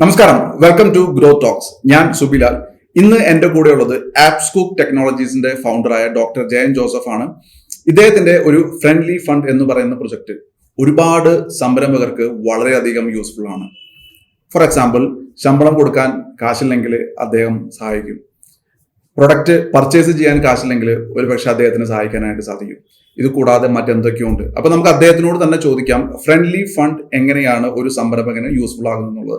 നമസ്കാരം, welcome to grow talks. ഞാൻ സുബിലാൽ. ഇന്ന് എന്റെ കൂടെയുള്ളത് ആപ്സ്കൂക്ക് ടെക്നോളജീസിന്റെ ഫൗണ്ടറായ ഡോക്ടർ ജയൻ ജോസഫ് ആണ്. ഇദ്ദേഹത്തിന്റെ ഒരു ഫ്രണ്ട്ലി ഫണ്ട് എന്ന് പറയുന്ന പ്രൊജക്ട് ഒരുപാട് സംരംഭകർക്ക് വളരെയധികം യൂസ്ഫുൾ ആണ്. ഫോർ എക്സാമ്പിൾ, ശമ്പളം കൊടുക്കാൻ കാശില്ലെങ്കിൽ അദ്ദേഹം സഹായിക്കും. പ്രൊഡക്റ്റ് പർച്ചേസ് ചെയ്യാൻ കാശില്ലെങ്കിൽ ഒരുപക്ഷെ അദ്ദേഹത്തിന് സഹായിക്കാനായിട്ട് സാധിക്കും. ഇത് കൂടാതെ മറ്റെന്തൊക്കെയോ ഉണ്ട്. അപ്പൊ നമുക്ക് അദ്ദേഹത്തിനോട് തന്നെ ചോദിക്കാം, ഫ്രണ്ട്ലി ഫണ്ട് എങ്ങനെയാണ് ഒരു സംരംഭകന് യൂസ്ഫുൾ ആകുന്നത്.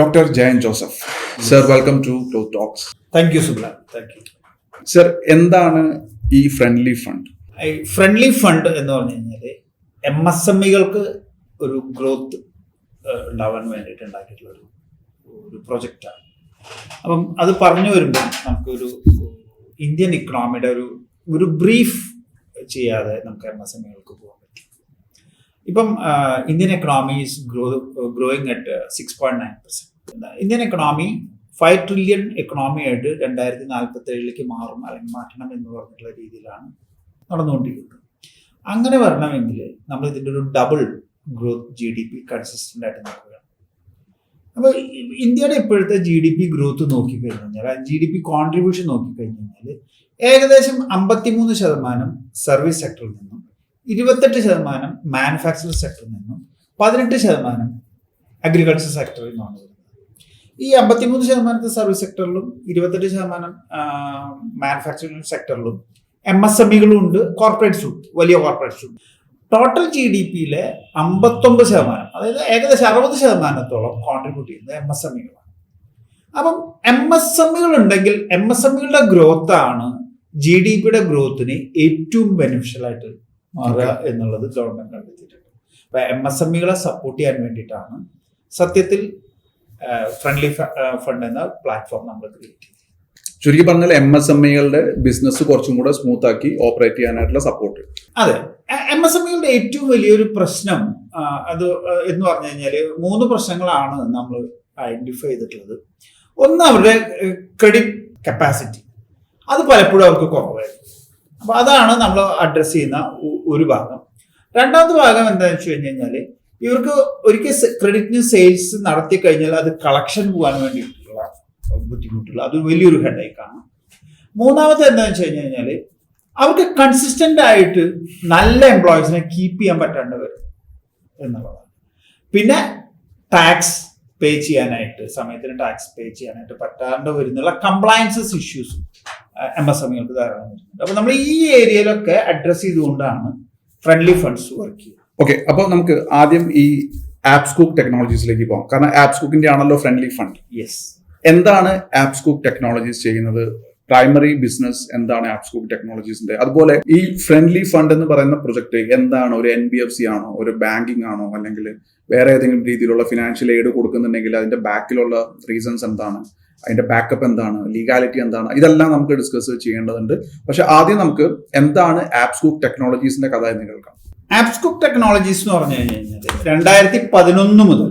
Doctor Jayan Joseph sir, welcome to grow talks. Thank you Sublal. Thank you sir. എന്താണ് ഈ ഫ്രണ്ട്ലി ഫണ്ട്? ഫ്രണ്ട്ലി ഫണ്ട് എന്ന് പറഞ്ഞു കഴിഞ്ഞാൽ MSMEകൾക്ക് ഒരു ഗ്രോത്ത് ഉണ്ടാവാൻ വേണ്ടിയിട്ട് ഉണ്ടാക്കിയിട്ടുള്ള ഒരു പ്രൊജക്റ്റാണ്. അപ്പം അത് പറഞ്ഞു വരുമ്പോൾ നമുക്കൊരു ഇന്ത്യൻ ഇക്കണോമിയുടെ ഒരു ബ്രീഫ് ചെയ്യാതെ നമുക്ക് MSMEകൾക്ക് പോകാൻ പറ്റും. ഇപ്പം Indian economy is growing at 6.9%. Indian economy 5 trillion economy ആയിട്ട് 2047 മാറും അല്ലെങ്കിൽ മാറ്റണം എന്ന് പറഞ്ഞിട്ടുള്ള രീതിയിലാണ് നടന്നുകൊണ്ടിരിക്കുന്നത്. അങ്ങനെ വരണമെങ്കിൽ നമ്മൾ ഇതിൻ്റെ ഒരു ഡബിൾ ഗ്രോത്ത് GDP കൺസിസ്റ്റൻ്റ് ആയിട്ട് നോക്കുകയാണ്. അപ്പോൾ ഇന്ത്യയുടെ ഇപ്പോഴത്തെ GDP ഗ്രോത്ത് നോക്കിക്കഴിഞ്ഞാൽ, GDP കോൺട്രിബ്യൂഷൻ നോക്കിക്കഴിഞ്ഞാൽ ഏകദേശം 53% സർവീസ് സെക്ടറിൽ നിന്നും, 28% മാനുഫാക്ചറിംഗ് സെക്ടറിൽ നിന്നും, 18% അഗ്രികൾച്ചർ സെക്ടറിൽ നിന്നാണ് വരുന്നത്. ഈ 53% സർവീസ് സെക്ടറിലും 28% മാനുഫാക്ചറിംഗ് സെക്ടറിലും MSMEകളും ഉണ്ട്, കോർപ്പറേറ്റ്സും ഉണ്ട്, വലിയ കോർപ്പറേറ്റ്സും ഉണ്ട്. ടോട്ടൽ GDPയിലെ 59%, അതായത് ഏകദേശം 60%-ഓളം കോൺട്രിബ്യൂട്ട് ചെയ്യുന്നത് MSMEകളാണ്. അപ്പം MSMEകൾ ഉണ്ടെങ്കിൽ MSMEകളുടെ ഗ്രോത്താണ് GDPയുടെ ഗ്രോത്തിന് ഏറ്റവും ബെനിഫിഷ്യൽ ആയിട്ട് മാറുക എന്നുള്ളത് ഗവൺമെന്റ് കണ്ടെത്തിയിട്ടുണ്ട്. അപ്പൊ MSMEകളെ സപ്പോർട്ട് ചെയ്യാൻ വേണ്ടിയിട്ടാണ് സത്യത്തിൽ ഫ്രണ്ട്ലി ഫണ്ട് എന്ന പ്ലാറ്റ്ഫോം നമ്മൾ ക്രിയേറ്റ് ചെയ്തത്. ചുരുക്കി പറഞ്ഞാൽ MSMEകളുടെ ബിസിനസ് കുറച്ചും കൂടെ സ്മൂത്ത് ആക്കി ഓപ്പറേറ്റ് ചെയ്യാനായിട്ടുള്ള സപ്പോർട്ട്. അതെ, MSMEകളുടെ ഏറ്റവും വലിയൊരു പ്രശ്നം അത് എന്ന് പറഞ്ഞു കഴിഞ്ഞാൽ 3 പ്രശ്നങ്ങളാണ് നമ്മൾ ഐഡന്റിഫൈ ചെയ്തിട്ടുള്ളത്. ഒന്ന്, അവരുടെ ക്രെഡിറ്റ് കപ്പാസിറ്റി, അത് പലപ്പോഴും അവർക്ക് കുറവായിരുന്നു. അപ്പൊ അതാണ് നമ്മൾ അഡ്രസ് ചെയ്യുന്ന ഒരു ഭാഗം. രണ്ടാമത്തെ ഭാഗം എന്താണെന്ന് വെച്ച് കഴിഞ്ഞാൽ, ഇവർക്ക് ഒരിക്കൽ ക്രെഡിറ്റിന് സെയിൽസ് നടത്തി കഴിഞ്ഞാൽ അത് കളക്ഷൻ പോകാൻ വേണ്ടിയിട്ടുള്ള ബുദ്ധിമുട്ടുള്ള അതൊരു വലിയൊരു ഹെഡേക്കാണ്. മൂന്നാമത്തെ എന്താണെന്ന് വെച്ച് കഴിഞ്ഞാൽ, അവർക്ക് കൺസിസ്റ്റന്റ് ആയിട്ട് നല്ല എംപ്ലോയീസിനെ കീപ്പ് ചെയ്യാൻ പറ്റാണ്ട് വരും എന്നുള്ളതാണ്. പിന്നെ ടാക്സ് പേ ചെയ്യാനായിട്ട്, സമയത്തിന് ടാക്സ് പേ ചെയ്യാനായിട്ട് പറ്റാണ്ട് വരുന്നുള്ള കംപ്ലയൻസസ് ഇഷ്യൂസും MSMEകൾക്ക് ധാരാളം വരുന്നുണ്ട്. അപ്പൊ നമ്മൾ ഈ ഏരിയയിലൊക്കെ അഡ്രസ് ചെയ്തുകൊണ്ടാണ് ഫ്രണ്ട്ലി ഫണ്ട്സ് വർക്ക് ചെയ്യുന്നത്. ഓക്കെ, അപ്പോൾ നമുക്ക് ആദ്യം ഈ ആപ്സ്കൂക്ക് ടെക്നോളജീസിലേക്ക് പോകാം. കാരണം ആപ്സ്കൂക്കിന്റെ ആണല്ലോ ഫ്രണ്ട്ലി ഫണ്ട്. യെസ്. എന്താണ് ആപ്സ്കൂക്ക് ടെക്നോളജീസ് ചെയ്യുന്നത്? പ്രൈമറി ബിസിനസ് എന്താണ് ആപ്സ്കൂക്ക് ടെക്നോളജീസിന്റെ? അതുപോലെ ഈ ഫ്രണ്ട്ലി ഫണ്ട് എന്ന് പറയുന്ന പ്രൊജക്ട് എന്താണ്? ഒരു NBFC ആണോ, ഒരു ബാങ്കിങ് ആണോ, അല്ലെങ്കിൽ വേറെ ഏതെങ്കിലും രീതിയിലുള്ള ഫിനാൻഷ്യൽ എയ്ഡ് കൊടുക്കുന്നുണ്ടെങ്കിൽ അതിന്റെ ബാക്കിലുള്ള റീസൺസ് എന്താണ്, അതിന്റെ ബാക്കപ്പ് എന്താണ്, ലീഗാലിറ്റി എന്താണ്, ഇതെല്ലാം നമുക്ക് ഡിസ്കസ് ചെയ്യേണ്ടതുണ്ട്. പക്ഷെ ആദ്യം നമുക്ക് എന്താണ് ആപ്സ്കൂക്ക് ടെക്നോളജീസിന്റെ കഥ എന്ന് കേൾക്കാം. ആപ്സ്കൂക്ക് ടെക്നോളജീസ് എന്ന് പറഞ്ഞു കഴിഞ്ഞാൽ 2011 മുതൽ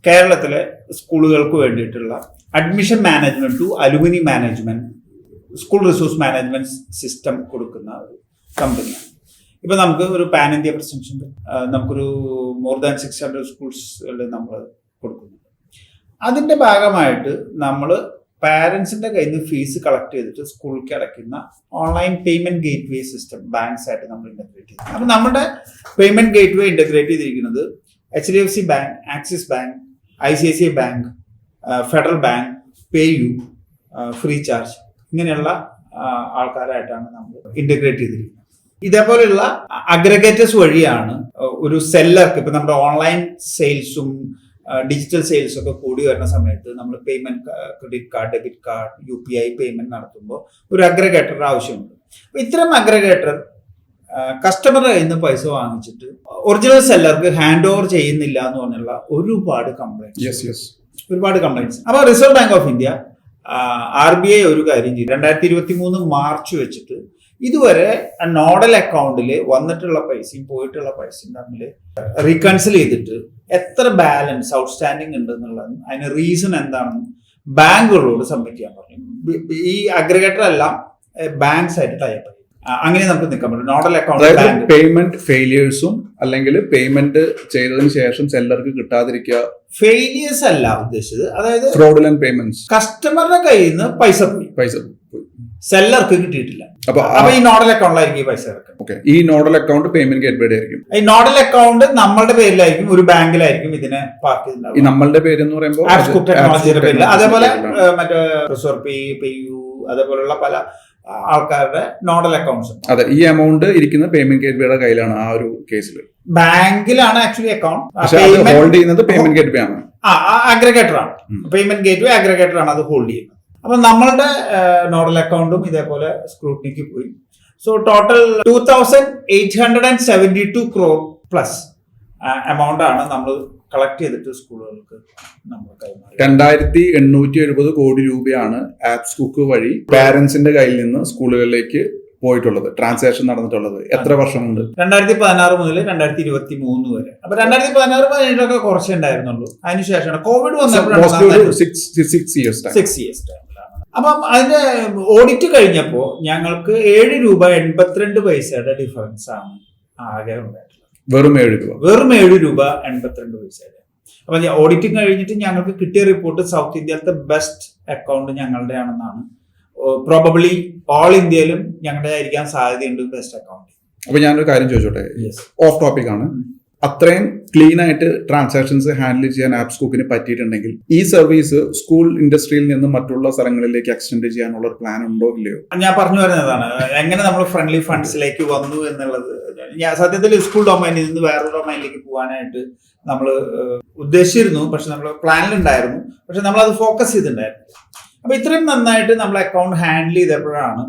കേരളത്തിലെ സ്കൂളുകൾക്ക് വേണ്ടിയിട്ടുള്ള admission management to alumni management, school resource management system കൊടുക്കുന്ന ഒരു കമ്പനിയാണ്. ഇപ്പൊ നമുക്ക് ഒരു പാൻ ഇന്ത്യ പ്രസൻസ് ഉണ്ട്. നമുക്കൊരു മോർ ദാൻ 600 സ്കൂൾസിൽ നമ്മൾ കൊടുക്കുന്നുണ്ട്. അതിന്റെ ഭാഗമായിട്ട് നമ്മൾ പാരന്റ്സിന്റെ കയ്യിൽ നിന്ന് ഫീസ് കളക്ട് ചെയ്തിട്ട് സ്കൂളിലേക്ക് അടയ്ക്കുന്ന ഓൺലൈൻ പേയ്മെന്റ് ഗേറ്റ് വേ സിസ്റ്റം ബാങ്ക്സ് ആയിട്ട് നമ്മൾ ഇന്റഗ്രേറ്റ് ചെയ്തു. അപ്പൊ നമ്മുടെ പേയ്മെന്റ് ഗേറ്റ് വേ ഇന്റഗ്രേറ്റ് ചെയ്തിരിക്കുന്നത് HDFC bank, axis bank, ICICI bank, federal bank, PayU, free charge, ഇങ്ങനെയുള്ള ആൾക്കാരായിട്ടാണ് നമ്മൾ ഇന്റഗ്രേറ്റ് ചെയ്തിരിക്കുന്നത്. ഇതേപോലെയുള്ള അഗ്രഗേറ്റേഴ്സ് വഴിയാണ് ഒരു സെല്ലർക്ക്, ഇപ്പൊ നമ്മുടെ ഓൺലൈൻ സെയിൽസും ഡിജിറ്റൽ സെയിൽസ് ഒക്കെ കൂടി വരുന്ന സമയത്ത് നമ്മൾ payment, credit card, debit card, UPI payment നടത്തുമ്പോൾ ഒരു അഗ്രഗേറ്റർ ആവശ്യമുണ്ട്. അപ്പൊ ഇത്തരം അഗ്രഗേറ്റർ കസ്റ്റമറുടെ കയ്യിൽ നിന്ന് പൈസ വാങ്ങിച്ചിട്ട് ഒറിജിനൽ സെല്ലർക്ക് ഹാൻഡ് ഓവർ ചെയ്യുന്നില്ല എന്ന് പറഞ്ഞുള്ള ഒരുപാട് കംപ്ലൈന്റ്സ്. അപ്പൊ reserve bank of India, RBI ഒരു കാര്യം ചെയ്തു. 2023 മാർച്ച് വെച്ചിട്ട് ഇതുവരെ നോഡൽ അക്കൗണ്ടിൽ വന്നിട്ടുള്ള പൈസയും പോയിട്ടുള്ള പൈസയും തമ്മിൽ റീകൺസിൽ ചെയ്തിട്ട് എത്ര ബാലൻസ് ഔട്ട്സ്റ്റാൻഡിങ് ഉണ്ട് എന്നുള്ളതും അതിന് റീസൺ എന്താണെന്നും ബാങ്കുകളോട് സബ്മിറ്റ് ചെയ്യാൻ പറഞ്ഞു. ഈ അഗ്രിഗേറ്റർ എല്ലാം ബാങ്ക്സ് ആയിട്ട് ടൈപ്പ്. അങ്ങനെ നമുക്ക് നിൽക്കാൻ പറ്റും. നോഡൽ അക്കൗണ്ട് അതായത് പേയ്മെന്റ് ഫെയിലിയേഴ്സും അല്ലെങ്കിൽ പേയ്മെന്റ് ചെയ്തതിനു ശേഷം സെല്ലർക്ക് കിട്ടാതിരിക്കുക, ഫെയിലിയേഴ്സ് അല്ല ഉദ്ദേശിച്ചത്. അതായത് ഫ്രോഡുലന്റ് പേയ്മെന്റ്സ്, കസ്റ്റമറുടെ കയ്യിൽ നിന്ന് പൈസ പോയി, സെല്ലർക്ക് കിട്ടിയിട്ടില്ല. അപ്പൊ ഈ നോഡൽ അക്കൗണ്ടിലായിരിക്കും ഈ പൈസ കിടക്കുന്നത്. ഓക്കെ, ഈ നോഡൽ അക്കൗണ്ട് പേയ്മെന്റ് ഗേറ്റ്വേയുടെ ആയിരിക്കും. ഈ നോഡൽ അക്കൗണ്ട് നമ്മളുടെ പേരിലായിരിക്കും, ഒരു ബാങ്കിലായിരിക്കും ഇതിനെ പാർക്ക് ചെയ്തിട്ടുണ്ടാവും. ഈ നമ്മളുടെ പേര് എന്ന് പറയുമ്പോൾ ആപ്സ്കൂക്ക് ടെക്നോളജിയുടെ പേരിൽ. അതേപോലെ മറ്റേ റിസർവ് പേ, പേയു, അതേപോലുള്ള പല ആൾക്കാരുടെ നോഡൽ അക്കൗണ്ട്സ്. അതെ, ഈ എമൗണ്ട് ഇരിക്കുന്ന പേയ്മെന്റ് ഗേറ്റ്വേയുടെ കയ്യിലാണ് ആ ഒരു കേസിൽ. ബാങ്കിലാണ് ആക്ച്വലി അക്കൗണ്ട്, ഹോൾഡ് ചെയ്യുന്നത് പേയ്മെന്റ് ഗേറ്റ്വേ ആണ്. അഗ്രഗേറ്റർ ആണ്. പേയ്മെന്റ് ഗേറ്റ്വേ അഗ്രഗേറ്റർ ആണ് അത് ഹോൾഡ് ചെയ്യുന്നത്. അപ്പൊ നമ്മളുടെ നോഡൽ അക്കൗണ്ടും ഇതേപോലെ സ്ക്രൂട്ടിനിക്ക് പോയി. So total 2,872 crore plus amount ആണ് നമ്മൾ കളക്ട് ചെയ്തിട്ട് സ്കൂളുകൾക്ക് നമ്മൾ കൈമാറി. 2,870 കോടി രൂപയാണ് ആപ്സ്കൂക്ക് വഴി പാരന്റ്സിന്റെ കയ്യിൽ നിന്ന് സ്കൂളുകളിലേക്ക് പോയിട്ടുള്ളത്, ട്രാൻസാക്ഷൻ നടന്നിട്ടുള്ളത്. എത്ര വർഷം കൊണ്ട്? 2016 മുതൽ 2023 വരെ. അപ്പൊ 2016-17 കുറച്ചേ ഉണ്ടായിരുന്നുള്ളൂ. അതിനുശേഷമാണ് കോവിഡ് വന്നപ്പോൾ 6 years ടൈമിലാണ്. അപ്പം അതിന്റെ ഓഡിറ്റ് കഴിഞ്ഞപ്പോ ഞങ്ങൾക്ക് 7 രൂപ 82 പൈസയുടെ ഡിഫറൻസ് ആണ് ആകെ ഉണ്ടായിട്ടുള്ളത്. വെറും 7 രൂപ. വെറും 7 രൂപ 82 പൈസയുടെ. അപ്പൊ ഓഡിറ്റിംഗ് കഴിഞ്ഞിട്ട് ഞങ്ങൾക്ക് കിട്ടിയ റിപ്പോർട്ട് സൗത്ത് ഇന്ത്യയിലത്തെ ബെസ്റ്റ് അക്കൗണ്ട് ഞങ്ങളുടെ ആണെന്നാണ്. പ്രോബബ്ലി ഓൾ ഇന്ത്യയിലും ഞങ്ങളുടെ ആയിരിക്കാൻ സാധ്യതയുണ്ട് ബെസ്റ്റ് അക്കൗണ്ട്. അപ്പൊ ഞാനൊരു കാര്യം ചോദിച്ചോട്ടെ, ഓഫ് ടോപ്പിക് ആണ്. അത്രയും ക്ലീൻ ആയിട്ട് ട്രാൻസാക്ഷൻസ് ഹാൻഡിൽ ചെയ്യാൻ ആപ്സ്കൂക്കിന് പറ്റിയിട്ടുണ്ടെങ്കിൽ ഈ സർവീസ് സ്കൂൾ ഇൻഡസ്ട്രിയിൽ നിന്ന് മറ്റുള്ള സ്ഥലങ്ങളിലേക്ക് എക്സ്റ്റെൻഡ് ചെയ്യാനുള്ള ഒരു പ്ലാൻ ഉണ്ടോ ഇല്ലയോ? ഞാൻ പറഞ്ഞു വരുന്നതാണ് എങ്ങനെ നമ്മൾ ഫ്രണ്ട്ലി ഫണ്ട്സിലേക്ക് വന്നു എന്നുള്ളത്. ഞാൻ സത്യത്തിൽ സ്കൂൾ ഡൊമൈനിൽ നിന്ന് വേറൊരു ഡൊമൈനിലേക്ക് പോകാനായിട്ട് നമ്മൾ ഉദ്ദേശിച്ചിരുന്നു, പക്ഷെ നമ്മൾ പ്ലാനിലുണ്ടായിരുന്നു, പക്ഷെ നമ്മൾ അത് ഫോക്കസ് ചെയ്തിട്ടുണ്ടായിരുന്നു. അപ്പൊ ഇത്രയും നന്നായിട്ട് നമ്മൾ അക്കൗണ്ട് ഹാൻഡിൽ ചെയ്തപ്പോഴാണ്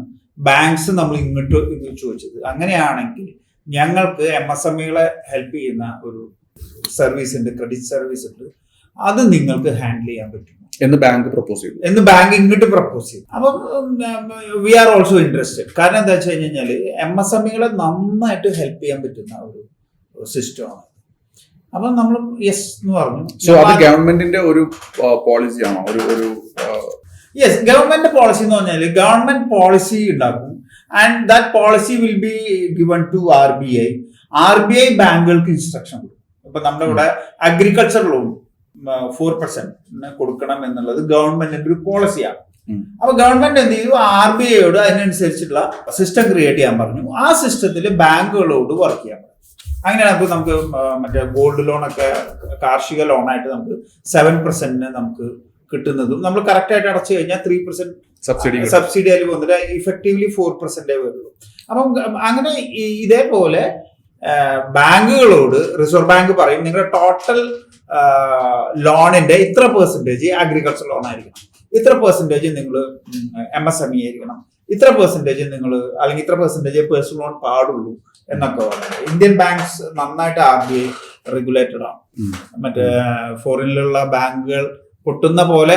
ബാങ്ക്സ് നമ്മൾ ഇങ്ങോട്ട് ചോദിച്ചത്, അങ്ങനെയാണെങ്കിൽ ഞങ്ങൾക്ക് MSMEകളെ ഹെൽപ്പ് ചെയ്യുന്ന ഒരു സർവീസ് ഉണ്ട്, ക്രെഡിറ്റ് സർവീസ് ഉണ്ട്, അത് നിങ്ങൾക്ക് ഹാൻഡിൽ ചെയ്യാൻ പറ്റും എന്ന് ബാങ്ക് പ്രപ്പോസ് ചെയ്തു. എന്ന് ബാങ്ക് ഇങ്ങോട്ട് പ്രപ്പോസ് ചെയ്തു. അപ്പം വി ആർ ഓൾസോ ഇൻട്രസ്റ്റഡ്. കാരണം എന്താ വെച്ച് കഴിഞ്ഞാൽ MSMEകളെ നന്നായിട്ട് ഹെൽപ്പ് ചെയ്യാൻ പറ്റുന്ന ഒരു സിസ്റ്റമാണ്. അപ്പം നമ്മൾ യെസ് എന്ന് പറഞ്ഞു. സോ അത് ഗവൺമെന്റിന്റെ ഒരു പോളിസിയാണോ? യെസ്, ഗവൺമെന്റ് പോളിസി എന്ന് പറഞ്ഞാൽ ഗവൺമെന്റ് പോളിസി ഉണ്ടാക്കും and that policy will be given to RBI. RBI ബാങ്കുകൾക്ക് ഇൻസ്ട്രക്ഷൻ കൊടുക്കും. ഇപ്പൊ നമ്മുടെ ഇവിടെ അഗ്രികൾച്ചർ ലോൺ 4% കൊടുക്കണം എന്നുള്ളത് ഗവൺമെന്റിന്റെ ഒരു പോളിസിയാണ്. അപ്പൊ ഗവൺമെന്റ് എന്ത് ചെയ്തു, RBIയോട് അതിനനുസരിച്ചുള്ള സിസ്റ്റം ക്രിയേറ്റ് ചെയ്യാൻ പറഞ്ഞു. ആ സിസ്റ്റത്തിൽ ബാങ്കുകളോട് വർക്ക് ചെയ്യാൻ പറഞ്ഞു. അങ്ങനെയാണ് ഇപ്പൊ നമുക്ക് മറ്റേ ഗോൾഡ് ലോണൊക്കെ കാർഷിക ലോണായിട്ട് നമുക്ക് 7% നമുക്ക് കിട്ടുന്നതും നമ്മൾ കറക്റ്റ് ആയിട്ട് അടച്ചു കഴിഞ്ഞാൽ 3% സബ്സിഡി ആയി വന്നിട്ട് ഇഫക്റ്റീവ്ലി 4% വരുള്ളൂ. അപ്പം അങ്ങനെ ഇതേപോലെ ബാങ്കുകളോട് റിസർവ് ബാങ്ക് പറയും നിങ്ങളുടെ ടോട്ടൽ ലോണിന്റെ ഇത്ര പെർസെന്റേജ് അഗ്രികൾച്ചർ ലോൺ ആയിരിക്കണം, ഇത്ര പെർസെന്റേജ് നിങ്ങൾ MSME ആയിരിക്കണം, ഇത്ര പെർസെന്റേജ് നിങ്ങൾ അല്ലെങ്കിൽ ഇത്ര പെർസെന്റേജ് പേഴ്സണൽ ലോൺ പാടുള്ളൂ എന്നൊക്കെ പറയുന്നത്. ഇന്ത്യൻ ബാങ്ക്സ് നന്നായിട്ട് RBI റെഗുലേറ്റഡ് ആണ്. മറ്റേ ഫോറിനിലുള്ള ബാങ്കുകൾ പൊട്ടുന്ന പോലെ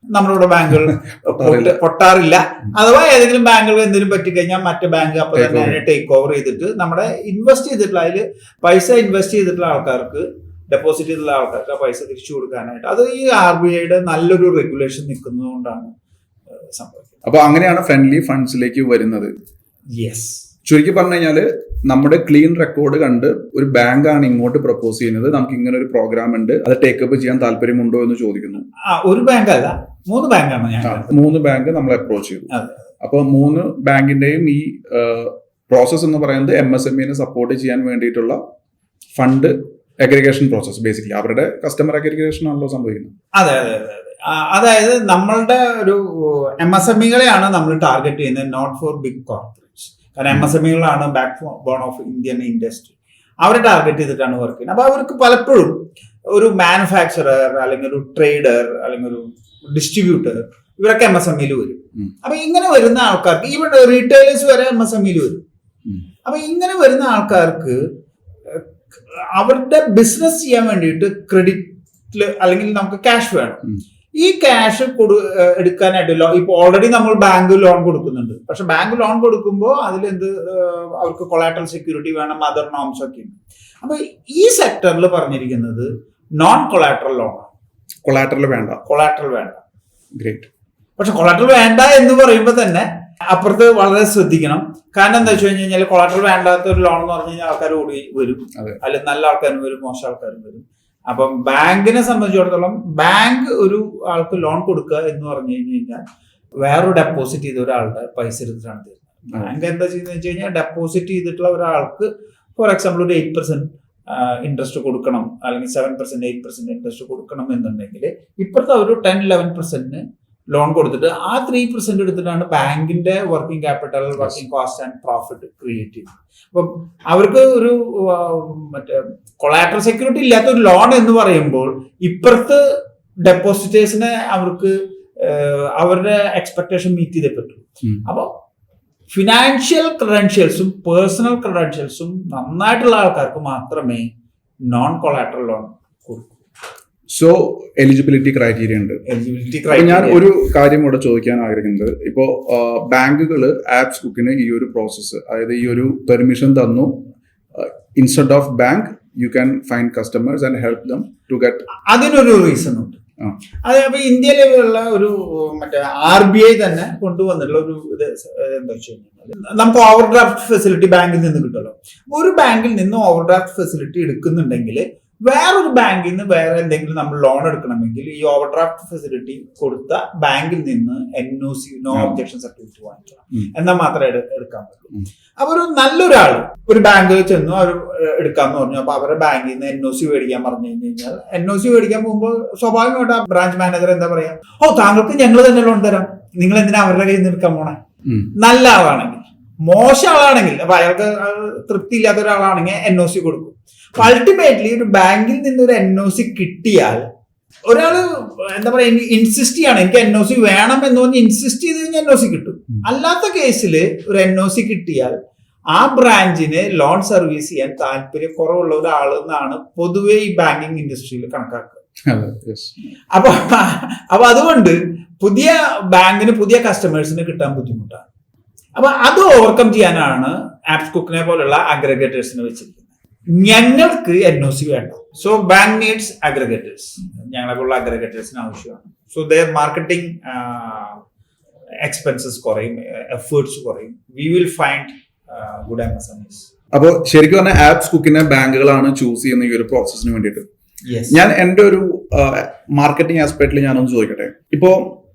നമ്മളിവിടെ ബാങ്കുകൾ പൊട്ടാറില്ല. അഥവാ ഏതെങ്കിലും ബാങ്കുകൾ എന്തെങ്കിലും പറ്റിക്കഴിഞ്ഞാൽ മറ്റേ ബാങ്ക് അപ്പൊ തന്നെ ടേക്ക് ഓവർ ചെയ്തിട്ട് നമ്മുടെ ഇൻവെസ്റ്റ് ചെയ്തിട്ടുള്ള അതിൽ പൈസ ഇൻവെസ്റ്റ് ചെയ്തിട്ടുള്ള ആൾക്കാർക്ക്, ഡെപ്പോസിറ്റ് ചെയ്തിട്ടുള്ള ആൾക്കാർക്ക് ആ പൈസ തിരിച്ചു കൊടുക്കാനായിട്ട് അത് ഈ RBIയുടെ നല്ലൊരു റെഗുലേഷൻ നിൽക്കുന്നതുകൊണ്ടാണ് സംഭവിക്കുന്നത്. അപ്പൊ അങ്ങനെയാണ് ഫ്രണ്ട്ലി ഫണ്ട്സിലേക്ക് വരുന്നത്. യെസ്, ചുരുക്കി പറഞ്ഞു കഴിഞ്ഞാല് നമ്മുടെ ക്ലീൻ റെക്കോർഡ് കണ്ട് ഒരു ബാങ്കാണ് ഇങ്ങോട്ട് പ്രപ്പോസ് ചെയ്യുന്നത്, നമുക്ക് ഇങ്ങനെ ഒരു പ്രോഗ്രാം ഉണ്ട്, അത് ടേക്കപ്പ് ചെയ്യാൻ താല്പര്യമുണ്ടോ എന്ന് ചോദിക്കുന്നു. ഒരു ബാങ്ക് അല്ല, 3 ബാങ്കാണ്. 3 ബാങ്ക് നമ്മൾ അപ്രോച്ച് ചെയ്തു. അപ്പൊ 3 ബാങ്കിന്റെയും ഈ പ്രോസസ് എന്ന് പറയുന്നത് MSMEനെ സപ്പോർട്ട് ചെയ്യാൻ വേണ്ടിയിട്ടുള്ള ഫണ്ട് അഗ്രിഗേഷൻ പ്രോസസ്, ബേസിക്കലി അവരുടെ കസ്റ്റമർ അഗ്രിഗേഷൻ ആണല്ലോ സംഭവിക്കുന്നത്. അതെ അതെ അതെ അതെ. അതായത് നമ്മളുടെ ഒരു MSMEകളെയാണ് നമ്മൾ ടാർഗറ്റ് ചെയ്യുന്നത്, നോട്ട് ഫോർ ബിഗ് കോർപ്പറേറ്റ്സ്. കാരണം MSMEകളാണ് backbone of Indian industry. അവരെ ടാർഗറ്റ് ചെയ്തിട്ടാണ് വർക്ക് ചെയ്യുന്നത്. അപ്പൊ അവർക്ക് പലപ്പോഴും ഒരു മാനുഫാക്ചറർ അല്ലെങ്കിൽ ഒരു ട്രേഡർ അല്ലെങ്കിൽ ഒരു ഡിസ്ട്രിബ്യൂട്ടർ ഇവരൊക്കെ MSMEയിൽ വരും. അപ്പൊ ഇങ്ങനെ വരുന്ന ആൾക്കാർക്ക് ഈവൻ റീറ്റെയിലേഴ്സ് വരെ MSMEയിൽ വരും. അപ്പൊ ഇങ്ങനെ വരുന്ന ആൾക്കാർക്ക് അവരുടെ ബിസിനസ് ചെയ്യാൻ വേണ്ടിയിട്ട് ക്രെഡിറ്റില് അല്ലെങ്കിൽ നമുക്ക് ക്യാഷ് വേണം. ഈ ക്യാഷ് എടുക്കാനായിട്ട് ഇപ്പൊ ഓൾറെഡി നമ്മൾ ബാങ്ക് ലോൺ കൊടുക്കുന്നുണ്ട്. പക്ഷെ ബാങ്ക് ലോൺ കൊടുക്കുമ്പോൾ അതിലെന്ത് അവർക്ക് കൊളാറ്ററൽ സെക്യൂരിറ്റി വേണം, അതർ നോംസ് ഒക്കെ ഉണ്ട്. അപ്പൊ ഈ സെക്ടറിൽ പറഞ്ഞിരിക്കുന്നത് നോൺ കൊളാറ്ററൽ ലോൺ ആണ്. കൊളാറ്ററൽ വേണ്ട. ഗ്രേറ്റ്. പക്ഷെ കൊളാറ്ററൽ വേണ്ട എന്ന് പറയുമ്പോൾ തന്നെ അപ്പുറത്ത് വളരെ ശ്രദ്ധിക്കണം. കാരണം എന്താ വെച്ച് കഴിഞ്ഞാൽ കൊളാട്രൽ വേണ്ടാത്ത ഒരു ലോൺ എന്ന് പറഞ്ഞു കഴിഞ്ഞാൽ ആൾക്കാർ ഓടി വരും, അല്ലെങ്കിൽ നല്ല ആൾക്കാരും വരും, മോശം ആൾക്കാരും വരും. അപ്പം ബാങ്കിനെ സംബന്ധിച്ചിടത്തോളം ബാങ്ക് ഒരു ആൾക്ക് ലോൺ കൊടുക്കുക എന്ന് പറഞ്ഞു കഴിഞ്ഞാൽ വേറൊരു ഡെപ്പോസിറ്റ് ചെയ്ത ഒരാളുടെ പൈസ എടുത്തിട്ടാണ് തരുന്നത്. ബാങ്ക് എന്താ ചെയ്യുന്നത് വെച്ച് കഴിഞ്ഞാൽ ഡെപ്പോസിറ്റ് ചെയ്തിട്ടുള്ള ഒരാൾക്ക് ഫോർ എക്സാമ്പിൾ ഒരു 8% ഇൻട്രസ്റ്റ് കൊടുക്കണം, അല്ലെങ്കിൽ 7%, 8% ഇൻട്രസ്റ്റ് കൊടുക്കണം എന്നുണ്ടെങ്കിൽ ഇപ്പോഴത്തെ ഒരു 10-11% ലോൺ കൊടുത്തിട്ട് ആ 3% എടുത്തിട്ടാണ് ബാങ്കിന്റെ working capital, working cost and profit create ചെയ്യുന്നത്. അപ്പം അവർക്ക് ഒരു മറ്റേ കൊളാട്രൽ സെക്യൂരിറ്റി ഇല്ലാത്ത ഒരു ലോൺ എന്ന് പറയുമ്പോൾ ഇപ്പുറത്ത് ഡെപ്പോസിറ്റേഴ്സിനെ അവർക്ക് അവരുടെ എക്സ്പെക്ടേഷൻ മീറ്റ് ചെയ്തേ പറ്റൂ. അപ്പോൾ ഫിനാൻഷ്യൽ ക്രെഡൻഷ്യൽസും പേഴ്സണൽ ക്രെഡൻഷ്യൽസും നന്നായിട്ടുള്ള ആൾക്കാർക്ക് മാത്രമേ നോൺ കൊളാട്രൽ ലോൺ കൊടുക്കൂ. സോ എലിജിബിലിറ്റി ക്രൈറ്റീരിയ ഉണ്ട്. ഞാൻ ഒരു കാര്യം ഇവിടെ ചോദിക്കാൻ ആഗ്രഹിക്കുന്നത്, ഇപ്പോ ബാങ്കുകൾ ആപ്സ് കുക്കിന് ഈ ഒരു പ്രോസസ്സ്, അതായത് ഈ ഒരു പെർമിഷൻ തന്നു, instead of bank you can find customers and help them to get. അതിനൊരു റീസൺ ഉണ്ട്. അത് അപ്പൊ ഇന്ത്യയിലുള്ള ഒരു മറ്റേ RBI തന്നെ കൊണ്ടുവന്നിട്ടുള്ള ഒരു ഇത് എന്താ വെച്ച് കഴിഞ്ഞാൽ നമുക്ക് ഓവർ ഡ്രാഫ്റ്റ് ഫെസിലിറ്റി ബാങ്കിൽ നിന്ന് കിട്ടുമല്ലോ. ഒരു ബാങ്കിൽ നിന്ന് ഓവർ ഡ്രാഫ്റ്റ് ഫെസിലിറ്റി എടുക്കുന്നുണ്ടെങ്കിൽ വേറൊരു ബാങ്കിൽ നിന്ന് വേറെ എന്തെങ്കിലും നമ്മൾ ലോൺ എടുക്കണമെങ്കിൽ ഈ ഓവർ ഡ്രാഫ്റ്റ് ഫെസിലിറ്റി കൊടുത്ത ബാങ്കിൽ നിന്ന് NOC, നോ ഒബ്ജക്ഷൻ സർട്ടിഫിക്കറ്റ് വാങ്ങിക്കണം, എന്നാൽ മാത്രമേ എടുക്കാൻ പറ്റുള്ളൂ. അപ്പൊ ഒരു നല്ലൊരാൾ ഒരു ബാങ്കിൽ ചെന്നു അവർ എടുക്കാന്ന് പറഞ്ഞു. അപ്പൊ അവരുടെ ബാങ്കിൽ നിന്ന് NOC മേടിക്കാൻ പറഞ്ഞു കഴിഞ്ഞാൽ NOC മേടിക്കാൻ പോകുമ്പോൾ സ്വാഭാവികമായിട്ട് ആ ബ്രാഞ്ച് മാനേജർ എന്താ പറയാ, താങ്കൾക്ക് ഞങ്ങൾ തന്നെ ലോൺ തരാം, നിങ്ങൾ എന്തിനാ അവരുടെ കയ്യിൽ നിന്ന് എടുക്കാൻ പോണേ. നല്ല ആളാണെങ്കിൽ. മോശം ആളാണെങ്കിൽ, അപ്പൊ അയാൾക്ക് തൃപ്തി ഇല്ലാത്ത ഒരാളാണെങ്കിൽ NOC കൊടുക്കും. അപ്പൊ അൾട്ടിമേറ്റ്ലി ഒരു ബാങ്കിൽ നിന്ന് ഒരു NOC കിട്ടിയാൽ ഒരാള് എന്താ പറയാ ഇൻസിസ്റ്റ് ചെയ്യാണ്, എനിക്ക് NOC വേണം എന്ന് പറഞ്ഞ് ഇൻസിസ്റ്റ് ചെയ്ത് കഴിഞ്ഞാൽ NOC കിട്ടും. അല്ലാത്ത കേസിൽ ഒരു NOC കിട്ടിയാൽ ആ ബ്രാഞ്ചിന് ലോൺ സർവീസ് ചെയ്യാൻ താല്പര്യം കുറവുള്ള ഒരാൾ എന്നാണ് പൊതുവെ ഈ ബാങ്കിങ് ഇൻഡസ്ട്രിയിൽ കണക്കാക്കുക. അപ്പൊ അതുകൊണ്ട് പുതിയ ബാങ്കിന് പുതിയ കസ്റ്റമേഴ്സിന് കിട്ടാൻ ബുദ്ധിമുട്ടാണ്. അപ്പൊ അത് ഓവർകം ചെയ്യാനാണ് ആപ്സ് കുക്കിനെ പോലുള്ള അഗ്രഗേറ്റേഴ്സിനെ വെച്ചിരിക്കുന്നത്. ഞങ്ങൾക്ക് NOC വേണ്ട. So bank needs aggregators. ഞങ്ങളെപ്പോലുള്ള അഗ്രഗേറ്റേഴ്സിന് ആവശ്യമാണ്. സോ ദെയർ മാർക്കറ്റിംഗ് എക്സ്പെൻസസ് കുറയും, എഫേർട്സ് കുറയും. We will find good MSMEs. അപ്പോൾ ശരിക്കും പറഞ്ഞാൽ ആപ്സ് കുക്കിനെ ബാങ്കുകളാണ് ചൂസ് ചെയ്യുന്ന ഈ ഒരു പ്രോസസ്സിന് വേണ്ടിയിട്ട്. ഞാൻ എൻ്റെ ഒരു മാർക്കറ്റിംഗ് ആസ്പെക്റ്റിൽ ഞാനൊന്ന് ചോദിക്കട്ടെ. ഇപ്പോ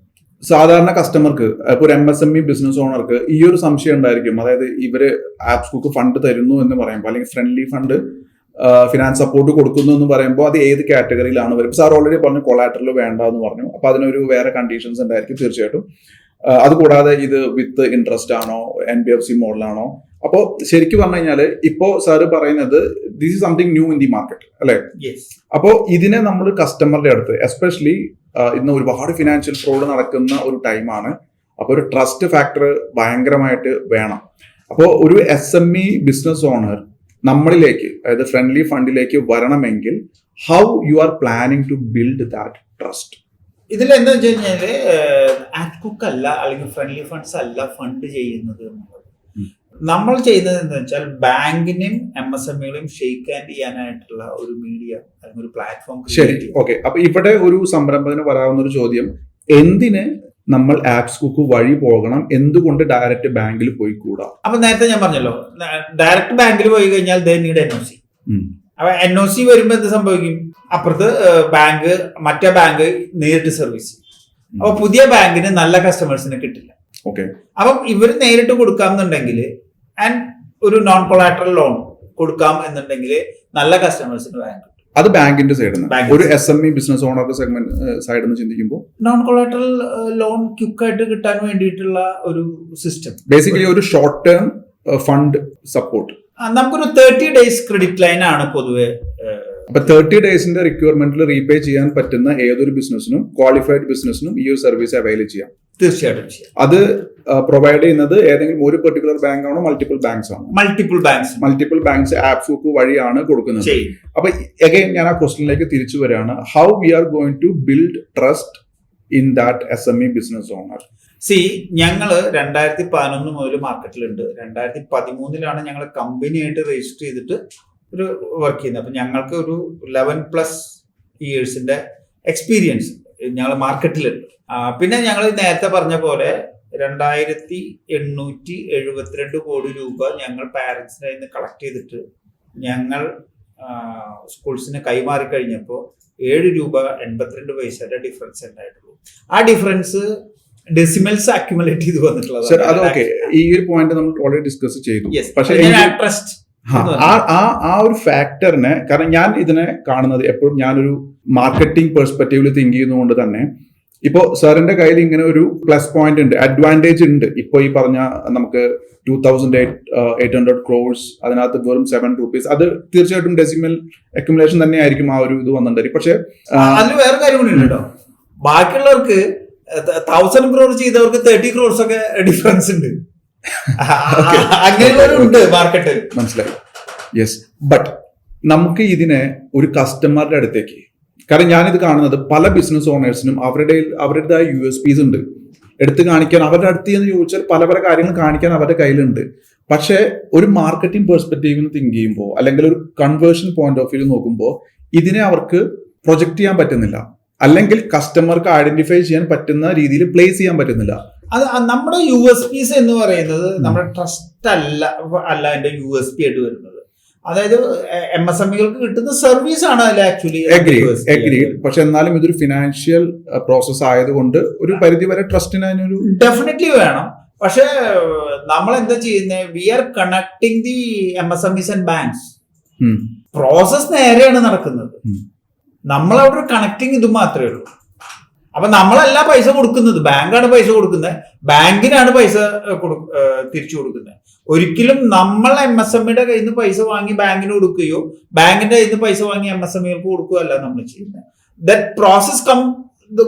സാധാരണ കസ്റ്റമർക്ക്, ഇപ്പോൾ ഒരു MSME ബിസിനസ് ഓണർക്ക് ഈ ഒരു സംശയം ഉണ്ടായിരിക്കും. അതായത് ഇവര് ആപ്സ് കുക്ക് ഫണ്ട് തരുന്നു എന്ന് പറയുമ്പോൾ, അല്ലെങ്കിൽ ഫ്രണ്ട്ലി ഫണ്ട് ഫിനാൻസ് സപ്പോർട്ട് കൊടുക്കുന്നു എന്ന് പറയുമ്പോൾ അത് ഏത് കാറ്റഗറിയിലാണ് വരും? സാർ ഓൾറെഡി പറഞ്ഞു കൊളാട്രൽ വേണ്ട എന്ന് പറഞ്ഞു. അപ്പൊ അതിനൊരു വേറെ കണ്ടീഷൻസ് ഉണ്ടായിരിക്കും തീർച്ചയായിട്ടും. അതുകൂടാതെ ഇത് വിത്ത് ഇൻട്രസ്റ്റ് ആണോ, NBFC മോഡലാണോ? അപ്പോൾ ശരിക്കും പറഞ്ഞു കഴിഞ്ഞാൽ ഇപ്പോ സാറ് പറയുന്നത് this is something new in the market അല്ലെ? അപ്പോൾ ഇതിനെ നമ്മൾ കസ്റ്റമറുടെ അടുത്ത്, എസ്പെഷ്യലി ഇന്ന് ഒരുപാട് ഫിനാൻഷ്യൽ ഫ്രോഡ് നടക്കുന്ന ഒരു ടൈമാണ്. അപ്പോൾ ഒരു ട്രസ്റ്റ് ഫാക്ടർ ഭയങ്കരമായിട്ട് വേണം. അപ്പോൾ ഒരു SME ബിസിനസ് ഓണർ നമ്മളിലേക്ക്, അതായത് ഫ്രണ്ട്ലി ഫണ്ടിലേക്ക് വരണമെങ്കിൽ how you are planning to build that trust? ഇതിൽ എന്താ വെച്ച് കഴിഞ്ഞാല് ആപ്സ് കുക്ക് അല്ല, അല്ലെങ്കിൽ ഫ്രണ്ട്ലി ഫണ്ട്സ് അല്ല ഫണ്ട് ചെയ്യുന്നത്. നമ്മൾ ചെയ്യുന്നത് എന്താ വെച്ചാൽ ബാങ്കിനെയും MSMEകളെയും ഷെയ്ക്ക് ഹാൻഡ് ചെയ്യാനായിട്ടുള്ള ഒരു മീഡിയ അല്ലെങ്കിൽ ഒരു പ്ലാറ്റ്ഫോം. ശരി, ഓക്കെ. അപ്പൊ ഇവിടെ ഒരു സംരംഭത്തിന് വരാവുന്ന ഒരു ചോദ്യം, എന്തിന് നമ്മൾ ആപ്സ് കുക്ക് വഴി പോകണം, എന്തുകൊണ്ട് ഡയറക്റ്റ് ബാങ്കിൽ പോയി കൂടാ? അപ്പൊ നേരത്തെ ഞാൻ പറഞ്ഞല്ലോ, ഡയറക്റ്റ് ബാങ്കിൽ പോയി കഴിഞ്ഞാൽ ദേ നീഡ് NOC. അപ്പൊ NOC വരുമ്പോ എന്ത് സംഭവിക്കും? അപ്പുറത്ത് ബാങ്ക്, മറ്റേ ബാങ്ക് നേരിട്ട് സർവീസ്. അപ്പൊ പുതിയ ബാങ്കിന് നല്ല കസ്റ്റമേഴ്സിനെ കിട്ടില്ല. അപ്പം ഇവർ നേരിട്ട് കൊടുക്കാമെന്നുണ്ടെങ്കിൽ ആൻഡ് ഒരു നോൺ കൊളാട്രൽ ലോൺ കൊടുക്കാം എന്നുണ്ടെങ്കിൽ നല്ല കസ്റ്റമേഴ്സിന് ബാങ്ക് കിട്ടും. അത് ബാങ്കിന്റെ സൈഡിൽ നിന്ന്. ഒരു SME ബിസിനസ് ഓണറുടെ സെഗ്മെന്റ് സൈഡിൽ നിന്ന് ചിന്തിക്കുമ്പോൾ നോൺ കൊളാട്രൽ ലോൺ ക്വിക്കായിട്ട് കിട്ടാൻ വേണ്ടിയിട്ടുള്ള ഒരു സിസ്റ്റം, ബേസിക്കലി ഒരു ഷോർട്ട് ടേം ഫണ്ട് സപ്പോർട്ട്. നമുക്കൊരു 30 days ക്രെഡിറ്റ് ലൈൻ ആണ് പൊതുവെ. അപ്പൊ 30 daysന്റെ റിക്വയർമെന്റിൽ റീപേ ചെയ്യാൻ പറ്റുന്ന ഏതൊരു ബിസിനസിനും, ക്വാളിഫൈഡ് ബിസിനസിനും ഈ ഒരു സർവീസ് അവൈൽ ചെയ്യാം. തീർച്ചയായിട്ടും ചെയ്യാം. അത് പ്രൊവൈഡ് ചെയ്യുന്നത് ഏതെങ്കിലും ഒരു പെർട്ടിക്കുലർ ബാങ്ക് ആണോ, മൾട്ടിപ്പിൾ ബാങ്ക്സ് ആണോ? മൾട്ടിപ്പിൾ ബാങ്ക്സ് ആപ്സ് കുക്ക് വഴിയാണ് കൊടുക്കുന്നത്. അപ്പൊ അഗൈൻ ഞാൻ ആ ക്വസ്റ്റ്യനിലേക്ക് തിരിച്ചു വരികയാണ്, how we are going to build trust in that SME business owner? ഞങ്ങൾ 2011 മുതൽ മാർക്കറ്റിലുണ്ട്. 2013 ഞങ്ങൾ കമ്പനിയായിട്ട് രജിസ്റ്റർ ചെയ്തിട്ട് ഒരു വർക്ക് ചെയ്യുന്നത്. അപ്പൊ ഞങ്ങൾക്ക് ഒരു 11+ yearsന്റെ എക്സ്പീരിയൻസ് ഞങ്ങൾ മാർക്കറ്റിലുണ്ട്. പിന്നെ ഞങ്ങൾ നേരത്തെ പറഞ്ഞ പോലെ $2,872 കോടി രൂപ ഞങ്ങൾ പാരന്റ്സിന്റെ നിന്ന് കളക്ട് ചെയ്തിട്ട് ഞങ്ങൾ സ്കൂൾസിന് കൈമാറി കഴിഞ്ഞപ്പോൾ $7.82 ഡിഫറൻസ് ഉണ്ടായിട്ടുള്ളൂ. ആ ഡിഫറൻസ് ഡെസിമൽസ് അക്യുമുലേറ്റ് ചെയ്ത് വന്നിട്ടുള്ളത്. അത് ഓക്കെ, ഈ ഒരു പോയിന്റ് നമ്മൾ ഓൾറെഡി ഡിസ്കസ് ചെയ്തു. പക്ഷേ ട്രസ്റ്റ് ആ ഒരു ഫാക്ടറിനെ, കാരണം ഞാൻ ഇതിനെ കാണുന്നത് എപ്പോഴും ഞാനൊരു മാർക്കറ്റിംഗ് പെർസ്പെക്റ്റീവിൽ തിങ്ക് ചെയ്യുന്നതുകൊണ്ട് തന്നെ ഇപ്പോ സാറിന്റെ കയ്യിൽ ഇങ്ങനെ ഒരു പ്ലസ് പോയിന്റ് ഉണ്ട്, അഡ്വാൻറ്റേജ് ഉണ്ട്. ഇപ്പൊ ഈ പറഞ്ഞ നമുക്ക് 2,800 crores അതിനകത്ത് വെറും ₹7, അത് തീർച്ചയായിട്ടും ഡെസിമൽ അക്യുമുലേഷൻ തന്നെ ആയിരിക്കും ആ ഒരു ഇത് വന്നിട്ടുണ്ടായിരിക്കും. പക്ഷെ അതിൽ വേറെ കാര്യം കൂടി ഉണ്ട് കേട്ടോ, ബാക്കിയുള്ളവർക്ക് 1,000 crore ചെയ്തവർക്ക് 30 crores ഒക്കെ ഡിഫറൻസ് ഉണ്ട്. അങ്ങനെ ഉണ്ട് മാർക്കറ്റിൽ, മനസ്സിലായി. യെസ്, ബട്ട് നമുക്ക് ഇതിനെ ഒരു കസ്റ്റമറുടെ അടുത്തേക്ക്, കാരണം ഞാനിത് കാണുന്നത് പല ബിസിനസ് ഓണേഴ്സിനും അവരുടേതായ USPs ഉണ്ട് എടുത്ത് കാണിക്കാൻ. അവരുടെ അടുത്ത് എന്ന് ചോദിച്ചാൽ പല പല കാര്യങ്ങൾ കാണിക്കാൻ അവരുടെ കയ്യിലുണ്ട്. പക്ഷേ ഒരു മാർക്കറ്റിംഗ് പെർസ്പെക്റ്റീവിൽ നിന്ന് തിങ്ക് ചെയ്യുമ്പോൾ അല്ലെങ്കിൽ ഒരു കൺവേർഷൻ പോയിന്റ് ഓഫ് വ്യൂ നോക്കുമ്പോൾ ഇതിനെ അവർക്ക് പ്രൊജക്ട് ചെയ്യാൻ പറ്റുന്നില്ല, അല്ലെങ്കിൽ കസ്റ്റമർക്ക് ഐഡന്റിഫൈ ചെയ്യാൻ പറ്റുന്ന രീതിയിൽ പ്ലേസ് ചെയ്യാൻ പറ്റുന്നില്ല. അത് നമ്മുടെ USPs എന്ന് പറയുന്നത് നമ്മുടെ ട്രസ്റ്റ് അല്ല അതിന്റെ USP ആയിട്ട് വരുന്നത്. അതായത് MSMEകൾക്ക് കിട്ടുന്ന സർവീസ് ആണ് അതിൽ ആക്ച്വലി. അഗ്രീഡ്. പക്ഷെ എന്നാലും ഇതൊരു ഫിനാൻഷ്യൽ പ്രോസസ് ആയതുകൊണ്ട് ഒരു പരിധി വരെ ട്രസ്റ്റിന് അതിനൊരു ഡെഫിനറ്റ്ലി വേണം. പക്ഷെ നമ്മൾ എന്താ ചെയ്യുന്നത്, we are connecting the MSMEs and banks. Process നേരെയാണ് നടക്കുന്നത്, നമ്മളവിടെ കണക്ടിങ് ഇത് മാത്രമേ ഉള്ളൂ. അപ്പൊ നമ്മളല്ല പൈസ കൊടുക്കുന്നത്, ബാങ്കാണ് പൈസ കൊടുക്കുന്നത്, ബാങ്കിനാണ് പൈസ തിരിച്ചു കൊടുക്കുന്നത്. ഒരിക്കലും നമ്മൾ MSMEയുടെ കയ്യിൽ നിന്ന് പൈസ വാങ്ങി ബാങ്കിന് കൊടുക്കുകയോ ബാങ്കിന്റെ കയ്യിൽ നിന്ന് പൈസ വാങ്ങി MSMEകൾക്ക് കൊടുക്കുകയോ അല്ല നമ്മൾ ചെയ്യുന്നത്. That process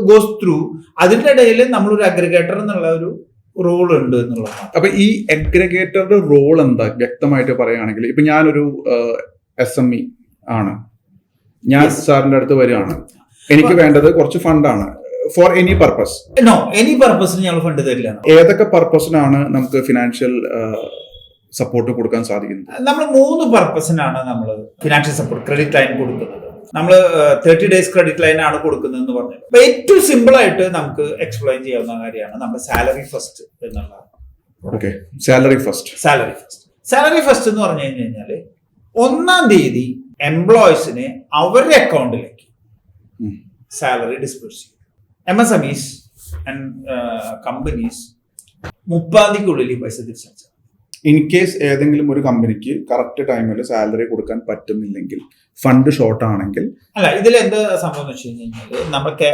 goes through. അതിന്റെ ഇടയിൽ നമ്മളൊരു അഗ്രിഗേറ്റർ എന്നുള്ള ഒരു റോൾ ഉണ്ട് എന്നുള്ളതാണ്. അപ്പൊ ഈ അഗ്രിഗേറ്ററുടെ റോൾ എന്താ വ്യക്തമായിട്ട് പറയുകയാണെങ്കിൽ, ഇപ്പൊ ഞാനൊരു SME ആണ്, ഞാൻ സാറിന്റെ അടുത്ത് വരികയാണ്, എനിക്ക് വേണ്ടത് കുറച്ച് ഫണ്ടാണ് ഫോർ എനി പർപ്പസ്. എനി പർപ്പസിന് ഞങ്ങൾ ഫണ്ട് തരില്ല. ഏതൊക്കെ പർപ്പസിനാണ് നമുക്ക് ഫിനാൻഷ്യൽ സപ്പോർട്ട് കൊടുക്കാൻ സാധിക്കുന്നത്? നമ്മൾ 3 പർപ്പസിനാണ് നമ്മൾ ഫിനാൻഷ്യൽ സപ്പോർട്ട് ക്രെഡിറ്റ് ലൈൻ കൊടുക്കുന്നത്. നമ്മൾ 30 days ക്രെഡിറ്റ് ലൈൻ ആണ് കൊടുക്കുന്നത് എന്ന് പറഞ്ഞത്. അപ്പൊ ഏറ്റവും സിമ്പിൾ ആയിട്ട് നമുക്ക് എക്സ്പ്ലെയിൻ ചെയ്യാവുന്ന കാര്യമാണ് നമ്മുടെ സാലറി ഫസ്റ്റ് എന്നുള്ള. ഓക്കെ, സാലറി ഫസ്റ്റ് എന്ന് പറഞ്ഞു കഴിഞ്ഞാൽ 1-ാം തീയതി എംപ്ലോയീസിന് അവരുടെ അക്കൗണ്ടിലേക്ക് സാലറി ഡിസ്പേഴ്സ് ചെയ്യും. MSMEs ആൻഡ് കമ്പനീസ് 30-ാം തീയതിക്കുള്ളിൽ ഈ പൈസ തിരിച്ചടച്ചു. ഇൻ കേസ് ഏതെങ്കിലും ഒരു കമ്പനിക്ക് കറക്റ്റ് ടൈമിൽ സാലറി കൊടുക്കാൻ പറ്റുന്നില്ലെങ്കിൽ, ഫണ്ട് ഷോർട്ട് ആണെങ്കിൽ, അല്ല ഇതിൽ എന്താ സംഭവം എന്ന് വെച്ച് കഴിഞ്ഞാൽ, നമ്മുടെ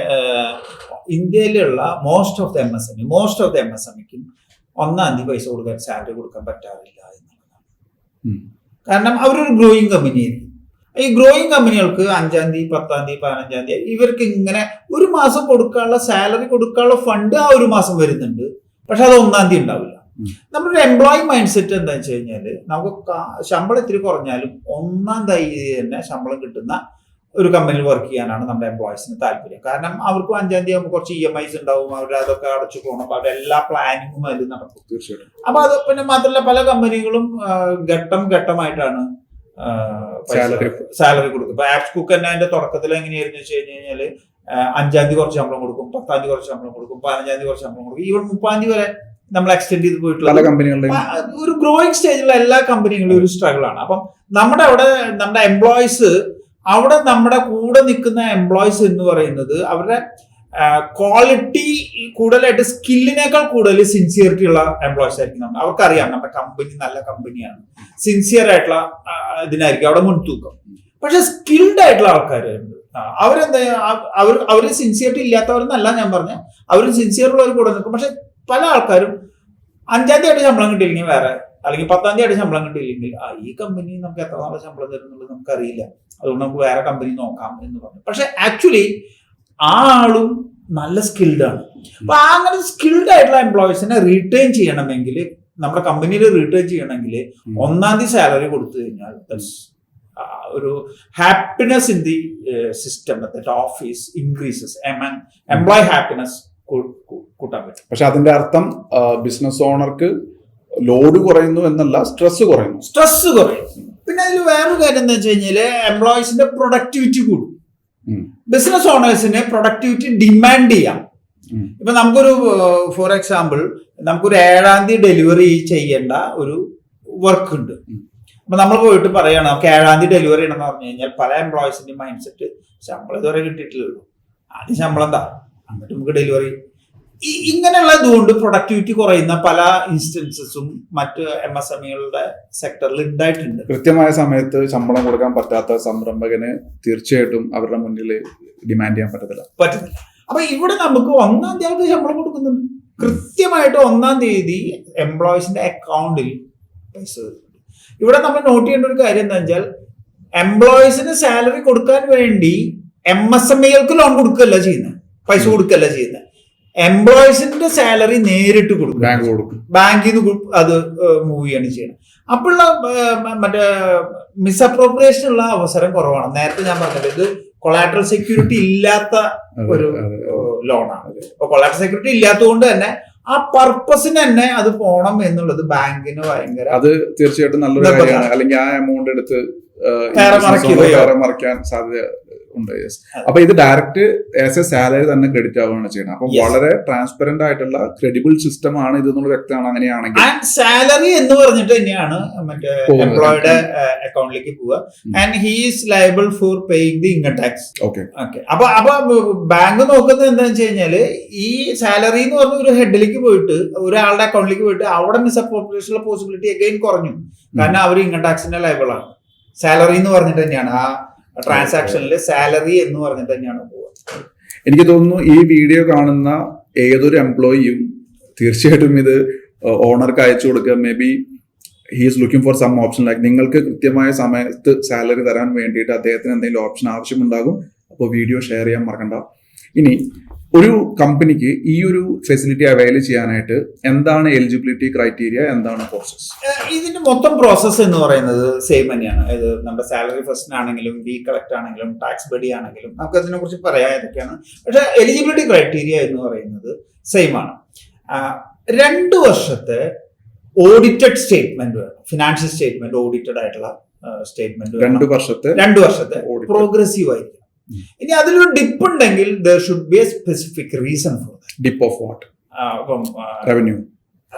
ഇന്ത്യയിലുള്ള മോസ്റ്റ് ഓഫ് ദ MSMEക്കും 1-ാം തീയതി പൈസ കൊടുക്കാൻ, സാലറി കൊടുക്കാൻ പറ്റാറില്ല എന്നുള്ളതാണ്. കാരണം അവരൊരു ഗ്രോയിങ് കമ്പനി ആയിരിക്കും. ഈ ഗ്രോയിങ് കമ്പനികൾക്ക് 5-ാം തീയതി 10-ാം തീയതി 15-ാം തീയതി ഇവർക്ക് ഇങ്ങനെ ഒരു മാസം കൊടുക്കാനുള്ള സാലറി കൊടുക്കാനുള്ള ഫണ്ട് ആ ഒരു മാസം വരുന്നുണ്ട്. പക്ഷെ അത് 1-ാം തീയതി ഉണ്ടാവില്ല. നമ്മുടെ എംപ്ലോയി മൈൻഡ് സെറ്റ് എന്താ വെച്ച് കഴിഞ്ഞാൽ, നമുക്ക് ശമ്പളം ഇത്തിരി കുറഞ്ഞാലും 1-ാം തീയതി തന്നെ ശമ്പളം കിട്ടുന്ന ഒരു കമ്പനിയിൽ വർക്ക് ചെയ്യാനാണ് നമ്മുടെ എംപ്ലോയീസിന് താല്പര്യം. കാരണം അവർക്ക് 5-ാം തീയതി ആകുമ്പോൾ കുറച്ച് EMIs ഉണ്ടാവും, അവരുടെ അതൊക്കെ അടച്ചു പോകണം, അപ്പൊ അവരുടെ എല്ലാ പ്ലാനിങ്ങും അതിൽ നടക്കും. തീർച്ചയായിട്ടും. അപ്പൊ അത് പിന്നെ മാത്രമല്ല പല കമ്പനികളും ഘട്ടമായിട്ടാണ് സാലറി കൊടുക്കും. ഇപ്പൊ ആപ്സ് കുക്ക് തന്നെ അതിന്റെ തുടക്കത്തിൽ എങ്ങനെയായിരുന്നു വെച്ച് കഴിഞ്ഞാല് 5-ാം തീയതി കുറച്ച് ശമ്പളം കൊടുക്കും, 10-ാം തീയതി കുറച്ച് ശമ്പളം കൊടുക്കും, 15-ാം തീയതി കുറച്ച് ശമ്പളം കൊടുക്കും, ഈവൻ 30-ാം തീയതി വരെ നമ്മൾ എക്സ്റ്റെൻഡ് ചെയ്ത് പോയിട്ടുള്ള ഒരു ഗ്രോയിങ് സ്റ്റേജിലുള്ള എല്ലാ കമ്പനികളും ഒരു സ്ട്രഗിൾ ആണ്. അപ്പം നമ്മുടെ എംപ്ലോയീസ് അവിടെ നമ്മുടെ കൂടെ നിൽക്കുന്ന എംപ്ലോയീസ് എന്ന് പറയുന്നത് അവരുടെ ക്വാളിറ്റി കൂടുതലായിട്ട് സ്കില്ലിനേക്കാൾ കൂടുതൽ സിൻസിയറിറ്റി ഉള്ള എംപ്ലോയീസ് ആയിരിക്കും. അവർക്കറിയാം നമ്മുടെ കമ്പനി നല്ല കമ്പനിയാണ്, സിൻസിയർ ആയിട്ടുള്ള ഇതിനായിരിക്കും അവിടെ മുൻതൂക്കം. പക്ഷെ സ്കിൽഡ് ആയിട്ടുള്ള ആൾക്കാരുണ്ട്, അവരെന്താ അവര് സിൻസിയറിറ്റി ഇല്ലാത്തവരെന്നല്ല ഞാൻ പറഞ്ഞ, അവർ സിൻസിയർ ഉള്ളവർ കൂടെ നിൽക്കും. പക്ഷെ പല ആൾക്കാരും 5-ാം തീയതി ആയിട്ട് ശമ്പളം കിട്ടിയില്ലെങ്കിൽ വേറെ, അല്ലെങ്കിൽ 10-ാം തീയതി ആയിട്ട് ശമ്പളം കിട്ടിയില്ലെങ്കിൽ ഈ കമ്പനി നമുക്ക് എത്ര നാളെ ശമ്പളം തരുന്നുള്ളത് നമുക്കറിയില്ല, അതുകൊണ്ട് നമുക്ക് വേറെ കമ്പനി നോക്കാം എന്ന് പറഞ്ഞു. പക്ഷെ ആക്ച്വലി ആ ആളും നല്ല സ്കിൽഡ് ആണ്. അപ്പൊ അങ്ങനെ സ്കിൽഡ് ആയിട്ടുള്ള എംപ്ലോയീസിനെ റീറ്റെയിൻ ചെയ്യണമെങ്കിൽ, നമ്മുടെ കമ്പനിയിൽ റീറ്റെയിൻ ചെയ്യണമെങ്കിൽ 1-ാം തീയതി സാലറി കൊടുത്തു കഴിഞ്ഞാൽ ഒരു happiness in the system office increases, employee happiness കൂട്ടാൻ പറ്റും. പക്ഷെ അതിന്റെ അർത്ഥം ബിസിനസ് ഓണർക്ക് ലോഡ് കുറയുന്നു എന്നല്ല, സ്ട്രെസ് കുറയുന്നു. പിന്നെ അതിൽ വേറൊരു കാര്യം എന്താ വെച്ച് കഴിഞ്ഞാല് എംപ്ലോയീസിന്റെ പ്രൊഡക്ടിവിറ്റി കൂടും. ബിസിനസ് ഓണേഴ്സിന് പ്രൊഡക്ടിവിറ്റി ഡിമാൻഡ് ചെയ്യാം, ഇപ്പൊ നമുക്കൊരു ഫോർ എക്സാമ്പിൾ നമുക്കൊരു 7ാം തീയതി ഡെലിവറി ചെയ്യേണ്ട ഒരു വർക്ക് ഉണ്ട്. അപ്പൊ നമ്മൾ പോയിട്ട് പറയണം നമുക്ക് 7ാം തീയതി ഡെലിവറി ചെയ്യണമെന്ന് പറഞ്ഞു കഴിഞ്ഞാൽ പല എംപ്ലോയീസിന്റെ മൈൻഡ് സെറ്റ് ശമ്പളം ഇതുവരെ കിട്ടിയിട്ടില്ലല്ലോ, ആദ്യം ശമ്പളം എന്താ എന്നിട്ട് നമുക്ക് ഡെലിവറി. ഇങ്ങനെയുള്ള ഇതുകൊണ്ട് പ്രൊഡക്ടിവിറ്റി കുറയുന്ന പല ഇൻസ്റ്റൻസസും മറ്റ് MSMEകളുടെ സെക്ടറിൽ ഉണ്ടായിട്ടുണ്ട്. കൃത്യമായ സമയത്ത് ശമ്പളം കൊടുക്കാൻ പറ്റാത്ത സംരംഭകന് തീർച്ചയായിട്ടും അവരുടെ മുന്നിൽ ഡിമാൻഡ് ചെയ്യാൻ പറ്റത്തില്ല. അപ്പൊ ഇവിടെ നമുക്ക് 1ാം തീയതി ശമ്പളം കൊടുക്കുന്നുണ്ട്, കൃത്യമായിട്ട് 1ാം തീയതി എംപ്ലോയീസിന്റെ അക്കൗണ്ടിൽ പൈസ വരുന്നുണ്ട്. ഇവിടെ നമ്മൾ നോട്ട് ചെയ്യേണ്ട ഒരു കാര്യം എന്താ വെച്ചാൽ എംപ്ലോയീസിന് സാലറി കൊടുക്കാൻ വേണ്ടി MSMEകൾക്ക് ലോൺ കൊടുക്കുകയല്ല ചെയ്യുന്നത്, പൈസ കൊടുക്കുകയല്ല ചെയ്യുന്നത്. എംപ്ലോയീസിന്റെ സാലറി നേരിട്ട് കൊടുക്കും, ബാങ്കിൽ നിന്ന് അത് മൂവ് ചെയ്യാണ് ചെയ്യുന്നത്. അപ്പോഴുള്ള മറ്റേ മിസ്അപ്രോപ്രിയേഷൻ ഉള്ള അവസരം കുറവാണ്. നേരത്തെ ഞാൻ പറഞ്ഞത് ഇത് കൊളാട്രൽ സെക്യൂരിറ്റി ഇല്ലാത്ത ഒരു ലോണാണ്. അപ്പൊ കൊളാട്രൽ സെക്യൂരിറ്റി ഇല്ലാത്തതുകൊണ്ട് തന്നെ ആ പർപ്പസിന് തന്നെ അത് പോണം എന്നുള്ളത് ബാങ്കിന് ഭയങ്കര, അത് തീർച്ചയായിട്ടും നല്ലൊരു കാര്യമാണ്. അല്ലെങ്കിൽ ആ എമൗണ്ട് എടുത്ത് മറിക്കാൻ സാധ്യത ഉണ്ട്. അപ്പൊ ഇത് ഡയറക്റ്റ് ആസ് എ സാലറി തന്നെ ക്രെഡിറ്റ് ആവുകയാണ് ചെയ്യുന്നത്. അപ്പൊ വളരെ ട്രാൻസ്പെറന്റ് ആയിട്ടുള്ള ക്രെഡിബിൾ സിസ്റ്റം ആണ് ഇത് എന്നുള്ള വ്യക്തമാണ്. അങ്ങനെയാണെങ്കിൽ സാലറി എന്ന് പറഞ്ഞിട്ട് തന്നെയാണ് മറ്റേ എംപ്ലോയിയുടെ അക്കൗണ്ടിലേക്ക് പോവുക. And he is liable four paying the income tax. Okay. അപ്പൊ ബാങ്ക് നോക്കുന്നത് എന്താണെന്ന് വെച്ച് കഴിഞ്ഞാല് ഈ സാലറി എന്ന് പറഞ്ഞ ഒരു ഹെഡിലേക്ക് പോയിട്ട് ഒരാളുടെ അക്കൗണ്ടിലേക്ക് പോയിട്ട് അവിടെ മിസ്അപ്രോപ്രിയേഷൻ പോസിബിലിറ്റി അഗൈൻ കുറഞ്ഞു. കാരണം അവർ ഇൻകം ടാക്സിന്റെ ലയബിൾ ആണ്. സാലറി എന്ന് പറഞ്ഞിട്ട് തന്നെയാണ് ആ ട്രാൻസാക്ഷനിൽ സാലറി എന്ന് പറഞ്ഞിട്ട് തന്നെയാണ് പോവുക. എനിക്ക് തോന്നുന്നു ഈ വീഡിയോ കാണുന്ന ഏതൊരു എംപ്ലോയിയും തീർച്ചയായിട്ടും ഇത് ഓണർക്ക് അയച്ചു കൊടുക്കുക. Maybe he is looking for some option, like നിങ്ങൾക്ക് കൃത്യമായ സമയത്ത് സാലറി തരാൻ വേണ്ടിയിട്ട് അദ്ദേഹത്തിന് എന്തെങ്കിലും ഓപ്ഷൻ ആവശ്യമുണ്ടാകും. അപ്പോൾ വീഡിയോ ഷെയർ ചെയ്യാൻ മറക്കണ്ട. ഇനി ഒരു കമ്പനിക്ക് ഈ ഒരു ഫെസിലിറ്റി അവൈൽ ചെയ്യാനായിട്ട് എന്താണ് എലിജിബിലിറ്റി ക്രൈറ്റീരിയ, എന്താണ് പ്രോസസ്? ഇതിന്റെ മൊത്തം പ്രോസസ്സ് എന്ന് പറയുന്നത് സെയിം തന്നെയാണ്. ഇത് നമ്മുടെ സാലറി ഫസ്റ്റ് ആണെങ്കിലും വി കളക്ട് ആണെങ്കിലും ടാക്സ് ബഡി ആണെങ്കിലും നമുക്ക് അതിനെ കുറിച്ച് പറയാൻ ഇതൊക്കെയാണ്. പക്ഷെ എലിജിബിലിറ്റി ക്രൈറ്റീരിയ എന്ന് പറയുന്നത് സെയിം ആണ്. 2 വർഷത്തെ ഓഡിറ്റഡ് സ്റ്റേറ്റ്മെന്റ് വേണം, ഫിനാൻഷ്യൽ സ്റ്റേറ്റ്മെന്റ് ഓഡിറ്റഡ് ആയിട്ടുള്ള സ്റ്റേറ്റ്മെന്റ് 2 വർഷത്തെ പ്രോഗ്രസീവ് ആയിരിക്കും. ഇനി അതിലൊരു ഡിപ്പ് ഉണ്ടെങ്കിൽ there should be a specific reason for that. Dip of what? Revenue.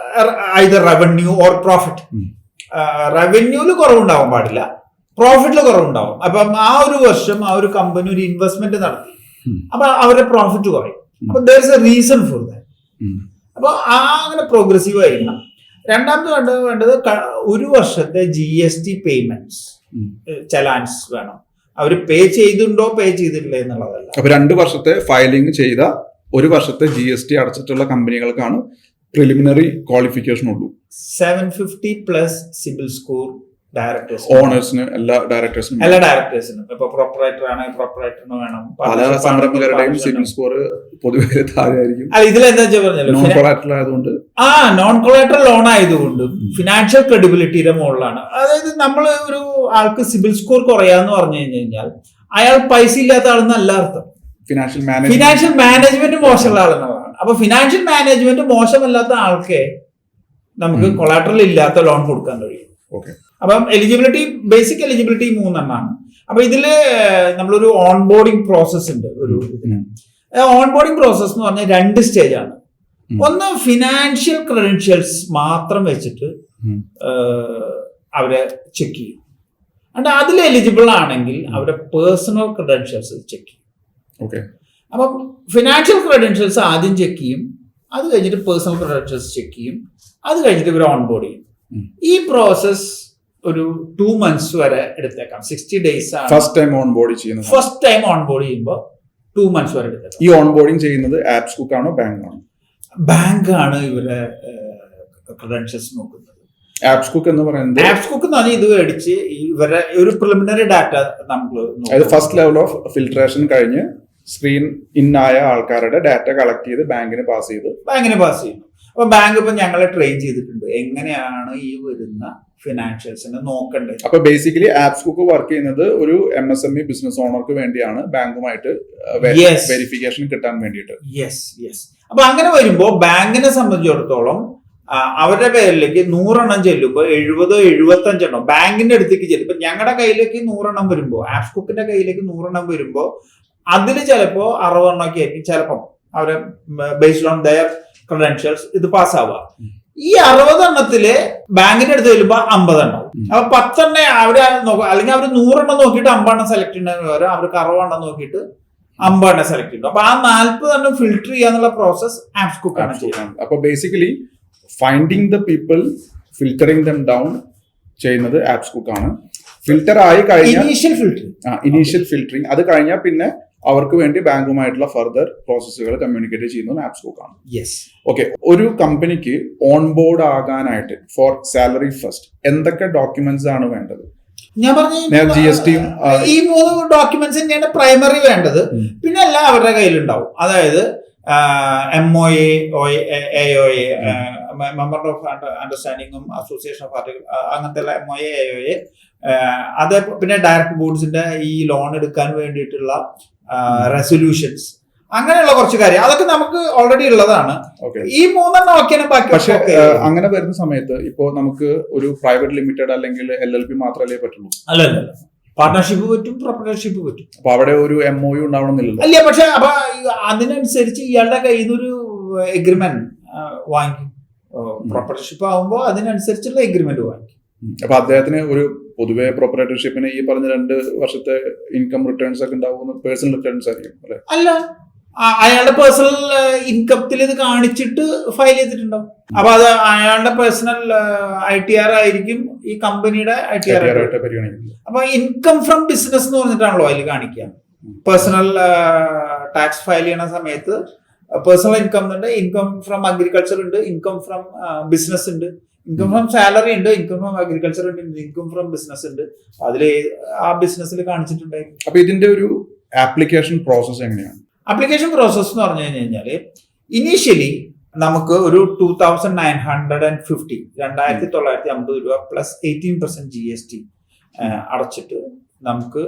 Either revenue or profit. റവന്യൂല് കുറവുണ്ടാവാൻ പാടില്ല, പ്രോഫിറ്റില് കുറവുണ്ടാവും. അപ്പം ആ ഒരു വർഷം ആ ഒരു കമ്പനി ഒരു ഇൻവെസ്റ്റ്മെന്റ് നടത്തി, അപ്പൊ അവരുടെ പ്രോഫിറ്റ് കുറയും. അപ്പൊ there is a reason for that. അപ്പൊ അങ്ങനെ പ്രോഗ്രസീവ് ആയിരിക്കണം. രണ്ടാമത് വേണ്ടത് 1 വർഷത്തെ GST പേയ്മെന്റ്സ്, ചലാൻസ് വേണം. അവർ പേ ചെയ്തിട്ടുണ്ടോ പേ ചെയ്തിട്ടില്ല എന്നുള്ളതല്ല. അപ്പൊ 2 വർഷത്തെ ഫയലിംഗ് ചെയ്ത 1 വർഷത്തെ GST അടച്ചിട്ടുള്ള കമ്പനികൾക്കാണ് പ്രിലിമിനറി ക്വാളിഫിക്കേഷൻ ഉള്ളൂ. 750 പ്ലസ് സിബിൽ സ്കോർ ഡയറക്ടേഴ്സ്, ഓണേഴ്സിന്, എല്ലാ ഡയറക്ടേഴ്സിനും. ഇപ്പൊ പ്രൊപ്പറേറ്റർ ആണ്, പ്രൊപ്പറേറ്ററിന് വേണം. പല സംരംഭകരുടെയും സിബിൽ സ്കോർ പൊതുവെ താഴെയായിരിക്കും. ഇതിലെന്താ പറഞ്ഞല്ലോ, നോൺ കൊളാറ്ററൽ ആയതുകൊണ്ട്, നോൺ കൊളാറ്ററൽ ലോൺ ആയതുകൊണ്ട് ഫിനാൻഷ്യൽ ക്രെഡിബിലിറ്റിയുടെ മുകളിലാണ്. അതായത് നമ്മൾ ഒരു ആൾക്ക് സിബിൽ സ്കോർ കുറയാന്ന് പറഞ്ഞു കഴിഞ്ഞാൽ അയാൾ പൈസ ഇല്ലാത്ത ആളെന്നല്ല അർത്ഥം. ഫിനാൻഷ്യൽ മാനേജ്മെന്റ് മോശമുള്ള ആളെന്നുള്ളതാണ്. അപ്പൊ ഫിനാൻഷ്യൽ മാനേജ്മെന്റ് മോശമല്ലാത്ത ആൾക്കേ നമുക്ക് കൊളാറ്ററൽ ഇല്ലാത്ത ലോൺ കൊടുക്കാൻ കഴിയും. അപ്പം എലിജിബിലിറ്റി, ബേസിക് എലിജിബിലിറ്റി 3 എണ്ണമാണ്. അപ്പൊ ഇതില് നമ്മളൊരു ഓൺ ബോർഡിംഗ് പ്രോസസ് ഉണ്ട്. ഒരു ഓൺ ബോർഡിംഗ് പ്രോസസ് എന്ന് പറഞ്ഞാൽ 2 സ്റ്റേജാണ്. ഒന്ന് ഫിനാൻഷ്യൽ ക്രെഡൻഷ്യൽസ് മാത്രം വെച്ചിട്ട് അവരെ ചെക്ക് ചെയ്യും. and അതിൽ എലിജിബിൾ ആണെങ്കിൽ അവരുടെ പേഴ്സണൽ ക്രെഡൻഷ്യൽസ് ചെക്ക് ചെയ്യും. അപ്പം ഫിനാൻഷ്യൽ ക്രെഡൻഷ്യൽസ് ആദ്യം ചെക്ക് ചെയ്യും, അത് കഴിഞ്ഞിട്ട് പേഴ്സണൽ ക്രെഡൻഷ്യൽസ് ചെക്ക് ചെയ്യും, അത് കഴിഞ്ഞിട്ട് ഇവർ ഓൺ ബോർഡ് ചെയ്യും. ഈ പ്രോസസ് ഒരു 2 months വരെ എടുത്തേക്കാം. 60 days ആണ് ഫസ്റ്റ് ടൈം ഓൺ ബോർഡ് ചെയ്യുമ്പോൾ 2 months വരെ എടുത്തേക്കാം. ഈ ഓൺ ബോർഡിംഗ് ചെയ്യുന്നത് ആപ്സ്കുക്ക് ആണോ ബാങ്ക് ആണ് ഇവരെ ക്രെഡൻഷ്യൽസ് നോക്കുന്നത്. ആപ്സ്കുക്ക് എന്ന് പറയുന്നത്, ആപ്സ്കുക്ക് എന്ന് പറഞ്ഞാൽ ഇത് മേടിച്ച് ഇവരെ ഒരു പ്രിലിമിനറി ഡാറ്റ നമുക്ക് ഫസ്റ്റ് ലെവൽ ഓഫ് ഫിൽട്രേഷൻ കഴിഞ്ഞ് സ്ക്രീൻ ഇൻ ആയ ആൾക്കാരുടെ ഡാറ്റ കളക്ട് ചെയ്ത് ബാങ്കിന് പാസ് ചെയ്യും. അപ്പൊ ബാങ്ക് ഇപ്പൊ ഞങ്ങളെ ട്രെയിൻ ചെയ്തിട്ടുണ്ട് എങ്ങനെയാണ് ഈ വരുന്ന ഫിനാൻഷ്യൽസിനെ നോക്കേണ്ടത്. അപ്പൊ ബേസിക്കലി ആപ്സ്കുക്ക് വർക്ക് ചെയ്യുന്നത് ഒരു MSME ബിസിനസ് ഓണർക്ക് വേണ്ടിയാണ്, ബാങ്കുമായിട്ട് വെരിഫിക്കേഷൻ കിട്ടാൻ വേണ്ടിയിട്ട്. അപ്പൊ അങ്ങനെ വരുമ്പോ ബാങ്കിനെ സംബന്ധിച്ചിടത്തോളം അവരുടെ പേരിലേക്ക് 100 എണ്ണം ചെല്ലുമ്പോൾ 70-75 എണ്ണം ബാങ്കിന്റെ അടുത്തേക്ക് ചെല്ലും. ഇപ്പൊ ഞങ്ങളുടെ കയ്യിലേക്ക് 100 എണ്ണം വരുമ്പോ, ആപ്സ്കുക്കിന്റെ കയ്യിലേക്ക് 100 എണ്ണം വരുമ്പോ അതിൽ ചിലപ്പോ 60 എണ്ണമൊക്കെ ആയിരിക്കും ചിലപ്പം അവരെ ബേസ്ഡ് ഓൺ ദയർ ക്രെഡൻഷ്യൽസ് ഇത് പാസ്സാവുക. ഈ 60 എണ്ണത്തില് ബാങ്കിന്റെ അടുത്ത് ചെല്ലുമ്പോ 50 എണ്ണം. അപ്പൊ 10 എണ്ണ അവര് അല്ലെങ്കിൽ അവർ 100 എണ്ണം നോക്കിയിട്ട് 50 എണ്ണം സെലക്ട് ചെയ്യുന്നതിന് പകരം അവർക്ക് 60 എണ്ണം നോക്കിയിട്ട് 50 എണ്ണം സെലക്ട് ചെയ്യുന്നു. അപ്പൊ ആ 40 എണ്ണം ഫിൽട്ടർ ചെയ്യാന്നുള്ള പ്രോസസ് ആപ്സ്കുക്ക് ആണ് ചെയ്യുന്നത്. അപ്പൊ basically finding the people, filtering them down ചെയ്യുന്നത് ആപ്സ്കുക്ക് ആണ്. ഫിൽറ്റർ ആയി കഴിഞ്ഞാൽ ഇനീഷ്യൽ ഫിൽറ്ററിംഗ്, അത് കഴിഞ്ഞാൽ പിന്നെ അവർക്ക് വേണ്ടി ബാങ്കുമായിട്ടുള്ള ഫർദർ പ്രോസസ്സുകൾ കമ്മ്യൂണിക്കേറ്റ് ചെയ്യുന്നത് ആപ്സ്കുക്ക് ആണ്. ഓക്കെ, ഒരു കമ്പനിക്ക് ഓൺ ബോർഡ് ആകാനായിട്ട് ഫോർ സാലറി ഫസ്റ്റ് എന്തൊക്കെ ഡോക്യുമെന്റ്സ് ആണ് വേണ്ടത്? ഞാൻ പറഞ്ഞു GST ഈ 3 ഡോക്യുമെന്റ്സ് തന്നെയാണ് പ്രൈമറി വേണ്ടത്. പിന്നെ എല്ലാം അവരുടെ കയ്യിലുണ്ടാവും. അതായത് MOA, AOA, മെമ്പർ ഓഫ് അണ്ടർസ്റ്റാൻഡിങ്ങും അസോസിയേഷൻ ഓഫ് ആർട്ടിക്കിൾ, അങ്ങനത്തെ MOA, AOA, അത് പിന്നെ ഡയറക്ട് ബോർഡ്സിന്റെ ഈ ലോൺ എടുക്കാൻ വേണ്ടിയിട്ടുള്ള റെസൊല്യൂഷൻസ്, അങ്ങനെയുള്ള കുറച്ച് കാര്യം അതൊക്കെ നമുക്ക് ഓൾറെഡി ഉള്ളതാണ്. ഈ 3 നോക്കിയാൽ ബാക്കി. പക്ഷെ അങ്ങനെ വരുന്ന സമയത്ത് ഇപ്പോ നമുക്ക് ഒരു പ്രൈവറ്റ് ലിമിറ്റഡ് അല്ലെങ്കിൽ LLP മാത്രമല്ലേ പറ്റുള്ളൂ? അല്ലല്ല, പാർട്ണർഷിപ്പ് പറ്റും, പ്രൊപ്പറേറ്റർഷിപ്പ് പറ്റും. അപ്പൊ അവിടെ ഒരു MOU ഉണ്ടാവണമെന്നില്ല. അല്ല, പക്ഷെ അപ്പൊ അതിനനുസരിച്ച് ഇയാളുടെ കയ്യിൽ നിന്നൊരു എഗ്രിമെന്റ് വാങ്ങിക്കും. പ്രൊപ്പറേറ്റർഷിപ്പ് ആകുമ്പോൾ അതിനനുസരിച്ചുള്ള എഗ്രിമെന്റ് വാങ്ങിക്കും. അപ്പൊ അദ്ദേഹത്തിന് ഒരു പൊതുവെ പ്രൊപ്പറേറ്റർഷിപ്പിന് ഈ പറഞ്ഞ 2 വർഷത്തെ ഇൻകം റിട്ടേൺസ് ഒക്കെ ഉണ്ടാവുന്ന പേഴ്സണൽ റിട്ടേൺസ് ആയിരിക്കും അല്ലെ? അല്ല, അയാളുടെ പേഴ്സണൽ ഇൻകത്തിൽ ഇത് കാണിച്ചിട്ട് ഫയൽ ചെയ്തിട്ടുണ്ടാവും. അപ്പൊ അത് അയാളുടെ പേഴ്സണൽ ITR ആയിരിക്കും ഈ കമ്പനിയുടെ ITR ആയിട്ട് പരിഗണിക്കുന്നത്. അപ്പൊ ഇൻകം ഫ്രം ബിസിനസ് എന്ന് പറഞ്ഞിട്ടാണല്ലോ അതിൽ കാണിക്കുക. പേഴ്സണൽ ടാക്സ് ഫയൽ ചെയ്യണ സമയത്ത് പേഴ്സണൽ ഇൻകം ഉണ്ട്, ഇൻകം ഫ്രം അഗ്രികൾച്ചർ ഉണ്ട്, ഇൻകം ഫ്രം ബിസിനസ് ഉണ്ട്, ഇൻകം ഫ്രം സാലറി ഉണ്ട്, ഇൻകം ഫ്രം അഗ്രികൾച്ചർ ഉണ്ട്, ഇൻകം ഫ്രം ബിസിനസ് ഉണ്ട്. അതില് ആ ബിസിനസ്സിൽ കാണിച്ചിട്ടുണ്ടായിരുന്നു. അപ്പൊ ഇതിന്റെ ഒരു ആപ്ലിക്കേഷൻ പ്രോസസ് എങ്ങനെയാണ്? ആപ്ലിക്കേഷൻ പ്രോസസ് എന്ന് പറഞ്ഞു കഴിഞ്ഞാൽ ഇനീഷ്യലി നമുക്ക് ഒരു 2,950 $2,950 പ്ലസ് 18% GST അടച്ചിട്ട് നമുക്ക്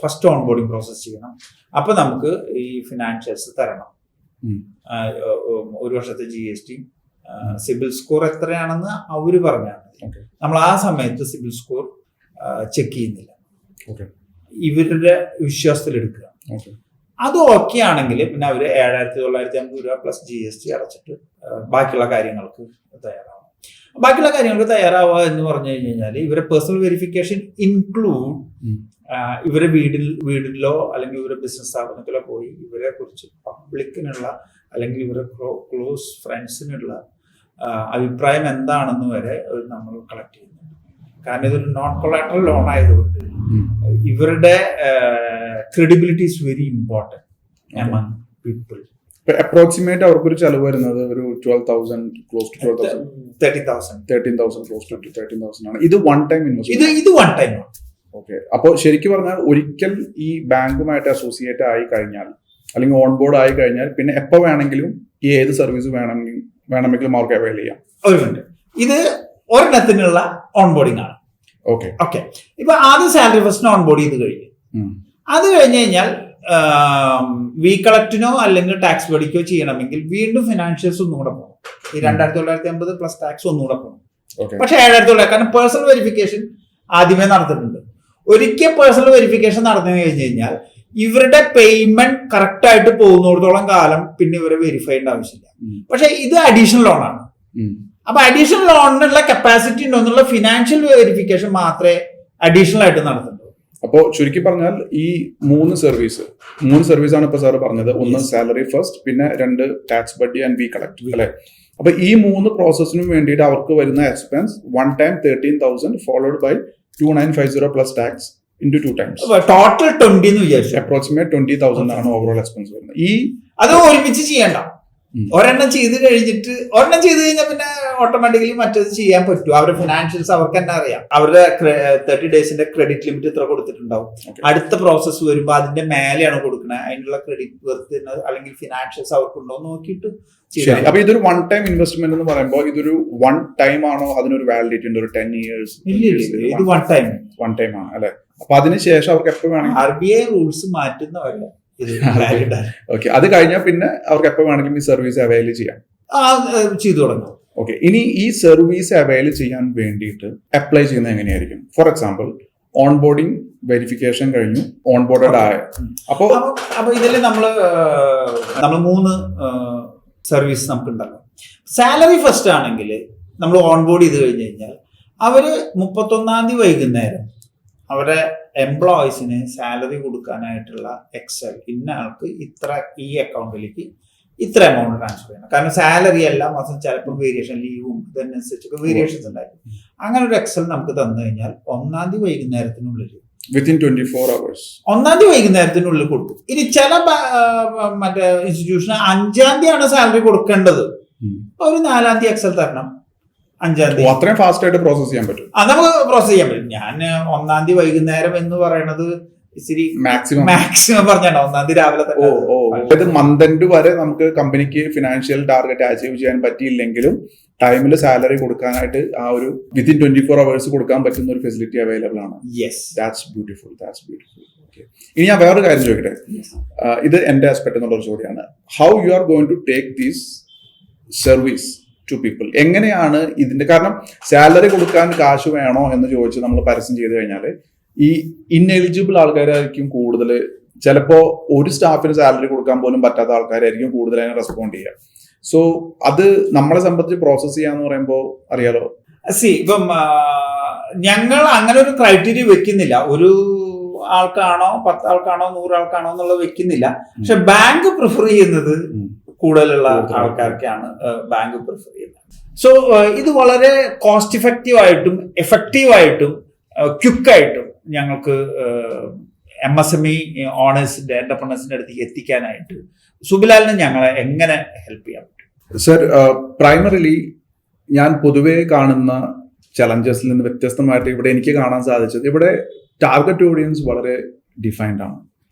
ഫസ്റ്റ് ഓൺ ബോർഡിംഗ് പ്രോസസ് ചെയ്യണം. അപ്പൊ നമുക്ക് ഈ ഫിനാൻഷ്യൽസ് തരണം. 1 വർഷത്തെ GST, സിബിൽ സ്കോർ എത്രയാണെന്ന് അവര് പറഞ്ഞാൽ മതി. നമ്മൾ ആ സമയത്ത് സിബിൽ സ്കോർ ചെക്ക് ചെയ്യുന്നില്ല, ഇവരുടെ വിശ്വാസത്തിൽ എടുക്കുക. അത് ഓക്കെ ആണെങ്കിൽ പിന്നെ അവര് $7,950 പ്ലസ് GST അടച്ചിട്ട് ബാക്കിയുള്ള കാര്യങ്ങൾക്ക് തയ്യാറാവും. ബാക്കിയുള്ള കാര്യങ്ങൾക്ക് തയ്യാറാവുക എന്ന് പറഞ്ഞു കഴിഞ്ഞാൽ ഇവരെ പേഴ്സണൽ വെരിഫിക്കേഷൻ ഇൻക്ലൂഡ് ഇവരെ വീടിലോ അല്ലെങ്കിൽ ഇവരെ ബിസിനസ് സ്ഥാപനത്തിലോ പോയി ഇവരെ കുറിച്ച് പബ്ലിക്കിനുള്ള അല്ലെങ്കിൽ ഇവരെ ക്ലോസ് ഫ്രണ്ട്സിനുള്ള അഭിപ്രായം എന്താണെന്ന് വരെ നമ്മൾ കളക്ട് ചെയ്യുന്നുണ്ട്. കാരണം ഇതൊരു നോൺ കൊളാറ്ററൽ ലോൺ ആയതുകൊണ്ട് ഇവരുടെ credibility is very important among people. Approximate അവർക്കൊരു ചെലവ് വരുന്നത് ഒരു 12,000 ക്ലോസ് ടു 13,000 ക്ലോസ് ടു 13,000 ആണ്. ഇത് വൺ ടൈം ഇൻവെസ്റ്റ്മെന്റ്. ഇത് വൺ ടൈം ആണ്. ഓക്കെ, അപ്പോൾ ശരിക്കും പറഞ്ഞാൽ ഒരിക്കൽ ഈ ബാങ്കുമായിട്ട് അസോസിയേറ്റ് ആയി കഴിഞ്ഞാൽ അല്ലെങ്കിൽ ഓൺ ബോർഡ് ആയി കഴിഞ്ഞാൽ പിന്നെ എപ്പോൾ വേണമെങ്കിലും ഈ ഏത് സർവീസ് വേണമെങ്കിലും അവർക്ക് അവൈൽ ചെയ്യാം. ഒരു മിനിറ്റ്, ഇത് ഒരെണ്ണത്തിനുള്ള ഓൺ ബോർഡിംഗ് ആണ്. ഓക്കെ ഓക്കെ, ഇപ്പൊ ആദ്യം സാലറി ഫസ്റ്റിന് ഓൺ ബോർഡ് ചെയ്ത് കഴിഞ്ഞു. അത് കഴിഞ്ഞ് കഴിഞ്ഞാൽ വി കളക്റ്റിനോ അല്ലെങ്കിൽ ടാക്സ് ബഡിക്കോ ചെയ്യണമെങ്കിൽ വീണ്ടും ഫിനാൻഷ്യൽസ് ഒന്നുകൂടെ പോകണം. ഈ 2,950 പ്ലസ് ടാക്സ് ഒന്നുകൂടെ പോകണം. പക്ഷെ 7,900, കാരണം പേഴ്സണൽ വെരിഫിക്കേഷൻ ആദ്യമേ നടത്തിയിട്ടുണ്ട്. ഒരിക്കൽ പേഴ്സണൽ വെരിഫിക്കേഷൻ നടന്നു കഴിഞ്ഞു കഴിഞ്ഞാൽ ഇവരുടെ പേയ്മെന്റ് കറക്റ്റ് ആയിട്ട് പോകുന്നിടത്തോളം കാലം പിന്നെ ഇവരെ വെരിഫൈ ചെയ്യേണ്ട ആവശ്യമില്ല. പക്ഷെ ഇത് അഡീഷണൽ ലോൺ ആണ്. അപ്പൊ അഡീഷണൽ ലോണിനുള്ള കപ്പാസിറ്റി ഉണ്ടോ എന്നുള്ള ഫിനാൻഷ്യൽ വെരിഫിക്കേഷൻ മാത്രമേ അഡീഷണൽ ആയിട്ട് നടത്തുന്നുള്ളൂ. അപ്പോ ചുരുക്കി പറഞ്ഞാൽ ഈ 3 സർവീസ് ആണ് ഇപ്പൊ സാറ് പറഞ്ഞത്. ഒന്ന് സാലറി ഫസ്റ്റ്, പിന്നെ 2 tax buddy and we collect അല്ലെ? അപ്പൊ ഈ 3 പ്രോസസ്സിനും വേണ്ടിയിട്ട് അവർക്ക് വരുന്ന expense one time 13,000 followed by 2,950 plus tax into 2 times. Total 20 എന്ന് വിചാരിച്ചു. അപ്രോക്സിമേറ്റ് 20,000 ആണ് ഓവറോൾ എക്സ്പെൻസ് വരുന്നത്. അത് ഒരുമിച്ച് ചെയ്യണ്ട. ഒരെണ്ണം ചെയ്ത് കഴിഞ്ഞാൽ പിന്നെ ഓട്ടോമാറ്റിക്കലി മറ്റേത് ചെയ്യാൻ പറ്റും. അവരുടെ ഫിനാൻഷ്യൽസ് അവർക്ക് തന്നെ അറിയാം. അവരുടെ 30 ഡേയ്സിന്റെ ക്രെഡിറ്റ് ലിമിറ്റ് ഇത്ര കൊടുത്തിട്ടുണ്ടാവും. അടുത്ത പ്രോസസ്സ് വരുമ്പോൾ അതിന്റെ മേലെയാണ് കൊടുക്കുന്നത്. അതിനുള്ള ക്രെഡിറ്റ് വർത്ത് അല്ലെങ്കിൽ ഫിനാൻഷ്യൽസ് അവർക്കുണ്ടോ നോക്കിയിട്ട്. അപ്പൊ ഇതൊരു വൺ ടൈം ഇൻവെസ്റ്റ്മെന്റ് എന്ന് പറയുമ്പോൾ ഇതൊരു വൺ ടൈം ആണോ? അതിനൊരു വാലിഡിറ്റി ഉണ്ട്, ഒരു 10 years? ഇത് വൺ ടൈം ആണ് അല്ലെ? അപ്പൊ അതിനുശേഷം അവർക്ക് എപ്പോ വേണമെങ്കിൽ RBI റൂൾസ് മാറ്റുന്നവരെ ഓക്കെ, അത് കഴിഞ്ഞാൽ പിന്നെ അവർക്ക് എപ്പോ വേണമെങ്കിലും ഈ സർവീസ് അവൈൽ ചെയ്യാം, ചെയ്തു തുടങ്ങും. ഓക്കെ, ഇനി ഈ സർവീസ് അവൈൽ ചെയ്യാൻ വേണ്ടിയിട്ട് അപ്ലൈ ചെയ്യുന്നത് എങ്ങനെയായിരിക്കും? For example, on boarding verification കഴിഞ്ഞു, ഓൺ ബോർഡഡ് ആയ. അപ്പൊ ഇതിൽ നമ്മൾ 3 സർവീസ് നമുക്കുണ്ടല്ലോ. സാലറി ഫസ്റ്റ് ആണെങ്കിൽ നമ്മൾ ഓൺ ബോർഡ് ചെയ്ത് കഴിഞ്ഞ് കഴിഞ്ഞാൽ അവര് 31 തീയതി വൈകുന്നേരം അവരുടെ എംപ്ലോയീസിന് സാലറി കൊടുക്കാനായിട്ടുള്ള എക്സൽ ഇന്ന ആൾക്ക് ഇത്ര ഈ അക്കൗണ്ടിലേക്ക് ഇത്ര എമൗണ്ട് ട്രാൻസ്ഫർ ചെയ്യണം. കാരണം സാലറി എല്ലാ മാസം ചിലപ്പോൾ വേരിയേഷൻ, ലീവും ഇതനുസരിച്ചൊക്കെ വേരിയേഷൻസ് ഉണ്ടായിരിക്കും. അങ്ങനെ ഒരു എക്സൽ നമുക്ക് തന്നു കഴിഞ്ഞാൽ 1 തീയതി വൈകുന്നേരത്തിനുള്ളിൽ വിത്തിൻ 24 hours 1 തീയതി വൈകുന്നേരത്തിനുള്ളിൽ കൊടുക്കും. ഇനി ചില മറ്റേ ഇൻസ്റ്റിറ്റ്യൂഷന് 5 തീയതിയാണ് സാലറി കൊടുക്കേണ്ടത്, ഒരു 4 തീയതി എക്സൽ തരണം. 5 തീയതി അത്രയും ഫാസ്റ്റ് ആയിട്ട് പ്രോസസ് ചെയ്യാൻ പറ്റും. നമുക്ക് പ്രോസസ് ചെയ്യാൻ പറ്റും. ഞാൻ 1 തീയതി വൈകുന്നേരം എന്ന് പറയുന്നത് ഇച്ചിരി മാക്സിമം പറഞ്ഞാണ് 1 തീയതി രാവിലെ തന്നെ. മന്ത് എൻഡ് വരെ നമുക്ക് കമ്പനിക്ക് ഫിനാൻഷ്യൽ ടാർഗറ്റ് അച്ചീവ് ചെയ്യാൻ പറ്റിയില്ലെങ്കിലും ടൈമിൽ സാലറി കൊടുക്കാനായിട്ട് ആ ഒരു വിത്തിൻ 24 hours കൊടുക്കാൻ പറ്റുന്ന ഒരു ഫെസിലിറ്റി അവൈലബിൾ ആണ്. That's beautiful. ഇനി ഞാൻ വേറൊരു കാര്യം ചോദിക്കട്ടെ, ഇത് എന്റെ ആസ്പെക്ട് എന്നുള്ളൊരു ചോദ്യമാണ്. How you are going to take these service to people? എങ്ങനെയാണ് ഇതിന്റെ, കാരണം സാലറി കൊടുക്കാൻ കാശ് വേണോ എന്ന് ചോദിച്ച് നമ്മൾ പരസ്യം ചെയ്ത് കഴിഞ്ഞാൽ ഈ ഇൻഎലിജിബിൾ ആൾക്കാരായിരിക്കും കൂടുതൽ, ചിലപ്പോ ഒരു സ്റ്റാഫിന് സാലറി കൊടുക്കാൻ പോലും പറ്റാത്ത ആൾക്കാരായിരിക്കും കൂടുതൽ അതിനെ റെസ്പോണ്ട് ചെയ്യുക. സോ അത് നമ്മളെ സംബന്ധിച്ച് പ്രോസസ് ചെയ്യാന്ന് പറയുമ്പോൾ അറിയാലോ. ഇപ്പം ഞങ്ങൾ അങ്ങനെ ഒരു ക്രൈറ്റീരിയ വെക്കുന്നില്ല, ഒരു ആൾക്കാണോ 10 ആൾക്കാണോ 100 ആൾക്കാണോ എന്നുള്ളത് വെക്കുന്നില്ല. പക്ഷെ ബാങ്ക് പ്രിഫർ ചെയ്യുന്നത് കൂടുതലുള്ള ആൾക്കാർക്കാണ് ബാങ്ക് പ്രിഫർ ചെയ്യുന്നത്. സോ ഇത് വളരെ കോസ്റ്റ് എഫക്റ്റീവായിട്ടും ക്വിക്കായിട്ടും ഞങ്ങൾക്ക് MSME ഓണേഴ്സിന്റെ എന്റർപ്രണേഴ്സിന്റെ അടുത്ത് എത്തിക്കാനായിട്ട് സുബിലാലിന് ഞങ്ങളെ എങ്ങനെ ഹെൽപ്പ് ചെയ്യാൻ പറ്റും? സർ, പ്രൈമറിലി ഞാൻ പൊതുവേ കാണുന്ന ചലഞ്ചസിൽ നിന്ന് വ്യത്യസ്തമായിട്ട് ഇവിടെ എനിക്ക് കാണാൻ സാധിച്ചത്, ഇവിടെ ടാർഗറ്റ് ഓഡിയൻസ് വളരെ ഡിഫൈൻഡ് ആണ്.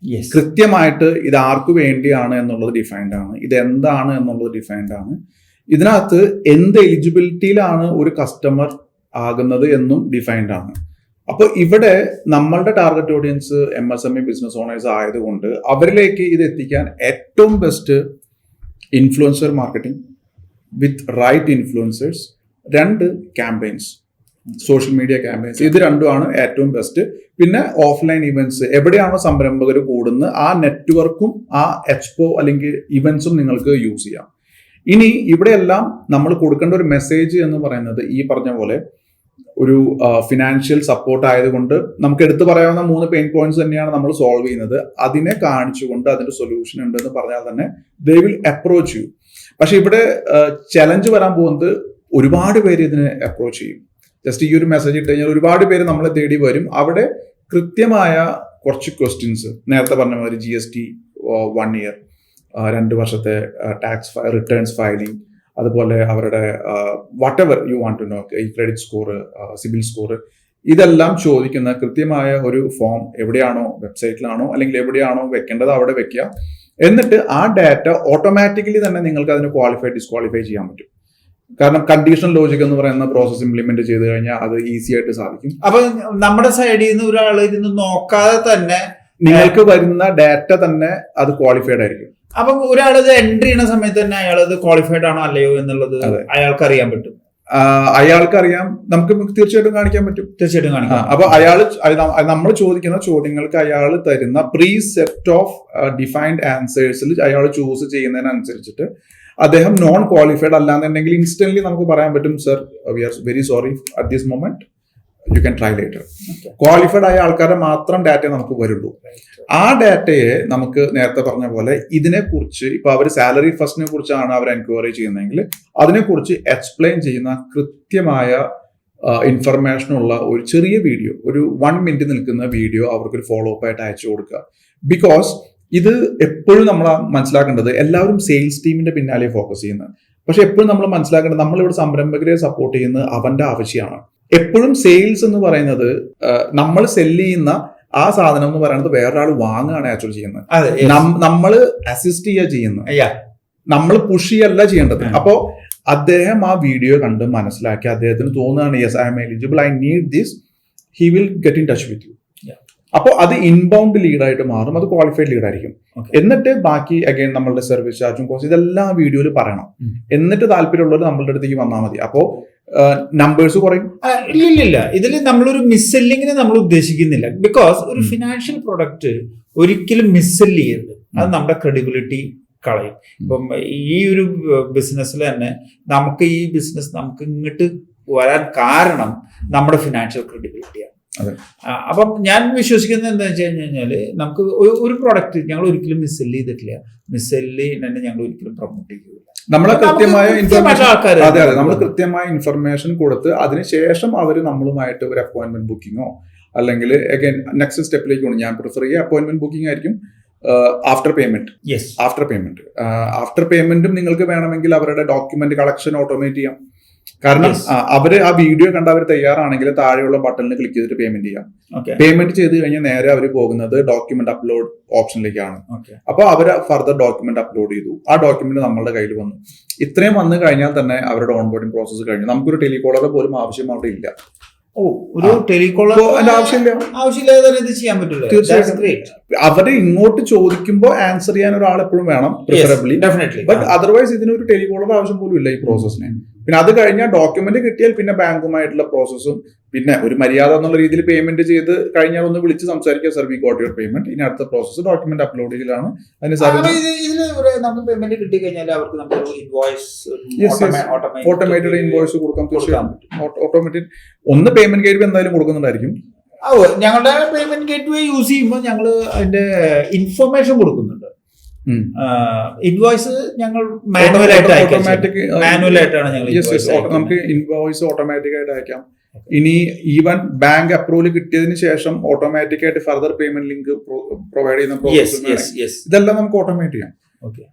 കൃത്യമായിട്ട് ഇത് ആർക്കു വേണ്ടിയാണ് എന്നുള്ളത് ഡിഫൈൻഡ് ആണ്, ഇത് എന്താണ് എന്നുള്ളത് ഡിഫൈൻഡ് ആണ്. ഇതിനകത്ത് എന്ത് എലിജിബിലിറ്റിയിലാണ് ഒരു കസ്റ്റമർ ആകുന്നത് എന്നും ഡിഫൈൻഡ് ആണ്. അപ്പോൾ ഇവിടെ നമ്മളുടെ target audience MSME business owners ആയതുകൊണ്ട് അവരിലേക്ക് ഇത് എത്തിക്കാൻ ഏറ്റവും best influencer marketing with right influencers, 2 campaigns, social media campaigns, ഇത് രണ്ടുമാണ് ഏറ്റവും ബെസ്റ്റ്. പിന്നെ ഓഫ്ലൈൻ ഇവന്റ്സ്, എവിടെയാണോ സംരംഭകർ കൂടുന്നത് ആ നെറ്റ്വർക്കും ആ എക്സ്പോ അല്ലെങ്കിൽ ഇവന്റ്സും നിങ്ങൾക്ക് യൂസ് ചെയ്യാം. ഇനി ഇവിടെയെല്ലാം നമ്മൾ കൊടുക്കേണ്ട ഒരു മെസ്സേജ് എന്ന് പറയുന്നത് ഈ പറഞ്ഞ പോലെ ഒരു ഫിനാൻഷ്യൽ സപ്പോർട്ട് ആയതുകൊണ്ട് നമുക്ക് എടുത്തു പറയാവുന്ന 3 പെയിൻ പോയിന്റ്സ് തന്നെയാണ് നമ്മൾ സോൾവ് ചെയ്യുന്നത്. അതിനെ കാണിച്ചുകൊണ്ട് അതിന്റെ സൊല്യൂഷൻ ഉണ്ടെന്ന് പറഞ്ഞാൽ തന്നെ ദേ വിൽ അപ്രോച്ച് യു. പക്ഷെ ഇവിടെ ചലഞ്ച് വരാൻ പോകുന്നത് ഒരുപാട് പേര് ഇതിനെ അപ്രോച്ച് ചെയ്യും. ജസ്റ്റ് ഈ ഒരു മെസ്സേജ് ഇട്ട് കഴിഞ്ഞാൽ ഒരുപാട് പേര് നമ്മളെ തേടി വരും. അവിടെ കൃത്യമായ കുറച്ച് ക്വസ്റ്റ്യൻസ്, നേരത്തെ പറഞ്ഞ മാതിരി GST 1 year, 2 വർഷത്തെ ടാക്സ് റിട്ടേൺസ് ഫയലിംഗ്, അതുപോലെ അവരുടെ whatever you want to know, ഈ ക്രെഡിറ്റ് സ്കോർ, സിബിൽ സ്കോർ, ഇതെല്ലാം ചോദിക്കുന്ന കൃത്യമായ ഒരു ഫോം എവിടെയാണോ, വെബ്സൈറ്റിലാണോ അല്ലെങ്കിൽ എവിടെയാണോ വെക്കേണ്ടത് അവിടെ വെക്കുക. എന്നിട്ട് ആ ഡാറ്റ ഓട്ടോമാറ്റിക്കലി തന്നെ നിങ്ങൾക്ക് അതിന് ഡിസ്ക്വാളിഫൈ ചെയ്യാൻ പറ്റും. കാരണം കണ്ടീഷണൽ ലോജിക് എന്ന് പറയുന്ന പ്രോസസ് ഇംപ്ലിമെന്റ് ചെയ്ത് കഴിഞ്ഞാൽ അത് ഈസി ആയിട്ട് സാധിക്കും. അപ്പൊ നമ്മുടെ സൈഡിൽ നിന്ന് ഒരാൾ ഇരുന്ന് നോക്കാതെ തന്നെ നിങ്ങൾക്ക് വരുന്ന ഡാറ്റ തന്നെ അത് ക്വാളിഫൈഡ് ആയിരിക്കും. അപ്പൊ ഒരാളത് എൻട്രി ചെയ്യുന്ന സമയത്ത് തന്നെ അയാളത് ക്വാളിഫൈഡ് ആണോ അല്ലയോ എന്നുള്ളത് അയാൾക്ക് അറിയാൻ പറ്റും. അയാൾക്കറിയാം, നമുക്ക് തീർച്ചയായിട്ടും കാണിക്കാൻ പറ്റും. അപ്പൊ നമ്മൾ ചോദിക്കുന്ന ചോദ്യങ്ങൾക്ക് അയാൾ തരുന്ന പ്രീ സെറ്റ് ഓഫ് ഡിഫൈൻഡ് ആൻസേഴ്സിൽ അയാൾ ചൂസ് ചെയ്യുന്നതിനനുസരിച്ചിട്ട് അദ്ദേഹം നോൺ ക്വാളിഫൈഡ് അല്ലാന്നുണ്ടെങ്കിൽ ഇൻസ്റ്റന്റ്ലി നമുക്ക് പറയാൻ പറ്റും, sir we are very sorry at this moment, you can try later. Qualified ആയ ആൾക്കാരുടെ മാത്രം ഡാറ്റ നമുക്ക് വരുള്ളൂ. ആ ഡാറ്റയെ നമുക്ക് നേരത്തെ പറഞ്ഞ പോലെ ഇതിനെക്കുറിച്ച് ഇപ്പൊ അവർ സാലറി ഫസ്റ്റിനെ കുറിച്ചാണ് അവർ എൻക്വയറി ചെയ്യുന്നതെങ്കിൽ അതിനെക്കുറിച്ച് എക്സ്പ്ലെയിൻ ചെയ്യുന്ന കൃത്യമായ ഇൻഫർമേഷനുള്ള ഒരു ചെറിയ വീഡിയോ, ഒരു 1 minute നിൽക്കുന്ന വീഡിയോ അവർക്കൊരു ഫോളോ അപ്പ് ആയിട്ട് അയച്ചു കൊടുക്കുക. ബിക്കോസ് ഇത് എപ്പോഴും നമ്മൾ മനസ്സിലാക്കേണ്ടത്, എല്ലാവരും സെയിൽസ് ടീമിന്റെ പിന്നാലെ ഫോക്കസ് ചെയ്യുന്നത്. പക്ഷെ എപ്പോഴും നമ്മൾ മനസ്സിലാക്കേണ്ടത്, നമ്മളിവിടെ സംരംഭകരെ സപ്പോർട്ട് ചെയ്യുന്നത് അവന്റെ ആവശ്യമാണ്. എപ്പോഴും സെയിൽസ് എന്ന് പറയുന്നത് നമ്മൾ സെല്ല് ചെയ്യുന്ന ആ സാധനം എന്ന് പറയുന്നത് വേറൊരാൾ വാങ്ങുകയാണ് ആക്ച്വലി ചെയ്യുന്നത്. നമ്മൾ അസിസ്റ്റ് ചെയ്യുന്നത്, നമ്മൾ പുഷ് ചെയ്യല്ല ചെയ്യേണ്ടത്. അപ്പോ അദ്ദേഹം ആ വീഡിയോ കണ്ട് മനസ്സിലാക്കി അദ്ദേഹത്തിന് തോന്നുകയാണ് yes I M eligible, I need this, he will get in touch with you. അപ്പോൾ അത് ഇൻബൗണ്ട് ലീഡായിട്ട് മാറും, അത് ക്വാളിഫൈഡ് ലീഡായിരിക്കും. Okay. എന്നിട്ട് ബാക്കി അഗൈൻ നമ്മളുടെ സർവീസ് ചാർജും കോസ്റ്റ് ഇതെല്ലാം വീഡിയോയിൽ പറയണം. എന്നിട്ട് താല്പര്യമുള്ളവർ നമ്മളുടെ അടുത്തേക്ക് വന്നാൽ മതി. അപ്പോൾ നമ്പേഴ്സ് കുറയും. ഇല്ല, ഇതിൽ നമ്മളൊരു മിസ്സെല്ലിങ്ങിനെ നമ്മൾ ഉദ്ദേശിക്കുന്നില്ല. ബിക്കോസ് ഒരു ഫിനാൻഷ്യൽ പ്രൊഡക്റ്റ് ഒരിക്കലും മിസ്സെല് ചെയ്യരുത്. അത് നമ്മുടെ ക്രെഡിബിലിറ്റി കളയും. ഇപ്പം ഈ ഒരു ബിസിനസ്സിൽ തന്നെ നമുക്ക് ഈ ബിസിനസ് നമുക്ക് ഇങ്ങോട്ട് വരാൻ കാരണം നമ്മുടെ ഫിനാൻഷ്യൽ ക്രെഡിബിലിറ്റിയാണ്. അപ്പം ഞാൻ വിശ്വസിക്കുന്നത് എന്താ വെച്ച് കഴിഞ്ഞാല് നമുക്ക് ഒരു പ്രോഡക്റ്റ് ഞങ്ങൾ ഒരിക്കലും മിസ്സെല് ചെയ്തിട്ടില്ല. മിസ്സെല് തന്നെ ഞങ്ങൾ ഒരിക്കലും പ്രൊമോട്ട് ചെയ്യില്ല. നമ്മളെ കൃത്യമായ ഇൻഫർമേഷൻ, അതെ നമ്മൾ കൃത്യമായ ഇൻഫർമേഷൻ കൊടുത്ത് അതിനുശേഷം അവർ നമ്മളുമായിട്ട് ഒരു അപ്പോയിന്റ്മെന്റ് ബുക്കിങ്ങോ അല്ലെങ്കിൽ അഗൈൻ നെക്സ്റ്റ് സ്റ്റെപ്പിലേക്ക് പോകണം. ഞാൻ പ്രിഫർ ചെയ്യുക അപ്പോയിന്റ്മെന്റ് ബുക്കിംഗ് ആയിരിക്കും. ആഫ്റ്റർ പേയ്മെന്റും നിങ്ങൾക്ക് വേണമെങ്കിൽ അവരുടെ ഡോക്യുമെന്റ് കളക്ഷൻ ഓട്ടോമേറ്റ് ചെയ്യാം. കാരണം അവര് ആ വീഡിയോ കണ്ട് അവർ തയ്യാറാണെങ്കിൽ താഴെയുള്ള ബട്ടണിൽ ക്ലിക്ക് ചെയ്തിട്ട് പേയ്മെന്റ് ചെയ്യാം. പേയ്മെന്റ് ചെയ്ത് കഴിഞ്ഞാൽ നേരെ അവർ പോകുന്നത് ഡോക്യുമെന്റ് അപ്ലോഡ് ഓപ്ഷനിലേക്കാണ്. അപ്പോൾ അവർ ഫർദർ ഡോക്യുമെന്റ് അപ്ലോഡ് ചെയ്തു, ആ ഡോക്യുമെന്റ് നമ്മളുടെ കയ്യിൽ വന്നു. ഇത്രയും വന്നു കഴിഞ്ഞാൽ തന്നെ അവരുടെ ഓൺബോർഡിംഗ് പ്രോസസ്സ് കഴിഞ്ഞു. നമുക്കൊരു ടെലികോളർ പോലും ആവശ്യം അവിടെ ഇല്ല. ഒരു ടെലികോളർ ആവശ്യമില്ലാതെ ഇത് ചെയ്യാൻ പറ്റില്ല. തീർച്ചയായിട്ടും അവര് ഇങ്ങോട്ട് ചോദിക്കുമ്പോൾ ആൻസർ ചെയ്യാൻ ഒരാൾ എപ്പോഴും വേണം, പ്രിഫറബിളി. ബട്ട് അതർവൈസ് ഇതിനൊരു ടെലികോളർ ആവശ്യം പോലും ഇല്ല ഈ പ്രോസസ്സിന്. പിന്നെ അത് കഴിഞ്ഞാൽ ഡോക്യുമെന്റ് കിട്ടിയാൽ പിന്നെ ബാങ്കുമായിട്ടുള്ള പ്രോസസ്സും പിന്നെ ഒരു മര്യാദ എന്നുള്ള രീതിയിൽ പേയ്മെന്റ് ചെയ്ത് കഴിഞ്ഞാൽ ഒന്ന് വിളിച്ച് സംസാരിക്കുക, sir we got your payment. ഇനി അടുത്ത പ്രോസസ് ഡോക്യുമെന്റ് അപ്ലോഡ് ചെയ്യലാണ്. അതിന് പേയ്മെന്റ് കിട്ടി കഴിഞ്ഞാൽ അവർക്ക് ഓട്ടോമേറ്റഡ് ഇൻവോയ്സ് കൊടുക്കാം. തീർച്ചയായും ഓട്ടോമേറ്റഡ് ഒന്ന് പേയ്മെന്റ് ഗേറ്റ്വേ എന്തായാലും കൊടുക്കുന്നുണ്ടായിരിക്കും. ഞങ്ങളുടെ പേയ്മെന്റ് ഗേറ്റ്വേ യൂസ് ചെയ്യുമ്പോൾ ഞങ്ങൾ അതിന്റെ ഇൻഫർമേഷൻ കൊടുക്കുന്നുണ്ട്. ഇൻവോയ്സ് ഞങ്ങൾ മാനുവലായിട്ടാണ് നമുക്ക് ഇൻവോയ്സ് ഓട്ടോമാറ്റിക് ആയിട്ട് അയക്കാം. ഇനി ഈവൻ ബാങ്ക് അപ്രൂവൽ കിട്ടിയതിന് ശേഷം ഓട്ടോമാറ്റിക് ആയിട്ട് ഫർദർ പേയ്മെന്റ് ലിങ്ക് പ്രൊവൈഡ് ചെയ്യുന്ന പ്രോസസ് ഇതെല്ലാം നമുക്ക് ഓട്ടോമേറ്റ് ചെയ്യാം.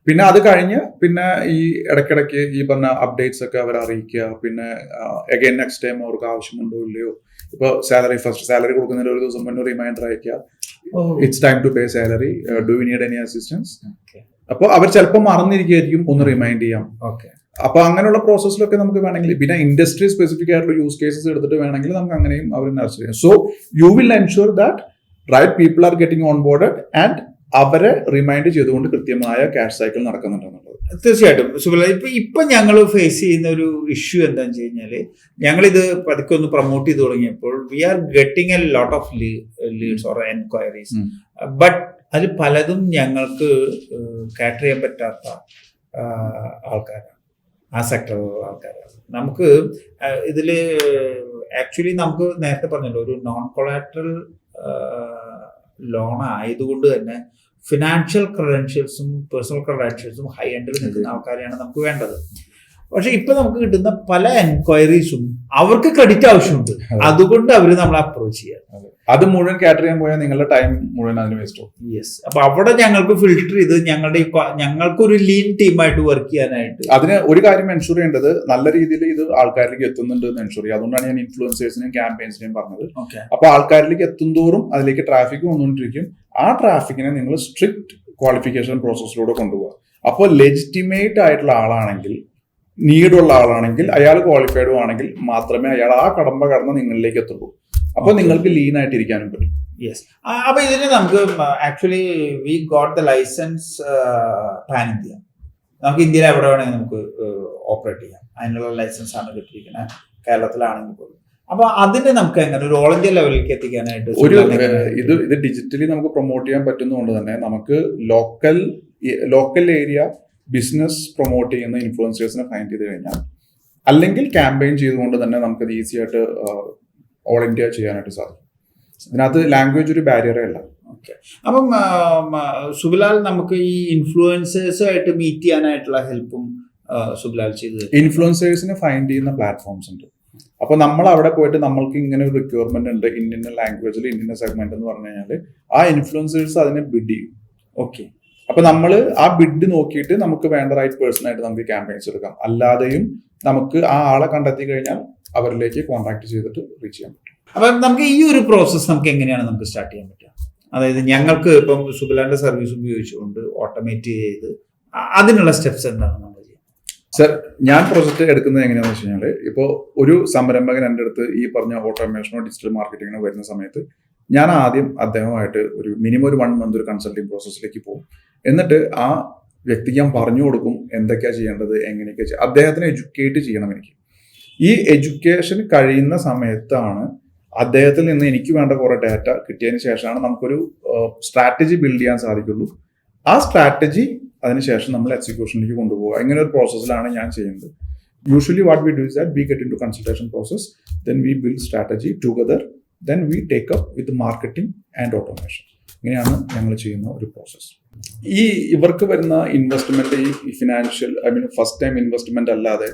പിന്നെ അത് കഴിഞ്ഞ് പിന്നെ ഈ ഇടയ്ക്കിടയ്ക്ക് ഈ പറഞ്ഞ അപ്ഡേറ്റ്സ് ഒക്കെ അവരെ അറിയിക്കുക. പിന്നെ അഗൈൻ നെക്സ്റ്റ് ടൈം അവർക്ക് ആവശ്യമുണ്ടോ ഇല്ലയോ. ഇപ്പൊ ഫസ്റ്റ് സാലറി കൊടുക്കുന്നതിന് ഒരു ദിവസം മുന്നേ റിമൈൻഡർ അയക്കുക, it's time to pay salary, do you need any assistance. അപ്പൊ അവർ ചിലപ്പോൾ മറന്നിരിക്കുകയായിരിക്കും, ഒന്ന് റിമൈൻഡ് ചെയ്യാം. അപ്പൊ അങ്ങനെയുള്ള പ്രോസസ്സിലൊക്കെ നമുക്ക് വേണമെങ്കിൽ പിന്നെ ഇൻഡസ്ട്രി സ്പെസിഫിക് ആയിട്ടുള്ള യൂസ് കേസസ് എടുത്തിട്ട് വേണമെങ്കിൽ നമുക്ക് അങ്ങനെയും അവർ നർച്ചർ ചെയ്യാം. So you will ensure that right people are getting on board and അവരെ റിമൈൻഡ് ചെയ്തുകൊണ്ട് കൃത്യമായ ക്യാഷ് സൈക്കിൾ നടക്കുന്നുണ്ടെന്നുള്ളത്. തീർച്ചയായിട്ടും സുബല, ഇപ്പൊ ഞങ്ങൾ ഫേസ് ചെയ്യുന്ന ഒരു ഇഷ്യൂ എന്താണെന്ന് വെച്ച് കഴിഞ്ഞാല് ഞങ്ങളിത് പതുക്കെ ഒന്ന് പ്രൊമോട്ട് ചെയ്ത് തുടങ്ങിയപ്പോൾ we are getting a lot of leads or enquiries. But അതിൽ പലതും ഞങ്ങൾക്ക് കാറ്റർ ചെയ്യാൻ പറ്റാത്ത ആൾക്കാരാണ്, ആ സെക്ടറിലുള്ള ആൾക്കാരാണ്. നമുക്ക് ഇതിൽ ആക്ച്വലി നമുക്ക് നേരത്തെ പറഞ്ഞല്ലോ ഒരു നോൺ കൊളാറ്ററൽ ലോൺ ആയതുകൊണ്ട് തന്നെ ഫിനാൻഷ്യൽ ക്രെഡൻഷ്യൽസും പേഴ്സണൽ ക്രെഡൻഷ്യൽസും ഹൈ എൻഡിൽ നിൽക്കുന്ന ആൾക്കാരെയാണ് നമുക്ക് വേണ്ടത്. പക്ഷെ ഇപ്പൊ നമുക്ക് കിട്ടുന്ന പല എൻക്വയറീസും അവർക്ക് ക്രെഡിറ്റ് ആവശ്യമുണ്ട്, അതുകൊണ്ട് അവർ നമ്മളെ അപ്രോച്ച് ചെയ്യാം. അത് മുഴുവൻ കാറ്റർ ചെയ്യാൻ പോയാൽ നിങ്ങളുടെ ടൈം മുഴുവൻ അതിന് വേസ്റ്റ് ആവും. യെസ്, അപ്പൊ അവിടെ ഞങ്ങൾക്ക് ഫിൽട്ടർ ചെയ്ത് ഞങ്ങൾക്കൊരു ലീൻ ടീമായിട്ട് വർക്ക് ചെയ്യാനായിട്ട് അതിന് ഒരു കാര്യം എൻഷുർ ചെയ്യേണ്ടത് നല്ല രീതിയിൽ ഇത് ആൾക്കാരിലേക്ക് എത്തുന്നുണ്ട് എന്ന് എൻഷുർ ചെയ്യുക. അതുകൊണ്ടാണ് ഞാൻ ഇൻഫ്ലുവൻസേഴ്സിനെയും ക്യാമ്പയിൻസിനെയും പറഞ്ഞത്. അപ്പൊ ആൾക്കാരിലേക്ക് എത്തുന്തോറും അതിലേക്ക് ട്രാഫിക് വന്നുകൊണ്ടിരിക്കും. ആ ട്രാഫിക്കിനെ നിങ്ങൾ സ്ട്രിക്റ്റ് ക്വാളിഫിക്കേഷൻ പ്രോസസ്സിലൂടെ കൊണ്ടുപോകുക. അപ്പോൾ ലെജിറ്റിമേറ്റ് ആയിട്ടുള്ള ആളാണെങ്കിൽ, നീഡുള്ള ആളാണെങ്കിൽ, അയാൾ ക്വാളിഫൈഡും ആണെങ്കിൽ മാത്രമേ അയാൾ ആ കടമ്പ കടന്ന് നിങ്ങളിലേക്ക് എത്തുള്ളൂ. അപ്പൊ നിങ്ങൾക്ക് ലീൻ ആയിട്ട് ഇരിക്കാനും പറ്റും. യെസ്, അപ്പൊ ഇതിന് നമുക്ക് actually we got the licence pan India. നമുക്ക് ഇന്ത്യയിൽ എവിടെ വേണമെങ്കിൽ നമുക്ക് ഓപ്പറേറ്റ് ചെയ്യാം. അതിനുള്ള ലൈസൻസ് ആണ് കിട്ടിയിരിക്കുന്നത്, കേരളത്തിലാണെങ്കിൽ പോലും. അപ്പൊ അതിന് നമുക്ക് എങ്ങനെ ഒരു ഓൾ ഇന്ത്യ ലെവലിലേക്ക് എത്തിക്കാനായിട്ട് ഇത് ഡിജിറ്റലി നമുക്ക് പ്രൊമോട്ട് ചെയ്യാൻ പറ്റുന്നതുകൊണ്ട് തന്നെ നമുക്ക് ലോക്കൽ ഏരിയ ബിസിനസ് പ്രൊമോട്ട് ചെയ്യുന്ന ഇൻഫ്ലുവൻസേഴ്സിനെ ഫൈൻഡ് ചെയ്ത് കഴിഞ്ഞാൽ, അല്ലെങ്കിൽ ക്യാമ്പയിൻ ചെയ്തുകൊണ്ട് തന്നെ നമുക്കത് ഈസി ആയിട്ട് ഓൾ ഇന്ത്യ ചെയ്യാനായിട്ട് സാധിക്കും. ഇതിനകത്ത് ലാംഗ്വേജ് ഒരു ബാരിയറേ അല്ല. ഓക്കെ, അപ്പം സുബിലാൽ നമുക്ക് ഈ ഇൻഫ്ലുവൻസേഴ്സുമായിട്ട് മീറ്റ് ചെയ്യാനായിട്ടുള്ള ഹെൽപ്പും സുബിലാൽ ചെയ്ത് ഇൻഫ്ലുവൻസേഴ്സിനെ ഫൈൻഡ് ചെയ്യുന്ന പ്ലാറ്റ്ഫോംസ് ഉണ്ട്. അപ്പൊ നമ്മൾ അവിടെ പോയിട്ട് നമ്മൾക്ക് ഇങ്ങനെ ഒരു റിക്വയർമെന്റ് ഉണ്ട്, ഇന്ന ലാംഗ്വേജിൽ ഇന്ന സെഗ്മെന്റ് എന്ന് പറഞ്ഞു കഴിഞ്ഞാൽ ആ ഇൻഫ്ലുവൻസേഴ്സ് അതിനെ ബിഡ് ചെയ്യും. ഓക്കെ, അപ്പൊ നമ്മൾ ആ ബിഡ് നോക്കിയിട്ട് നമുക്ക് വേണ്ട റൈറ്റ് പേഴ്സൺ ആയിട്ട് നമുക്ക് ക്യാമ്പയിൻസ് എടുക്കാം. അല്ലാതെയും നമുക്ക് ആ ആളെ കണ്ടെത്തി കഴിഞ്ഞാൽ അവരിലേക്ക് കോൺടാക്ട് ചെയ്തിട്ട് റീച്ച് ചെയ്യാൻ പറ്റും. അപ്പൊ നമുക്ക് ഈ ഒരു പ്രോസസ്സ് നമുക്ക് എങ്ങനെയാണ് നമുക്ക് സ്റ്റാർട്ട് ചെയ്യാൻ പറ്റുക? അതായത് ഞങ്ങൾക്ക് ഇപ്പം സുബിലാന്റെ സർവീസ് ഉപയോഗിച്ചുകൊണ്ട് ഓട്ടോമേറ്റ് ചെയ്ത് അതിനുള്ള സ്റ്റെപ്സ് എന്താണ് നമ്മൾ ചെയ്യുക? സർ, ഞാൻ പ്രൊജക്ട് എടുക്കുന്നത് എങ്ങനെയാണെന്ന് വെച്ച് കഴിഞ്ഞാൽ, ഇപ്പോൾ ഒരു സംരംഭകൻ എൻ്റെ അടുത്ത് ഈ പറഞ്ഞ ഓട്ടോമേഷനോ ഡിജിറ്റൽ മാർക്കറ്റിങ്ങിനോ വരുന്ന സമയത്ത് ഞാൻ ആദ്യം അദ്ദേഹമായിട്ട് ഒരു മിനിമം ഒരു 1 month ഒരു കൺസൾട്ടിങ് പ്രോസസ്സിലേക്ക് പോകും. എന്നിട്ട് ആ വ്യക്തിക്ക് ഞാൻ പറഞ്ഞു കൊടുക്കും എന്തൊക്കെയാണ് ചെയ്യേണ്ടത്, എങ്ങനെയൊക്കെ ചെയ്യാം. അദ്ദേഹത്തിനെ എഡ്യൂക്കേറ്റ് ചെയ്യണം എനിക്ക്. ഈ എഡ്യൂക്കേഷൻ കഴിയുന്ന സമയത്താണ് അദ്ദേഹത്തിൽ നിന്ന് എനിക്ക് വേണ്ട കുറെ ഡാറ്റ കിട്ടിയതിന് ശേഷമാണ് നമുക്കൊരു സ്ട്രാറ്റജി ബിൽഡ് ചെയ്യാൻ സാധിക്കുള്ളൂ. ആ സ്ട്രാറ്റജി അതിനുശേഷം നമ്മൾ എക്സിക്യൂഷനിലേക്ക് കൊണ്ടുപോകുക. ഇങ്ങനെ ഒരു പ്രോസസ്സിലാണ് ഞാൻ ചെയ്യുന്നത്. Usually what we do is that we get into consultation process, then we build strategy together, then we take up with marketing and automation. ഇങ്ങനെയാണ് ഞങ്ങൾ ചെയ്യുന്ന ഒരു പ്രോസസ്സ്. ഇവർക്ക് വരുന്ന ഇൻവെസ്റ്റ്മെന്റ് ഈ ഫിനാൻഷ്യൽ ഫസ്റ്റ് ടൈം ഇൻവെസ്റ്റ്മെന്റ് അല്ലാതെ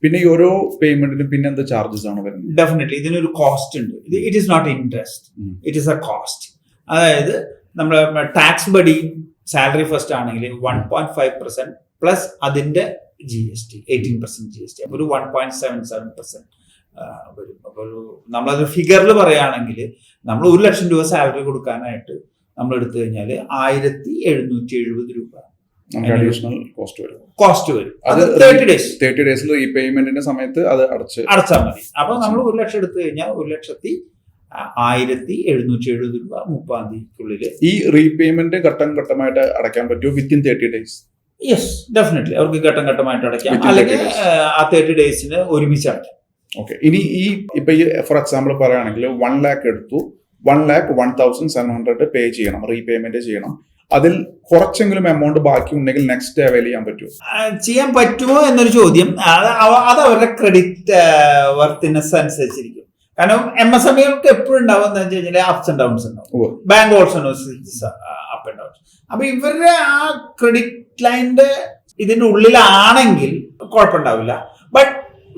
പിന്നെ ഈ ഓരോ പേയ്മെന്റിനും പിന്നെ എന്ത് ചാർജസ് ആണ് വരുന്നത്? ഡെഫിനറ്റ്ലി ഇതിനൊരു കോസ്റ്റ് ഉണ്ട്. It is not interest, it is a cost. അതായത് നമ്മുടെ ടാക്സ് ബഡി സാലറി ഫസ്റ്റ് ആണെങ്കിൽ 1.5% പ്ലസ് അതിന്റെ GST 18% GST, ഒരു 1.77% വരും. അപ്പോൾ നമ്മളത് ഫിഗറിൽ പറയുകയാണെങ്കിൽ നമ്മൾ 1 ലക്ഷം രൂപ സാലറി കൊടുക്കാനായിട്ട് നമ്മൾ എടുത്തു കഴിഞ്ഞാൽ 1770 രൂപ അഡീഷണൽ കോസ്റ്റ് വരും. അത് 30 ഡേയ്സിൽ ഈ പേയ്മെന്റിന്റെ സമയത്ത് അത് അടച്ചാൽ മതി. അപ്പൊ നമ്മൾ 1 ലക്ഷം എടുത്തു കഴിഞ്ഞാൽ 1,1770 രൂപ 30-ാം തീയതിക്കുള്ളിൽ ഈ റീപേയ്മെന്റ് ഘട്ടം ഘട്ടമായിട്ട് അടയ്ക്കാൻ പറ്റുമോ വിത്തിൻ 30 days? യെസ്, ഡെഫിനറ്റ്ലി അവർക്ക് ഘട്ടം ഘട്ടമായിട്ട് അടയ്ക്കാം, അല്ലെങ്കിൽ ആ 30 ഡേയ്സിന് ഒരുമിച്ച് അടയ്ക്കാം. ഓക്കെ. ഇനി ഇപ്പൊ ഫോർ എക്സാമ്പിൾ പറയുകയാണെങ്കിൽ 1 lakh എടുത്തു, 1,01,700 പേ ചെയ്യണം, റീപേയ്മെന്റ് ചെയ്യണം. അതിൽ കുറച്ചെങ്കിലും എമൗണ്ട് ബാക്കി ഉണ്ടെങ്കിൽ നെക്സ്റ്റ് അവൈൽ ചെയ്യാൻ പറ്റുമോ എന്നൊരു ചോദ്യം. അത് അവരുടെ ക്രെഡിറ്റ് വർത്തിനെസ് അനുസരിച്ചിരിക്കും. കാരണം MSMEകൾക്ക് എപ്പോഴും ഉണ്ടാവും എന്താ വെച്ച് കഴിഞ്ഞാൽ അപ്സ് ആൻഡ് ഡൗൺസ് ഉണ്ടാവും. Bank also up and downs. അപ്പൊ ഇവരുടെ ആ ക്രെഡിറ്റ് ലൈനിന്റെ ഇതിന്റെ ഉള്ളിലാണെങ്കിൽ കുഴപ്പമുണ്ടാവില്ല. But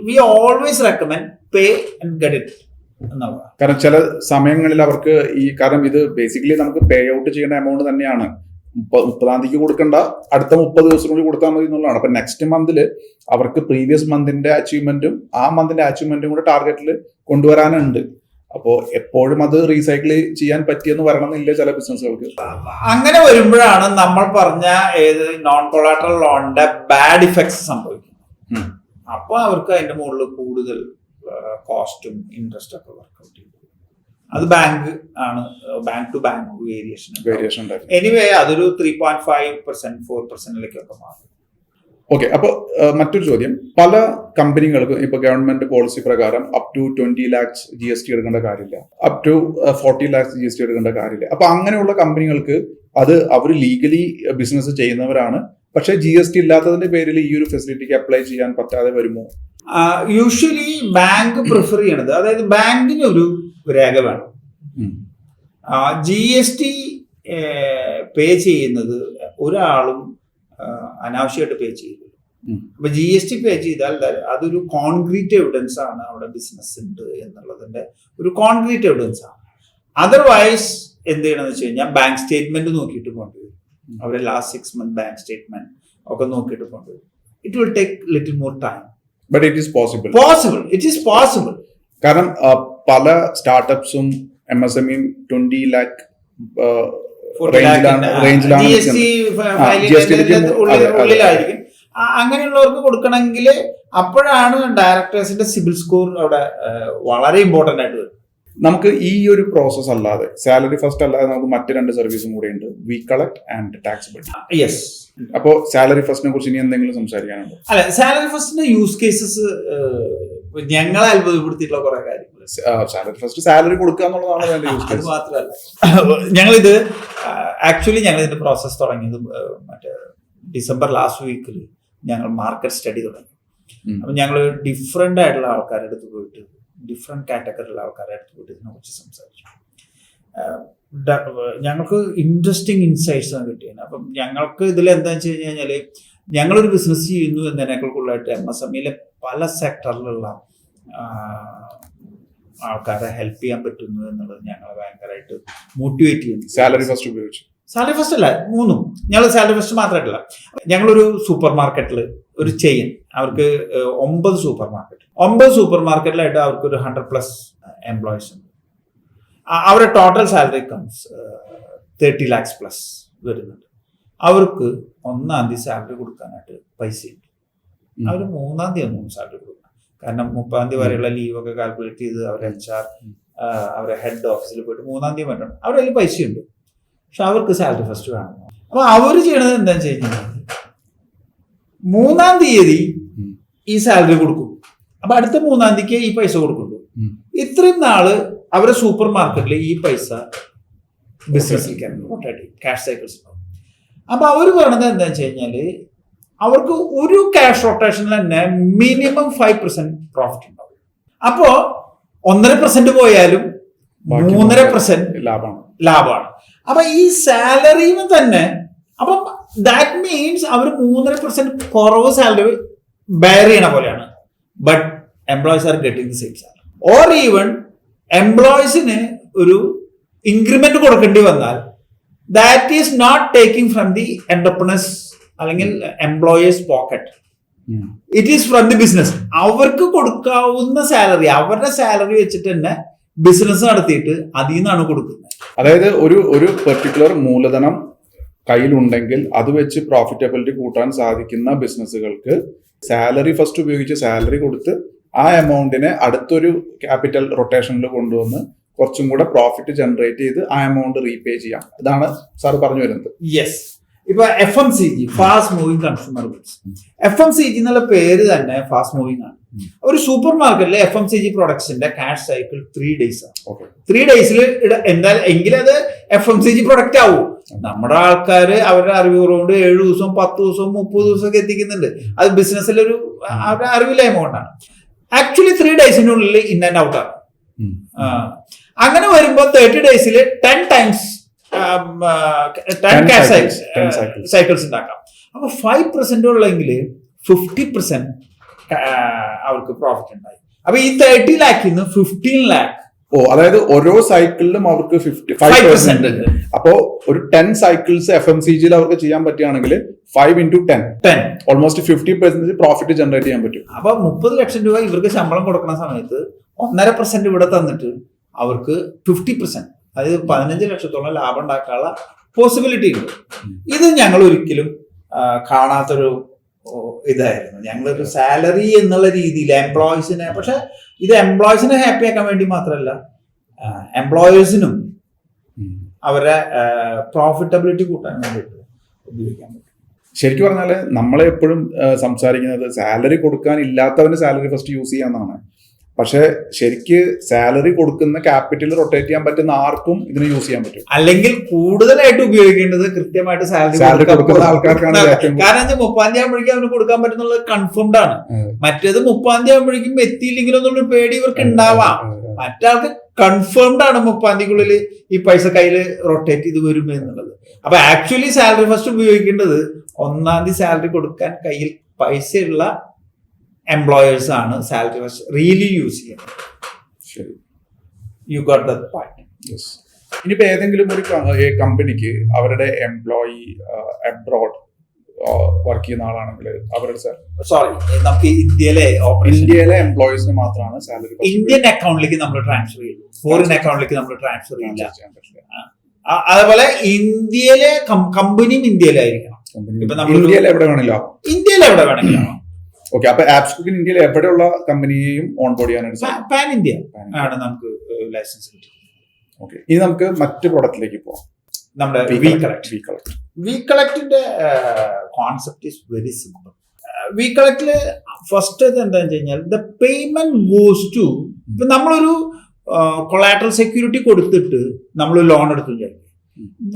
we always recommend pay and get it എന്നുള്ളതാണ്. കാരണം ചില സമയങ്ങളിൽ അവർക്ക് കാരണം ഇത് ബേസിക്കലി നമുക്ക് പേ ഔട്ട് ചെയ്യേണ്ട എമൗണ്ട് തന്നെയാണ്. 30-ാം തീയതിക്ക് കൊടുക്കണ്ട, അടുത്ത 30 ദിവസം കൂടി കൊടുത്താൽ മതി എന്നുള്ളതാണ്. അപ്പൊ നെക്സ്റ്റ് മന്തില് അവർക്ക് പ്രീവിയസ് മന്തിന്റെ അച്ചീവ്മെന്റും ആ മന്തിന്റെ അച്ചീവ്മെന്റും കൂടെ ടാർഗറ്റിൽ കൊണ്ടുവരാനുണ്ട്. അപ്പോൾ എപ്പോഴും അത് റീസൈക്കിൾ ചെയ്യാൻ പറ്റിയെന്ന് വരണമെന്നില്ല ചില ബിസിനസ്സുകൾക്ക്. അങ്ങനെ വരുമ്പോഴാണ് നമ്മൾ പറഞ്ഞ ഏത് നോൺ കൊളാട്രൽ ലോണിന്റെ ബാഡ് ഇഫക്ട്സ് സംഭവിക്കുന്നത്. അപ്പൊ അവർക്ക് അതിന്റെ മുകളിൽ കൂടുതൽ കോസ്റ്റും ഇൻട്രസ്റ്റ് ഒക്കെ വർക്ക്ഔട്ട് ചെയ്യും. അത് ബാങ്ക് ആണ്, bank to bank variation. Anyway അതൊരു 3.5% 4%ലേക്കൊക്കെ മാറും. ഓക്കെ. അപ്പൊ മറ്റൊരു ചോദ്യം, പല കമ്പനികൾക്കും ഇപ്പൊ ഗവൺമെന്റ് പോളിസി പ്രകാരം അപ് ടു 20 lakhs GST എടുക്കേണ്ട കാര്യമില്ല, അപ് ടു 40 lakhs GST എടുക്കേണ്ട കാര്യമില്ല. അപ്പൊ അങ്ങനെയുള്ള കമ്പനികൾക്ക് അത് അവർ ലീഗലി ബിസിനസ് ചെയ്യുന്നവരാണ്, പക്ഷെ GST ഇല്ലാത്തതിന്റെ പേരിൽ ഈ ഒരു ഫെസിലിറ്റിക്ക് അപ്ലൈ ചെയ്യാൻ പറ്റാതെ വരുമോ? യൂഷ്വലി ബാങ്ക് പ്രിഫർ ചെയ്യണത്, അതായത് ബാങ്കിന് ഒരു രേഖ വേണം. GST പേ ചെയ്യുന്നത് ഒരാളും അനാവശ്യമായിട്ട് പേ ചെയ്യില്ല. അപ്പൊ GST പേ ചെയ്താൽ അതൊരു കോൺക്രീറ്റ് എവിഡൻസ് ആണ് അവിടെ ബിസിനസ് ഉണ്ട് എന്നുള്ളതിന്റെ ഒരു കോൺക്രീറ്റ് എവിഡൻസ് ആണ്. അതർവൈസ് എന്ത് ചെയ്യണമെന്ന് വെച്ച് കഴിഞ്ഞാൽ ബാങ്ക് സ്റ്റേറ്റ്മെന്റ് നോക്കിയിട്ട് കൊണ്ടുവരും. അവരെ ലാസ്റ്റ് 6 month ബാങ്ക് സ്റ്റേറ്റ്മെന്റ് ഒക്കെ നോക്കിയിട്ട് കൊണ്ടുവരും. It will take little more time, but it is possible. It is possible. കാരണം പല സ്റ്റാർട്ടപ്സും MSME 20 lakh ഉള്ളിലായിരിക്കും. അങ്ങനെയുള്ളവർക്ക് കൊടുക്കണമെങ്കിൽ അപ്പോഴാണ് ഡയറക്ടേഴ്സിന്റെ സിബിൽ സ്കോർ അവിടെ വളരെ ഇമ്പോർട്ടന്റ് ആയിട്ട് വരും. നമുക്ക് ഈ ഒരു പ്രോസസ് അല്ലാതെ സാലറി ഫസ്റ്റ് അല്ലാതെ നമുക്ക് മറ്റ് 2 സർവീസും കൂടെ ഉണ്ട്, we collect and tax buddy. Yes. അപ്പോ സാലറി ഫസ്റ്റിനെ കുറിച്ച് ഇനി എന്തെങ്കിലും സംസാരിക്കാനുണ്ടോ? അല്ല, സാലറി ഫസ്റ്റിന്റെ യൂസ് കേസസ് ഞങ്ങളെ അത്ഭുതപ്പെടുത്തിയിട്ടുള്ള കുറെ കാര്യങ്ങൾ. സാലറി ഫസ്റ്റ് സാലറി കൊടുക്കുക എന്നുള്ളതാണ് അതിന്റെ യൂസ് കേസ്. അത് മാത്രമല്ല, ഞങ്ങളിത് ആക്ച്വലി ഇതിന്റെ പ്രോസസ് തുടങ്ങിയത് മറ്റേ ഡിസംബർ ലാസ്റ്റ് വീക്കിൽ ഞങ്ങൾ മാർക്കറ്റ് സ്റ്റഡി തുടങ്ങി. അപ്പൊ ഞങ്ങൾ ഡിഫറെന്റ് ആയിട്ടുള്ള ആൾക്കാരുടെ അടുത്ത് പോയിട്ട്, ഡിഫറെന്റ് കാറ്റഗറിയിലുള്ള ആൾക്കാരുടെ അടുത്ത് പോയിട്ട് ഇതിനെ കുറിച്ച് സംസാരിച്ചു. ഞങ്ങൾക്ക് ഇൻട്രസ്റ്റിംഗ് ഇൻസൈറ്റ്സ് ആണ് കിട്ടിയത്. അപ്പം ഞങ്ങൾക്ക് ഇതിൽ എന്താണെന്ന് വെച്ച് കഴിഞ്ഞാല് ഞങ്ങളൊരു ബിസിനസ് ചെയ്യുന്നു എന്നതിനേക്കാളുള്ളതായിട്ട് MSMEയിലെ പല സെക്ടറിലുള്ള ആൾക്കാരെ ഹെൽപ്പ് ചെയ്യാൻ പറ്റുന്നു എന്നുള്ളത് ഞങ്ങളെ ഭയങ്കരമായിട്ട് മോട്ടിവേറ്റ് ചെയ്യുന്നു. സാലറി ഫസ്റ്റ് ഉപയോഗിച്ചു. സാലറി ഫസ്റ്റ് അല്ല, 3 ഞങ്ങൾ സാലറി ഫസ്റ്റ് മാത്രമായിട്ടില്ല. ഞങ്ങളൊരു സൂപ്പർ മാർക്കറ്റിൽ ഒരു ചെയിൻ, അവർക്ക് 9 സൂപ്പർ മാർക്കറ്റ്, 9 സൂപ്പർ മാർക്കറ്റിലായിട്ട് അവർക്ക് ഒരു 100+ എംപ്ലോയീസ് ഉണ്ട്. അവരുടെ ടോട്ടൽ സാലറി കംസ് 30 lakhs+ വരുന്നുണ്ട്. അവർക്ക് 1-ാം തീയതി സാലറി കൊടുക്കാനായിട്ട് പൈസയുണ്ട്. അവർ 3-ാം തീയതി ഒന്നും സാലറി കൊടുക്കണം. കാരണം 30-ാം തീയതി വരെയുള്ള ലീവൊക്കെ കാൽക്കുലേറ്റ് ചെയ്ത് അവർ HR അവരെ ഹെഡ് ഓഫീസിൽ പോയിട്ട് 3-ാം തീയതി പറ്റണം. അവരുടെ കയ്യിൽ പൈസയുണ്ട്, പക്ഷെ അവർക്ക് സാലറി ഫസ്റ്റ് വേണം. അപ്പൊ അവർ ചെയ്യണത് എന്താണെന്ന് വെച്ച് കഴിഞ്ഞാൽ 3-ാം തീയതി ഈ സാലറി കൊടുക്കും. അപ്പൊ അടുത്ത 3-ാം തീയതിക്ക് ഈ പൈസ കൊടുക്കുള്ളൂ. ഇത്രയും നാള് അവരുടെ സൂപ്പർ മാർക്കറ്റിൽ ഈ പൈസ ബിസിനസ്സിൽ ക്യാഷ് സൈക്കിൾസ് ഉണ്ടാവും. അപ്പൊ അവർ പറയണത് എന്താണെന്ന് വെച്ച് കഴിഞ്ഞാല് അവർക്ക് ഒരു ക്യാഷ് റൊട്ടേഷനിൽ തന്നെ മിനിമം 5% പ്രോഫിറ്റ് ഉണ്ടാവും. അപ്പോ 1.5% പോയാലും 3.5% ലാഭമാണ്. അപ്പൊ ഈ സാലറിന്ന് തന്നെ അപ്പം ദാറ്റ് മീൻസ് അവർ 3.5% കുറവ് സാലറി ബെയർ ചെയ്യണ പോലെയാണ്. But employees are getting the same salary. Or even എംപ്ലോയീസിന് ഒരു ഇൻക്രിമെന്റ് കൊടുക്കേണ്ടി വന്നാൽ that is not taking from the entrepreneurs അല്ലെങ്കിൽ employers pocket, it is from the business. അവർക്ക് കൊടുക്കാവുന്ന സാലറി അവരുടെ സാലറി വെച്ചിട്ട് തന്നെ ബിസിനസ് നടത്തിയിട്ട് അതിൽ നിന്നാണ് കൊടുക്കുന്നത്. അതായത് ഒരു പെർട്ടിക്കുലർ മൂലധനം കയ്യിലുണ്ടെങ്കിൽ അത് വെച്ച് പ്രോഫിറ്റബിലിറ്റി കൂട്ടാൻ സാധിക്കുന്ന ബിസിനസ്സുകൾക്ക് സാലറി ഫസ്റ്റ് ഉപയോഗിച്ച് സാലറി കൊടുത്ത് ആ എമൗണ്ടിനെ അടുത്തൊരു ക്യാപിറ്റൽ റൊട്ടേഷനിൽ കൊണ്ടുവന്ന് കുറച്ചും കൂടെ പ്രോഫിറ്റ് ജനറേറ്റ് ചെയ്ത് ആ എമൗണ്ട് റീപേ ചെയ്യാം. ഇതാണ് സാർ പറഞ്ഞു വരുന്നത്. യെസ്. ഇപ്പൊ FMCG, fast moving consumer goods. FMCG എന്നുള്ള പേര് തന്നെ ഫാസ്റ്റ് മൂവിങ് ആണ്. ഒരു സൂപ്പർ മാർക്കറ്റിലെ FMCG പ്രൊഡക്ട്സിന്റെ ക്യാഷ് സൈക്കിൾ 3 days ആണ്. 3 days എന്തായാലും എങ്കിലും അത് FMCG പ്രൊഡക്റ്റ് ആവും. നമ്മുടെ ആൾക്കാര് അവരുടെ അറിവ് കൊണ്ട് 7 ദിവസവും 10 ദിവസവും 30 ദിവസമൊക്കെ എത്തിക്കുന്നുണ്ട്. അത് ബിസിനസ്സിലൊരു അവരുടെ അറിവില്ലായ്മ കൊണ്ടാണ്. ആക്ച്വലി 3 daysനുള്ളിൽ ഇൻ ആൻഡ് ഔട്ട് ആണ്. അങ്ങനെ വരുമ്പോൾ 30 daysൽ 10 times സൈക്കിൾസ് ഉണ്ടാക്കാം. അപ്പൊ 5% ഉള്ളെങ്കിൽ 50% അവർക്ക് പ്രോഫിറ്റ് ഉണ്ടായി. അപ്പൊ ഈ 30 lakhൽ 15 lakh. അതായത് ഓരോ സൈക്കിളിലും അവർക്ക് 5% ഉണ്ട്. അപ്പോ ഒരു 10 സൈക്കിൾസ് FMCGയിൽ അവർക്ക് ചെയ്യാൻ പറ്റുകയാണെങ്കിൽ 5 into 10 ഓൾമോസ്റ്റ് 50% പ്രോഫിറ്റ് ജനറേറ്റ് ചെയ്യാൻ പറ്റും. അപ്പൊ 30 ലക്ഷം രൂപ ഇവർക്ക് ശമ്പളം കൊടുക്കുന്ന സമയത്ത് 1.5% ഇവിടെ തന്നിട്ട് അവർക്ക് 50%, അതായത് 15 ലക്ഷത്തോളം ലാഭം ഉണ്ടാക്കാനുള്ള പോസിബിലിറ്റി ഉണ്ട്. ഇത് ഞങ്ങൾ ഒരിക്കലും കാണാത്തൊരു ഇതായിരുന്നു. ഞങ്ങളൊരു സാലറി എന്നുള്ള രീതിയിൽ എംപ്ലോയീസിനെ, പക്ഷെ ഇത് എംപ്ലോയീസിനെ ഹാപ്പി ആക്കാൻ വേണ്ടി മാത്രമല്ല, എംപ്ലോയേഴ്സിനും അവരുടെ പ്രോഫിറ്റബിലിറ്റി കൂട്ടാൻ വേണ്ടിയിട്ട് ഉപയോഗിക്കാൻ പറ്റും. ശരിക്കും പറഞ്ഞാല് നമ്മളെ എപ്പോഴും സംസാരിക്കുന്നത് സാലറി കൊടുക്കാൻ ഇല്ലാത്തവന് സാലറി ഫസ്റ്റ് യൂസ് ചെയ്യാന്നാണ്. പക്ഷെ ശരിക്ക് സാലറി കൊടുക്കുന്ന ക്യാപിറ്റൽ റൊട്ടേറ്റ് ചെയ്യാൻ പറ്റുന്ന ആർക്കും ഇതിനെ യൂസ് ചെയ്യാൻ പറ്റും. അല്ലെങ്കിൽ കൂടുതലായിട്ട് ഉപയോഗിക്കേണ്ടത് കൃത്യമായിട്ട് സാലറി കൊടുക്കുന്ന ആൾക്കാർക്കാണ്. കാരണം 30-ാം തീയതി ആകുമ്പോഴേക്കും അവന് കൊടുക്കാൻ പറ്റുന്നുള്ളത് കൺഫേംഡ് ആണ്. മറ്റേത് 30-ാം തീയതി ആകുമ്പോഴേക്കും എത്തിയില്ലെങ്കിലോ എന്നുള്ളൊരു പേടി ഇവർക്ക് ഉണ്ടാവാം. മറ്റാൾക്ക് കൺഫേംഡ് ആണ് 30-ാം തീയതിക്കുള്ളിൽ ഈ പൈസ കയ്യിൽ റൊട്ടേറ്റ് ചെയ്ത് വരും എന്നുള്ളത്. അപ്പൊ ആക്ച്വലി സാലറി ഫസ്റ്റ് ഉപയോഗിക്കേണ്ടത് 1-ാം തീയതി സാലറി കൊടുക്കാൻ കയ്യിൽ പൈസയുള്ള എംപ്ലോയേഴ്സ് ആണ് സാലറി ഫസ്റ്റ് റിയലി യൂസ് ചെയ്യുന്നത്. You got that point. ഇനിയിപ്പോ ഏതെങ്കിലും ഒരു കമ്പനിക്ക് അവരുടെ എംപ്ലോയി അബ്രോഡ് വർക്ക് ചെയ്യുന്ന ആളാണെങ്കിൽ അവരുടെ നമുക്ക് ഇന്ത്യയിലെ എംപ്ലോയീസിന് മാത്രമാണ് സാലറി ഇന്ത്യൻ അക്കൗണ്ടിലേക്ക് നമ്മൾ ട്രാൻസ്ഫർ ചെയ്യുള്ളൂ, ഫോറിൻ അക്കൗണ്ടിലേക്ക് നമ്മൾ ട്രാൻസ്ഫർ ചെയ്യില്ല. അതേപോലെ ഇന്ത്യയിലെ കമ്പനിയും ഇന്ത്യയിലായിരിക്കണം. ഇന്ത്യയിൽ എവിടെ വേണമെങ്കിലും. ഓക്കെ. അപ്പൊ ആപ്സ്കുക്കിന് ഇന്ത്യയിൽ എവിടെയുള്ള കമ്പനിയെയും ഓൺ ബോർഡ് ചെയ്യാനായിട്ട് പാൻ ഇന്ത്യ ആണ് നമുക്ക് ലൈസൻസ് കിട്ടും. ഓക്കെ. ഇനി നമുക്ക് മറ്റു പ്രോഡക്റ്റിലേക്ക് പോവാം. നമ്മുടെ വി കളക്ടിന്റെ കോൺസെപ്റ്റ് ഈസ് വെരി സിമ്പിൾ. വി കളക്ടില് ഫസ്റ്റ് എന്താണെന്ന് വെച്ച് കഴിഞ്ഞാൽ ദ പേയ്മെന്റ് ഗോസ് ടു, ഇപ്പൊ നമ്മളൊരു കൊളാട്രൽ സെക്യൂരിറ്റി കൊടുത്തിട്ട് നമ്മൾ ലോൺ എടുത്തു വിചാരിക്കും.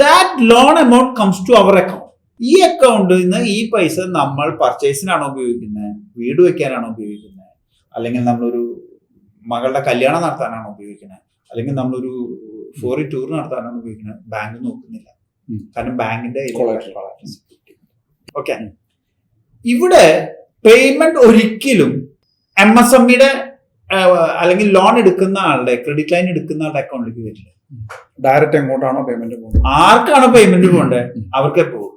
That loan amount comes to അവർ അക്കൗണ്ട്. ഈ അക്കൗണ്ടിൽ നിന്ന് ഈ പൈസ നമ്മൾ പർച്ചേസിനാണോ ഉപയോഗിക്കുന്നത്, വീട് വെക്കാനാണോ ഉപയോഗിക്കുന്നത്, അല്ലെങ്കിൽ നമ്മളൊരു മകളുടെ കല്യാണം നടത്താനാണോ ഉപയോഗിക്കുന്നത്, അല്ലെങ്കിൽ നമ്മളൊരു ഫോറിൻ ടൂർ നടത്താനാണ് ഉപയോഗിക്കുന്നത്, ബാങ്ക് നോക്കുന്നില്ല. കാരണം ബാങ്കിന്റെ ഓക്കെ. ഇവിടെ പേയ്മെന്റ് ഒരിക്കലും MSMEയുടെ അല്ലെങ്കിൽ ലോൺ എടുക്കുന്ന ആളുടെ, ക്രെഡിറ്റ് ലൈൻ എടുക്കുന്ന ആളുടെ അക്കൗണ്ടിലേക്ക് വരില്ല. ഡയറക്റ്റ് എങ്ങോട്ടാണോ പേയ്മെന്റ് പോകുന്നത്, ആർക്കാണോ പേയ്മെന്റ് പോകേണ്ടത് അവർക്കേ പോകും.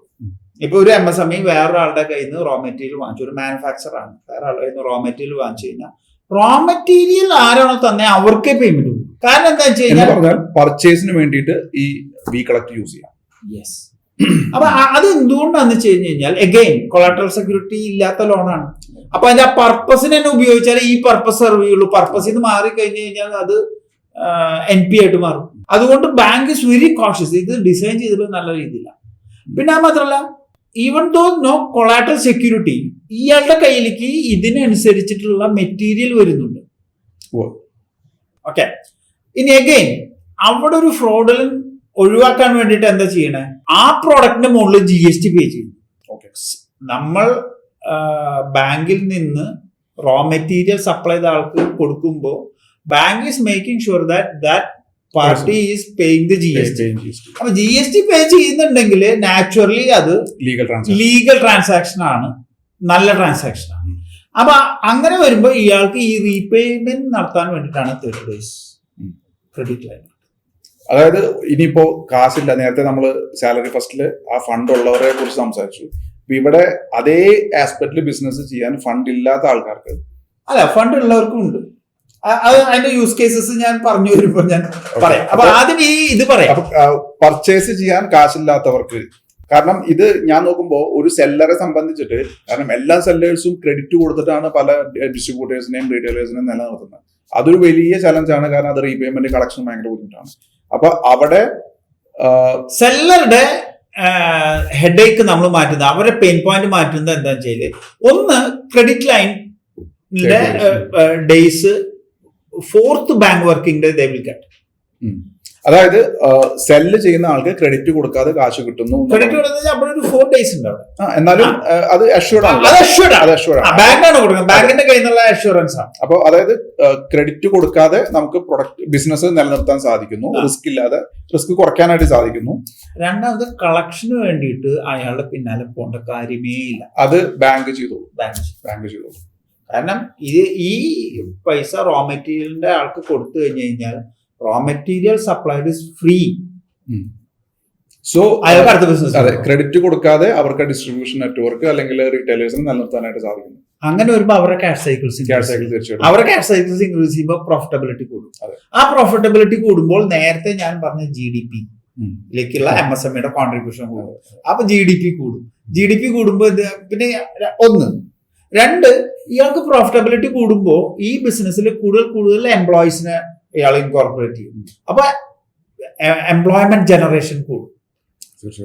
ഇപ്പൊ ഒരു MSME വേറൊരാളുടെ കയ്യിൽ നിന്ന് റോ മെറ്റീരിയൽ വാങ്ങിച്ചു, ഒരു മാനുഫാക്ചർ ആണ്, വേറെ ആളുടെ കയ്യിൽ നിന്ന് റോ മെറ്റീരിയൽ വാങ്ങിച്ചു കഴിഞ്ഞാൽ റോ മെറ്റീരിയൽ ആരാണോ തന്നെ അവർക്കേ പേയ്മെന്റ് പോകും. കാരണം എന്താ വെച്ച് കഴിഞ്ഞാൽ പർച്ചേസിന് വേണ്ടിയിട്ട് ഈ വി കളക്ട് യൂസ് ചെയ്യാം. യെസ്. അപ്പൊ അത് എന്തുകൊണ്ടാന്ന് വെച്ച് കഴിഞ്ഞാൽ എഗെയിൻ കൊളാട്രൽ സെക്യൂരിറ്റി ഇല്ലാത്ത ലോണാണ്. അപ്പൊ അതിന്റെ ആ പർപ്പസിന് തന്നെ ഉപയോഗിച്ചാൽ ഈ പർപ്പസ് സെർവ് ചെയ്യുള്ളൂ. പർപ്പസിൽ നിന്ന് മാറി കഴിഞ്ഞു കഴിഞ്ഞാൽ അത് NP ആയിട്ട് മാറും. അതുകൊണ്ട് ബാങ്ക് ഇസ് വെരി കോഷ്യസ്. ഇത് ഡിസൈൻ ചെയ്തത് നല്ല രീതിയിലാണ്. പിന്നെ അത് മാത്രമല്ല, even though no collateral security, ഇയാളുടെ കയ്യിലേക്ക് ഇതിനനുസരിച്ചിട്ടുള്ള മെറ്റീരിയൽ വരുന്നുണ്ട്. ഓക്കെ. ഇനി അഗൈൻ അവിടെ ഒരു ഫ്രോഡിൽ ഒഴിവാക്കാൻ വേണ്ടിയിട്ട് എന്താ ചെയ്യണേ, ആ പ്രോഡക്റ്റിന്റെ മുകളിൽ GST പേ ചെയ്യും. നമ്മൾ ബാങ്കിൽ നിന്ന് റോ മെറ്റീരിയൽ സപ്ലൈ ചെയ്ത ആൾക്ക് കൊടുക്കുമ്പോൾ bank is making sure that party is paying the GST. അപ്പൊ GST പേ ചെയ്യുന്നുണ്ടെങ്കിൽ നാച്ചുറലി അത് ലീഗൽ ട്രാൻസാക്ഷൻ ആണ്, നല്ല ട്രാൻസാക്ഷൻ ആണ്. അപ്പൊ അങ്ങനെ വരുമ്പോൾ ഇയാൾക്ക് ഈ റീപേയ്മെന്റ് നടത്താൻ വേണ്ടിയിട്ടാണ് 30 days ക്രെഡിറ്റ് ലൈൻ. അതായത് ഇനിയിപ്പോ കാശില്ല, നേരത്തെ നമ്മൾ സാലറി ഫസ്റ്റില് ആ ഫണ്ട് ഉള്ളവരെ കുറിച്ച് സംസാരിച്ചു. ഇവിടെ അതേ ആസ്പെക്ടില് ബിസിനസ് ചെയ്യാൻ ഫണ്ട് ഇല്ലാത്ത ആൾക്കാർക്ക്, അല്ല ഫണ്ട് ഉള്ളവർക്കും ഉണ്ട്. അത് അതിന്റെ യൂസ് കേസസ് ഞാൻ പറഞ്ഞു വരുമ്പോൾ ഞാൻ പറയാം. അപ്പൊ ആദ്യം ഇത് പറയാം. പർച്ചേസ് ചെയ്യാൻ കാശില്ലാത്തവർക്ക്, കാരണം ഇത് ഞാൻ നോക്കുമ്പോൾ ഒരു സെല്ലറെ സംബന്ധിച്ചിട്ട്, കാരണം എല്ലാ സെല്ലേഴ്സും ക്രെഡിറ്റ് കൊടുത്തിട്ടാണ് പല ഡിസ്ട്രിബ്യൂട്ടേഴ്സിനെയും റീറ്റെയിലേഴ്സിനെയും നിലനിർത്തുന്നത്. അതൊരു വലിയ ചലഞ്ചാണ്, കാരണം അത് റീപേയ്മെന്റ് കളക്ഷൻ ഭയങ്കര ബുദ്ധിമുട്ടാണ്. അപ്പൊ അവിടെ സെല്ലറുടെ ഹെഡേക്ക് നമ്മൾ മാറ്റുന്നത്, അവരുടെ പെയിൻ പോയിന്റ് മാറ്റുന്നത് എന്താണെന്ന് വെച്ചാൽ, ഒന്ന് ക്രെഡിറ്റ് ലൈനിന്റെ days 4th bank working day they will get. അതായത് സെല്ല് ചെയ്യുന്ന ആൾക്ക് ക്രെഡിറ്റ് കൊടുക്കാതെ കാശ് കിട്ടുന്നു. ക്രെഡിറ്റ് കൊടുക്കുന്നത് അവിടെ ഒരു 4 days ഉണ്ടാവും. എന്നാലും അത് അഷ്യൂർഡ് ആണ്, ബാങ്കാണ് കൊടുക്കുന്നത്, ബാങ്കിന്റെ കയ്യിൽ നിന്നുള്ള അഷ്യൂറൻസ് ആണ്. അപ്പൊ അതായത് ക്രെഡിറ്റ് കൊടുക്കാതെ നമുക്ക് പ്രൊഡക്റ്റ് ബിസിനസ് നിലനിർത്താൻ സാധിക്കുന്നു, റിസ്ക് ഇല്ലാതെ, റിസ്ക് കുറയ്ക്കാനായിട്ട് സാധിക്കുന്നു. രണ്ടാമത് കളക്ഷന് വേണ്ടിയിട്ട് അയാളുടെ പിന്നാലെ പോകേണ്ട കാര്യമേ ഇല്ല, അത് ബാങ്ക് ചെയ്തോളൂ. കാരണം ഈ പൈസ റോ മെറ്റീരിയലിന്റെ ആൾക്ക് കൊടുത്തു കഴിഞ്ഞു കഴിഞ്ഞാൽ raw material supplied is free. So അതെ, ക്രെഡിറ്റ് കൊടുക്കാതെ അവർക്ക് ഡിസ്ട്രിബ്യൂഷൻ നെറ്റ്വർക്ക് അല്ലെങ്കിൽ റീറ്റെയിലേഴ്സിന് നിലനിർത്താനായിട്ട് സാധിക്കുന്നു. അങ്ങനെ വരുമ്പോൾ അവരുടെ ക്യാഷ് സൈക്കിൾസ് ഇൻക്രീസ് ചെയ്യുമ്പോൾ പ്രോഫിറ്റബിലിറ്റി കൂടും. ആ പ്രോഫിറ്റബിലിറ്റി കൂടുമ്പോൾ നേരത്തെ ഞാൻ പറഞ്ഞ GDP ലേക്കുള്ള MSME കോൺട്രിബ്യൂഷൻ കൂടും. അപ്പൊ GDP കൂടും. GDP കൂടുമ്പോൾ പിന്നെ രണ്ട്, ഇയാൾക്ക് പ്രോഫിറ്റബിലിറ്റി കൂടുമ്പോൾ ഈ ബിസിനസ്സിൽ കൂടുതൽ എംപ്ലോയീസിനെ ഇയാൾ ഇൻകോർപ്പറേറ്റ് ചെയ്യും. അപ്പൊ എംപ്ലോയ്മെന്റ് ജനറേഷൻ കൂടും.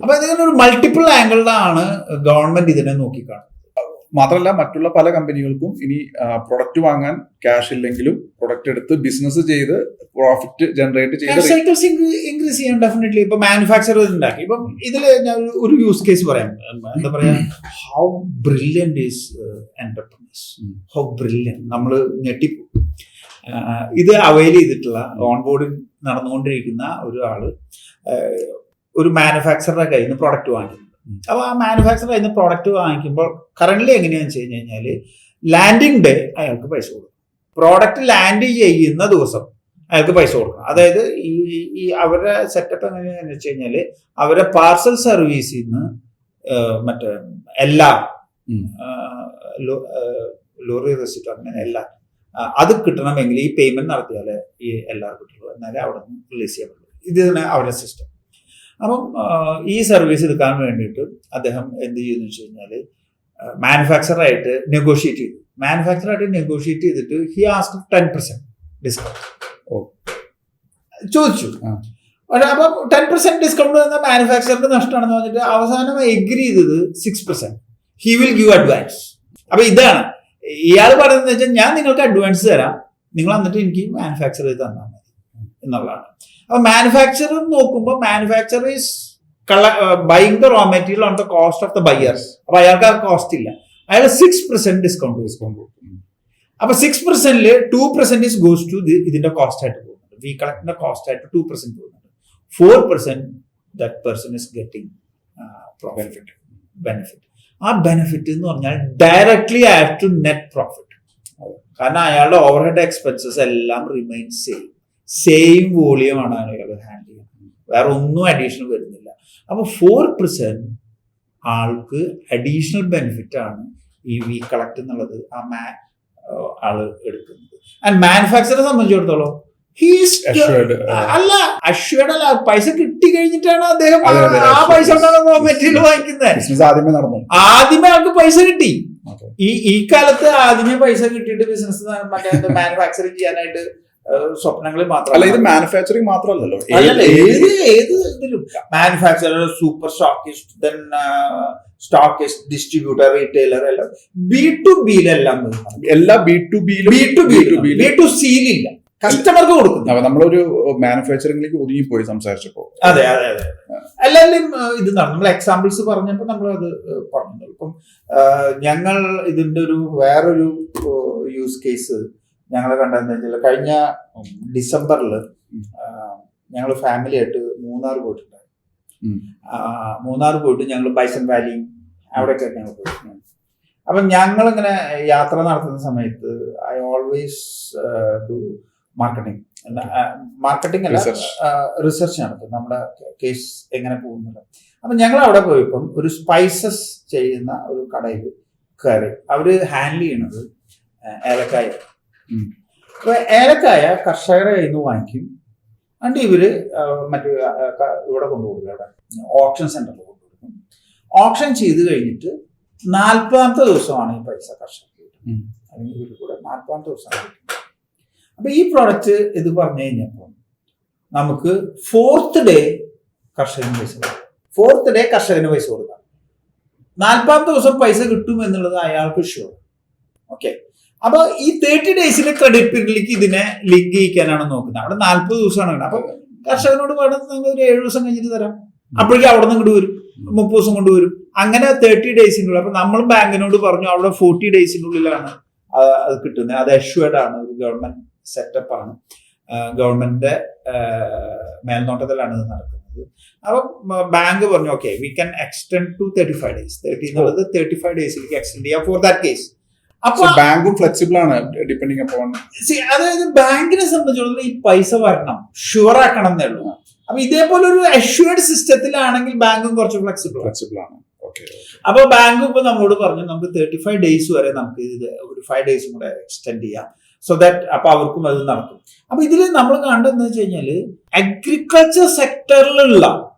അപ്പൊ ഇതിന് ഒരു മൾട്ടിപ്പിൾ ആംഗിളിലാണ് ഗവൺമെന്റ് ഇതിനെ നോക്കിക്കാണുന്നത്. മാത്രമല്ല, മറ്റുള്ള പല കമ്പനികൾക്കും ഇനി പ്രൊഡക്റ്റ് വാങ്ങാൻ ക്യാഷ് ഇല്ലെങ്കിലും പ്രൊഡക്റ്റ് എടുത്ത് ബിസിനസ് ചെയ്ത് പ്രോഫിറ്റ് ജനറേറ്റ് ചെയ്ത് സൈക്കിൾസ് ഇൻക്രീസ് ചെയ്യാൻ ഡെഫിനറ്റ്ലി. ഇപ്പൊ മാനുഫാക്ചറേഴ്സ് ഉണ്ടാക്കി. ഇപ്പം ഇതില് ഞാൻ ഒരു യൂസ് കേസ് പറയാം. എന്താ പറയാ, how brilliant is entrepreneurs, how brilliant. നമ്മള് ഞെട്ടിപ്പോ. ഇത് അവൈൽ ചെയ്തിട്ടുള്ള ഓൺബോർഡിങ് നടന്നുകൊണ്ടിരിക്കുന്ന ഒരാള് ഒരു മാനുഫാക്ചറുടെ കയ്യിൽ നിന്ന് പ്രോഡക്റ്റ് വാങ്ങിക്കുന്നു. അപ്പൊ ആ മാനുഫാക്ചർ കയ്യിൽ നിന്ന് പ്രോഡക്റ്റ് വാങ്ങിക്കുമ്പോൾ കറന്റ് എങ്ങനെയാണെന്ന് വെച്ച് കഴിഞ്ഞാൽ ലാൻഡിങ് ഡേ അയാൾക്ക് പൈസ കൊടുക്കും. പ്രോഡക്റ്റ് ലാൻഡ് ചെയ്യുന്ന ദിവസം അയാൾക്ക് പൈസ കൊടുക്കണം. അതായത് ഈ അവരുടെ സെറ്റപ്പ് എങ്ങനെയാണെന്ന് വെച്ച് കഴിഞ്ഞാൽ, അവരുടെ പാർസൽ സർവീസിൽ നിന്ന് മറ്റേ എല്ലാ ലോറി റെസിപ്റ്റ് അങ്ങനെ എല്ലാം അത് കിട്ടണമെങ്കിൽ ഈ പേയ്മെന്റ് നടത്തിയാലേ ഈ എല്ലാവർക്കും കിട്ടുള്ളൂ, എന്നാലേ അവിടെ നിന്ന് റിലീസ് ചെയ്യാൻ പറ്റുള്ളൂ. ഇത് തന്നെ അവരുടെ സിസ്റ്റം. അപ്പം ഈ സർവീസ് എടുക്കാൻ വേണ്ടിയിട്ട് അദ്ദേഹം എന്ത് ചെയ്യുന്നു വെച്ച് കഴിഞ്ഞാൽ, മാനുഫാക്ചറായിട്ട് നെഗോഷിയേറ്റ് ചെയ്തു. മാനുഫാക്ചറായിട്ട് നെഗോഷിയേറ്റ് ചെയ്തിട്ട് ഹി ആസ്ക് 10% ഡിസ്കൗണ്ട് ചോദിച്ചു. അപ്പം 10% ഡിസ്കൗണ്ട് തന്ന മാനുഫാക്ചറിന്റെ നഷ്ടമാണെന്ന് പറഞ്ഞിട്ട് അവസാനം എഗ്രി ചെയ്തത് 6%. He will give advance. അപ്പൊ ഇതാണ് ഇയാൾ പറയുന്നത് വെച്ചാൽ, ഞാൻ നിങ്ങൾക്ക് അഡ്വാൻസ് തരാം, നിങ്ങൾ എന്നിട്ട് എനിക്ക് മാനുഫാക്ചർ ചെയ്ത് തന്നാൽ മതി എന്നുള്ളതാണ്. അപ്പൊ മാനുഫാക്ചറർ നോക്കുമ്പോൾ manufacture is buying the raw material on the cost of the buyer. അപ്പൊ അയാൾക്ക് ആ കോസ്റ്റ് ഇല്ല, അയാൾ 6% ഡിസ്കൗണ്ട് കൊടുക്കും. അപ്പൊ 6%-ല് 2% ഈസ് ഗോസ് ടു ഇതിന്റെ കോസ്റ്റ് ആയിട്ട് പോകുന്നുണ്ട്. വി കളക്ടിന്റെ കോസ്റ്റ് ആയിട്ട് 2% പോകുന്നുണ്ട്. 4% that person is getting benefit. ആ ബെനിഫിറ്റ് എന്ന് പറഞ്ഞാൽ directly add to net profit. കാരണം അയാളുടെ ഓവർഹെഡ് എക്സ്പെൻസസ് എല്ലാം റിമൈൻ സെയിം വോളിയമാണ് അയാൾ ഹാൻഡിൽ ചെയ്യുന്നത്, വേറെ ഒന്നും അഡീഷണൽ വരുന്നില്ല. അപ്പൊ 4% ആൾക്ക് അഡീഷണൽ ബെനിഫിറ്റ് ആണ് ഈ വി കളക്ട് എന്നുള്ളത് ആ ആള് എടുക്കുന്നത്. ആൻഡ് മാനുഫാക്ചറെ സംബന്ധിച്ചിടത്തോളം അഷ്വേർഡ് അല്ല, പൈസ കിട്ടി കഴിഞ്ഞിട്ടാണ് അദ്ദേഹം ആ പൈസ റോ മെറ്റീരിയൽ വാങ്ങിക്കുന്നത്. ആദ്യമേ ആൾക്ക് പൈസ കിട്ടി. ഈ കാലത്ത് ആദ്യമേ പൈസ കിട്ടിയിട്ട് ബിസിനസ് മറ്റേ മാനുഫാക്ചറിങ് ചെയ്യാനായിട്ട് സ്വപ്നങ്ങളിൽ അല്ല, മാത്രമല്ല. ഇത് മാനുഫാക്ചറിങ് മാത്രമല്ലല്ലോ, ഏത് ഇതിലും manufacturer, super stockist, then stockist, distributor, retailer എല്ലാം B2Bയിലെല്ലാം എല്ലാ B2C കസ്റ്റമർക്ക് കൊടുക്കുന്നു. നമ്മളൊരു മാനുഫാക്ചറിംഗിലേക്ക് ഒതുങ്ങിപ്പോയി സംസാരിച്ചപ്പോ. അതെ എല്ലാവരും ഇത് നമ്മൾ എക്സാമ്പിൾസ് പറഞ്ഞപ്പോ നമ്മൾ അത് പറഞ്ഞു. ഇപ്പം ഞങ്ങൾ ഇതിന്റെ വേറൊരു യൂസ് കേസ് ഞങ്ങൾ കണ്ടതെന്ന് വെച്ചാൽ കഴിഞ്ഞ ഡിസംബറിൽ ഞങ്ങൾ ഫാമിലി ആയിട്ട് മൂന്നാർ പോയിട്ടുണ്ടായിരുന്നു. മൂന്നാർ പോയിട്ട് ഞങ്ങൾ ബൈസൺ വാലി അവിടെയൊക്കെ ഞങ്ങൾ പോയിട്ടുണ്ടായിരുന്നു. അപ്പം ഞങ്ങളിങ്ങനെ യാത്ര നടത്തുന്ന സമയത്ത് ഐ ഓൾവേസ് ഡു മാർക്കറ്റിംഗ് അല്ല, റിസർച്ച് നടത്തും നമ്മുടെ കേസ് എങ്ങനെ പോകുന്നത്. അപ്പം ഞങ്ങൾ അവിടെ പോയപ്പം ഒരു സ്പൈസസ് ചെയ്യുന്ന ഒരു കടയിൽ കയറി. അവര് ഹാൻഡിൽ ചെയ്യണത് ഏലക്കായ. അപ്പൊ ഏലക്കായ കർഷകരെ കയ്യിൽ നിന്ന് വാങ്ങിക്കും. എന്നിട്ട് ഇവര് ഇവിടെ കൊണ്ടുപോകും, അവിടെ ഓപ്ഷൻ സെന്ററിൽ കൊണ്ടുപോകും. ഓപ്ഷൻ ചെയ്ത് കഴിഞ്ഞിട്ട് 40ാമത്തെ ദിവസമാണ് ഈ പൈസ കർഷകർക്ക് കിട്ടുന്നത്. അല്ലെങ്കിൽ ഇവർ കൂടെ 40ാമത്തെ ദിവസമാണ് കിട്ടുന്നത്. അപ്പൊ ഈ പ്രോഡക്റ്റ് ഇത് പറഞ്ഞു കഴിഞ്ഞപ്പോൾ നമുക്ക് 4th ഡേ കർഷകന് പൈസ കൊടുക്കാം. 4th ഡേ കർഷകന് പൈസ കൊടുക്കാം. 40ാമത്തെ ദിവസം പൈസ കിട്ടും എന്നുള്ളത് അയാൾക്ക് ഷുവർ. ഓക്കെ, അപ്പൊ ഈ 30 ഡേയ്സിലെ ക്രെഡിറ്റ് പീരീഡിലേക്ക് ഇതിനെ ലിങ്ക് ചെയ്യിക്കാനാണ് നോക്കുന്നത്. അവിടെ 40 ദിവസമാണ്. അപ്പൊ കർഷകനോട് വേണമെന്ന് ഒരു 7 ദിവസം കഴിഞ്ഞിട്ട് തരാം. അപ്പോഴേക്കും അവിടെ നിന്ന് ഇങ്ങോട്ട് വരും, 30 ദിവസം കൊണ്ടുവരും. അങ്ങനെ 30 ഡേയ്സിനുള്ളിൽ. അപ്പൊ നമ്മൾ ബാങ്കിനോട് പറഞ്ഞു അവിടെ 40 ഡേയ്സിനുള്ളിലാണ് അത് കിട്ടുന്നത്. അത് അഷ്വേർഡ് ആണ്, ഒരു ഗവൺമെന്റ് സെറ്റപ്പ് ആണ്, ഗവൺമെന്റിന്റെ മേൽനോട്ടത്തിലാണ് ഇത് നടക്കുന്നത്. അപ്പൊ ബാങ്ക് പറഞ്ഞു okay we can extend to 35 days. 30 എന്നുള്ളത് 35 ഡേയ്സിലേക്ക് എക്സ്റ്റെൻഡ് ചെയ്യാം ഫോർ ദാറ്റ് കേസ്. അപ്പൊ ബാങ്കും ഫ്ലെക്സിബിൾ ആണ് ഡിപ്പെൻഡിങ് അപ്പോൺ. അതായത് ബാങ്കിനെ സംബന്ധിച്ചിടത്തോളം ഈ പൈസ വരണം, ഷുവർ ആക്കണം എന്നേ ഉള്ളൂ. അപ്പൊ ഇതേപോലെ ഒരു അഷ്വേർഡ് സിസ്റ്റത്തിലാണെങ്കിൽ ബാങ്കും കുറച്ച് ഫ്ലെക്സിബിൾ ആണ്. അപ്പൊ ബാങ്ക് ഇപ്പൊ നമ്മളോട് പറഞ്ഞു നമുക്ക് 35 ഡേയ്സ് വരെ നമുക്ക് ഇത് ഒരു 5 ഡേയ്സും കൂടെ എക്സ്റ്റെൻഡ് ചെയ്യാം. സോ ദാറ്റ് അപ്പൊ അവർക്കും അത് നടക്കും. അപ്പൊ ഇതില് നമ്മൾ കണ്ടെന്ന് വെച്ച് കഴിഞ്ഞാല് അഗ്രികൾച്ചർ സെക്ടറിലുള്ള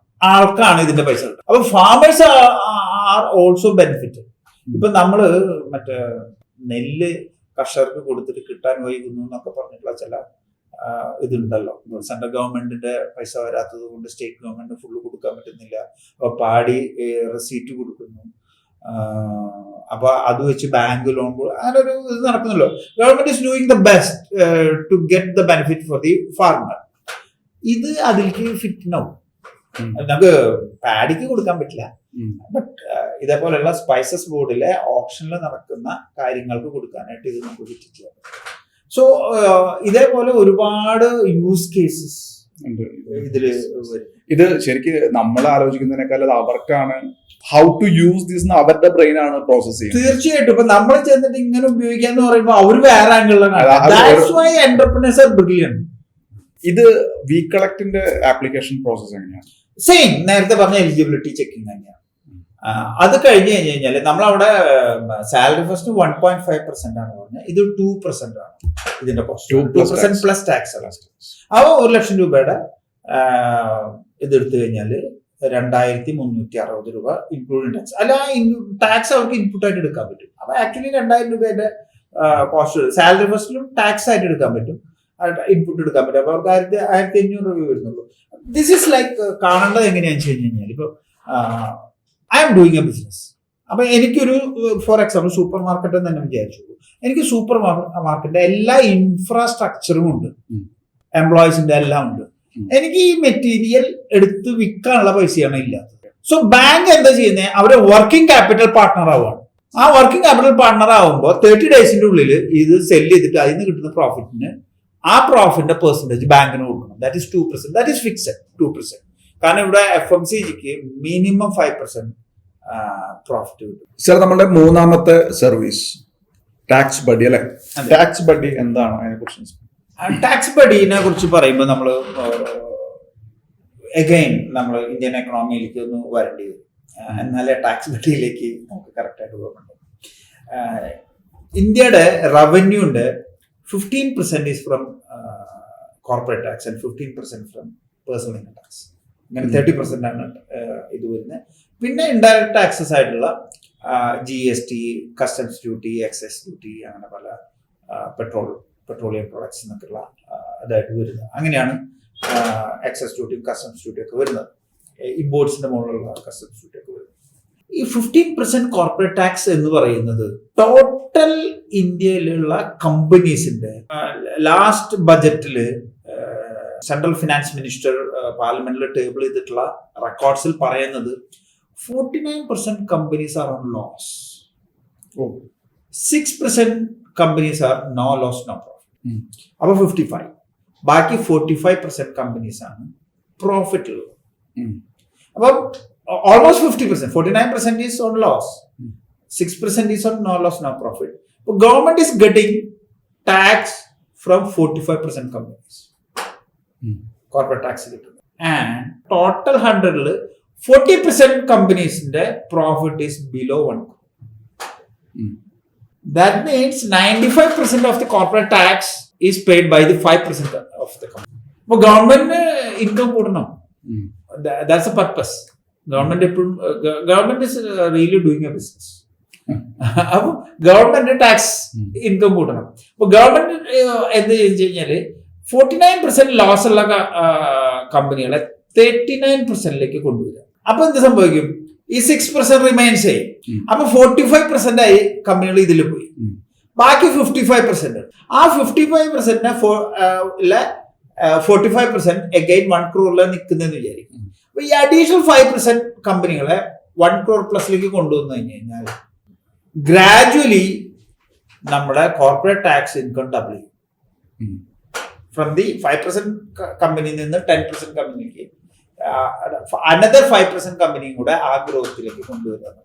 ആൾക്കാണ് ഇതിന്റെ പൈസ കിട്ടുക. അപ്പൊ ഫാമേഴ്സ് ആർ ഓൾസോ ബെനിഫിറ്റ്. ഇപ്പൊ നമ്മള് നെല്ല് കർഷകർക്ക് കൊടുത്തിട്ട് കിട്ടാൻ വൈകുന്നു എന്നൊക്കെ പറഞ്ഞിട്ടുള്ള ചില ഇതുണ്ടല്ലോ. സെൻട്രൽ ഗവൺമെന്റിന്റെ പൈസ വരാത്തത് കൊണ്ട് സ്റ്റേറ്റ് ഗവൺമെന്റ് ഫുള്ള് കൊടുക്കാൻ പറ്റുന്നില്ല. അപ്പൊ പാടി റെസീറ്റ് കൊടുക്കുന്നു. അപ്പൊ അത് വെച്ച് ബാങ്ക് ലോൺ അങ്ങനെ ഒരു ഇത് നടക്കുന്നല്ലോ. Government is doing the best to get the benefit for the farmer. ഇത് അതിലേക്ക് ഫിറ്റ് ആവും. നമുക്ക് പാഡിക്ക് കൊടുക്കാൻ പറ്റില്ല, ബട്ട് ഇതേപോലെയുള്ള സ്പൈസസ് ബോർഡിലെ ഓപ്ഷനിൽ നടക്കുന്ന കാര്യങ്ങൾക്ക് കൊടുക്കാനായിട്ട് ഇത് നമുക്ക് ഫിറ്റ് ചെയ്യാം. സോ ഇതേപോലെ ഒരുപാട് യൂസ് കേസസ് ഇതില്. ഇത് ശരിക്കും നമ്മൾ ആലോചിക്കുന്നതിനേക്കാൾ അവർക്കാണ് ഹൗ ടു യൂസ് ദിസ്, അവരുടെ ബ്രെയിൻ ആണ് പ്രോസസ് ചെയ്യുന്നത്. തീർച്ചയായിട്ടും. ഇപ്പൊ നമ്മൾ ചെന്നിട്ട് ഇങ്ങനെ ഉപയോഗിക്കാന്ന് പറയുമ്പോൾ അവർ വേറെ ആംഗിളിലാണ്. Entrepreneurs are brilliant. ഇത് വി കളക്ടിന്റെ ആപ്ലിക്കേഷൻ പ്രോസസ് എങ്ങനെയാണ്? സെയിം നേരത്തെ പറഞ്ഞ എലിജിബിലിറ്റി ചെക്കിങ് തന്നെയാണ്. അത് കഴിഞ്ഞ് കഴിഞ്ഞാല് നമ്മളവിടെ സാലറി ഫസ്റ്റ് 1.5% ആണ് പറഞ്ഞത്. ഇത് 2% ആണ് ഇതിന്റെ കോസ്റ്റ്. 2% plus tax. അപ്പോൾ 1 ലക്ഷം രൂപയുടെ ഇതെടുത്തു കഴിഞ്ഞാല് 2360 രൂപ ഇൻക്ലൂഡിംഗ് ടാക്സ്. അല്ല, ടാക്സ് അവർക്ക് ഇൻപുട്ട് ആയിട്ട് എടുക്കാൻ പറ്റും. അപ്പൊ ആക്ച്വലി 2000 രൂപയുടെ കോസ്റ്റ് സാലറി ഫസ്റ്റിലും ടാക്സ് ആയിട്ട് എടുക്കാൻ പറ്റും, ഇൻപുട്ട് എടുക്കാൻ പറ്റും. അപ്പൊ അവർക്ക് 1500 രൂപ വരുന്നുള്ളൂ. ദിസ് ഈസ് ലൈക്ക് കാണേണ്ടത് എങ്ങനെയാണെന്ന് വെച്ച് കഴിഞ്ഞാൽ ഇപ്പൊ I am doing a business. അപ്പൊ എനിക്കൊരു ഫോർ എക്സാമ്പിൾ സൂപ്പർ മാർക്കറ്റ് എന്ന് തന്നെ വിചാരിച്ചു. എനിക്ക് സൂപ്പർ മാർക്കറ്റിന്റെ എല്ലാ ഇൻഫ്രാസ്ട്രക്ചറും ഉണ്ട്, എംപ്ലോയീസിന്റെ എല്ലാം ഉണ്ട്. എനിക്ക് ഈ മെറ്റീരിയൽ എടുത്ത് വിൽക്കാനുള്ള പൈസയാണ് ഇല്ലാത്തത്. സോ ബാങ്ക് എന്താ ചെയ്യുന്നത്? അവരെ വർക്കിംഗ് ക്യാപിറ്റൽ പാർട്ട്ണർ ആവുകയാണ്. ആ വർക്കിംഗ് ക്യാപിറ്റൽ പാർട്ട്ണർ ആവുമ്പോൾ 30 ഡേയ്സിന്റെ ഉള്ളിൽ ഇത് സെല് ചെയ്തിട്ട് അതിൽ നിന്ന് കിട്ടുന്ന പ്രോഫിറ്റിന് ആ പ്രോഫിറ്റിന്റെ പെർസെന്റേജ് ബാങ്കിന് കൊടുക്കണം. That is 2%. That is fixed 2%. കാരണം ഇവിടെ FMCGക്ക് മിനിമം 5% പ്രോഫിറ്റ് കിട്ടും. സർ, നമ്മുടെ മൂന്നാമത്തെ സർവീസ് ടാക്സ് ബഡി അല്ലെ? ടാക്സ് ബഡി എന്താണ്? അതിനെ കുറിച്ച് ടാക്സ് ബഡീനെ കുറിച്ച് പറയുമ്പോൾ നമ്മൾ അഗൈൻ നമ്മൾ ഇന്ത്യൻ എക്കണോമിയിലേക്ക് ഒന്ന് വരേണ്ടി വരും. എന്നാലേ ടാക്സ് ബഡിയിലേക്ക് നമുക്ക് കറക്റ്റായിട്ട് പോകാൻ പറ്റും. ഇന്ത്യയുടെ റവന്യൂന്റെ 15% is from corporate tax and 15% from personal income tax. ഇങ്ങനെ 30% ആണ് ഇത് വരുന്നത്. പിന്നെ ഇൻഡയറക്ട് ടാക്സസ് ആയിട്ടുള്ള GST, customs duty, excise duty, അങ്ങനെ പല പെട്രോൾ പെട്രോളിയം പ്രൊഡക്ട്സ് എന്നൊക്കെയുള്ള അതായിട്ട് വരുന്നത്. അങ്ങനെയാണ് എക്സൈസ് ഡ്യൂട്ടിയും കസ്റ്റംസ് ഡ്യൂട്ടിയും ഒക്കെ വരുന്നത്. ഇമ്പോർട്ട്സിന്റെ മുകളിലുള്ള കസ്റ്റംസ് ഡ്യൂട്ടി ഒക്കെ വരുന്നത്. ഈ 15% കോർപ്പറേറ്റ് ടാക്സ് എന്ന് പറയുന്നത് ടോട്ടൽ ഇന്ത്യയിലുള്ള കമ്പനീസിന്റെ ലാസ്റ്റ് ബജറ്റില് സെൻട്രൽ ഫിനാൻസ് മിനിസ്റ്റർ പാർലമെന്റിൽ ടേബിൾ ചെയ്തിട്ടുള്ള റെക്കോർഡ്സിൽ പറയുന്നത് 49% companies are on loss, 6% companies are no loss no profit. അപ്പൊ 55, ബാക്കി 45% കമ്പനീസ് ആണ് പ്രോഫിറ്റ് ഉള്ളത്. അപ്പം almost 50%, 49% is on loss, 6% is on no loss no profit. Government is getting tax from 45% companies, corporate tax കിട്ടുന്നത്. And total 100-ല് 40% കമ്പനീസിന്റെ profit is below 1 crore. That means 95% of the corporate tax is paid by the 5% of the company. അപ്പോൾ ഗവൺമെന്റിന് income കൂടണം. That's the purpose. Government is really doing a business. അപ്പൊ government tax income കൂട്ടണം. അപ്പൊ government എന്ത് ചെയ്തു കഴിഞ്ഞാല് 49% loss ഉള്ള കമ്പനികളെ 39%ലേക്ക് കൊണ്ടുവരിക. അപ്പൊ എന്ത് സംഭവിക്കും? ഈ 6% റിമൈൻസ് ചെയ്യും. അപ്പൊ 45% ആയി കമ്പനികൾ ഇതിൽ പോയി. ബാക്കി 55%. ആ 55%നെ 45% അഗൈൻ 1 crore നിൽക്കുന്നതെന്ന് വിചാരിക്കും. അപ്പൊ ഈ അഡീഷണൽ 5% കമ്പനികളെ 1 crore പ്ലസിലേക്ക് കൊണ്ടുവന്നു കഴിഞ്ഞാൽ ഗ്രാജുവലി നമ്മുടെ കോർപ്പറേറ്റ് ടാക്സ് ഇൻകം ഡബിൾ ചെയ്യും. ഫ്രം ദി 5% കമ്പനിയിൽ നിന്ന് 10% കമ്പനിക്ക് അനദർ 5% കമ്പനിയും കൂടെ ആ ഗ്രോത്തിലേക്ക് കൊണ്ടുവരുന്നത്.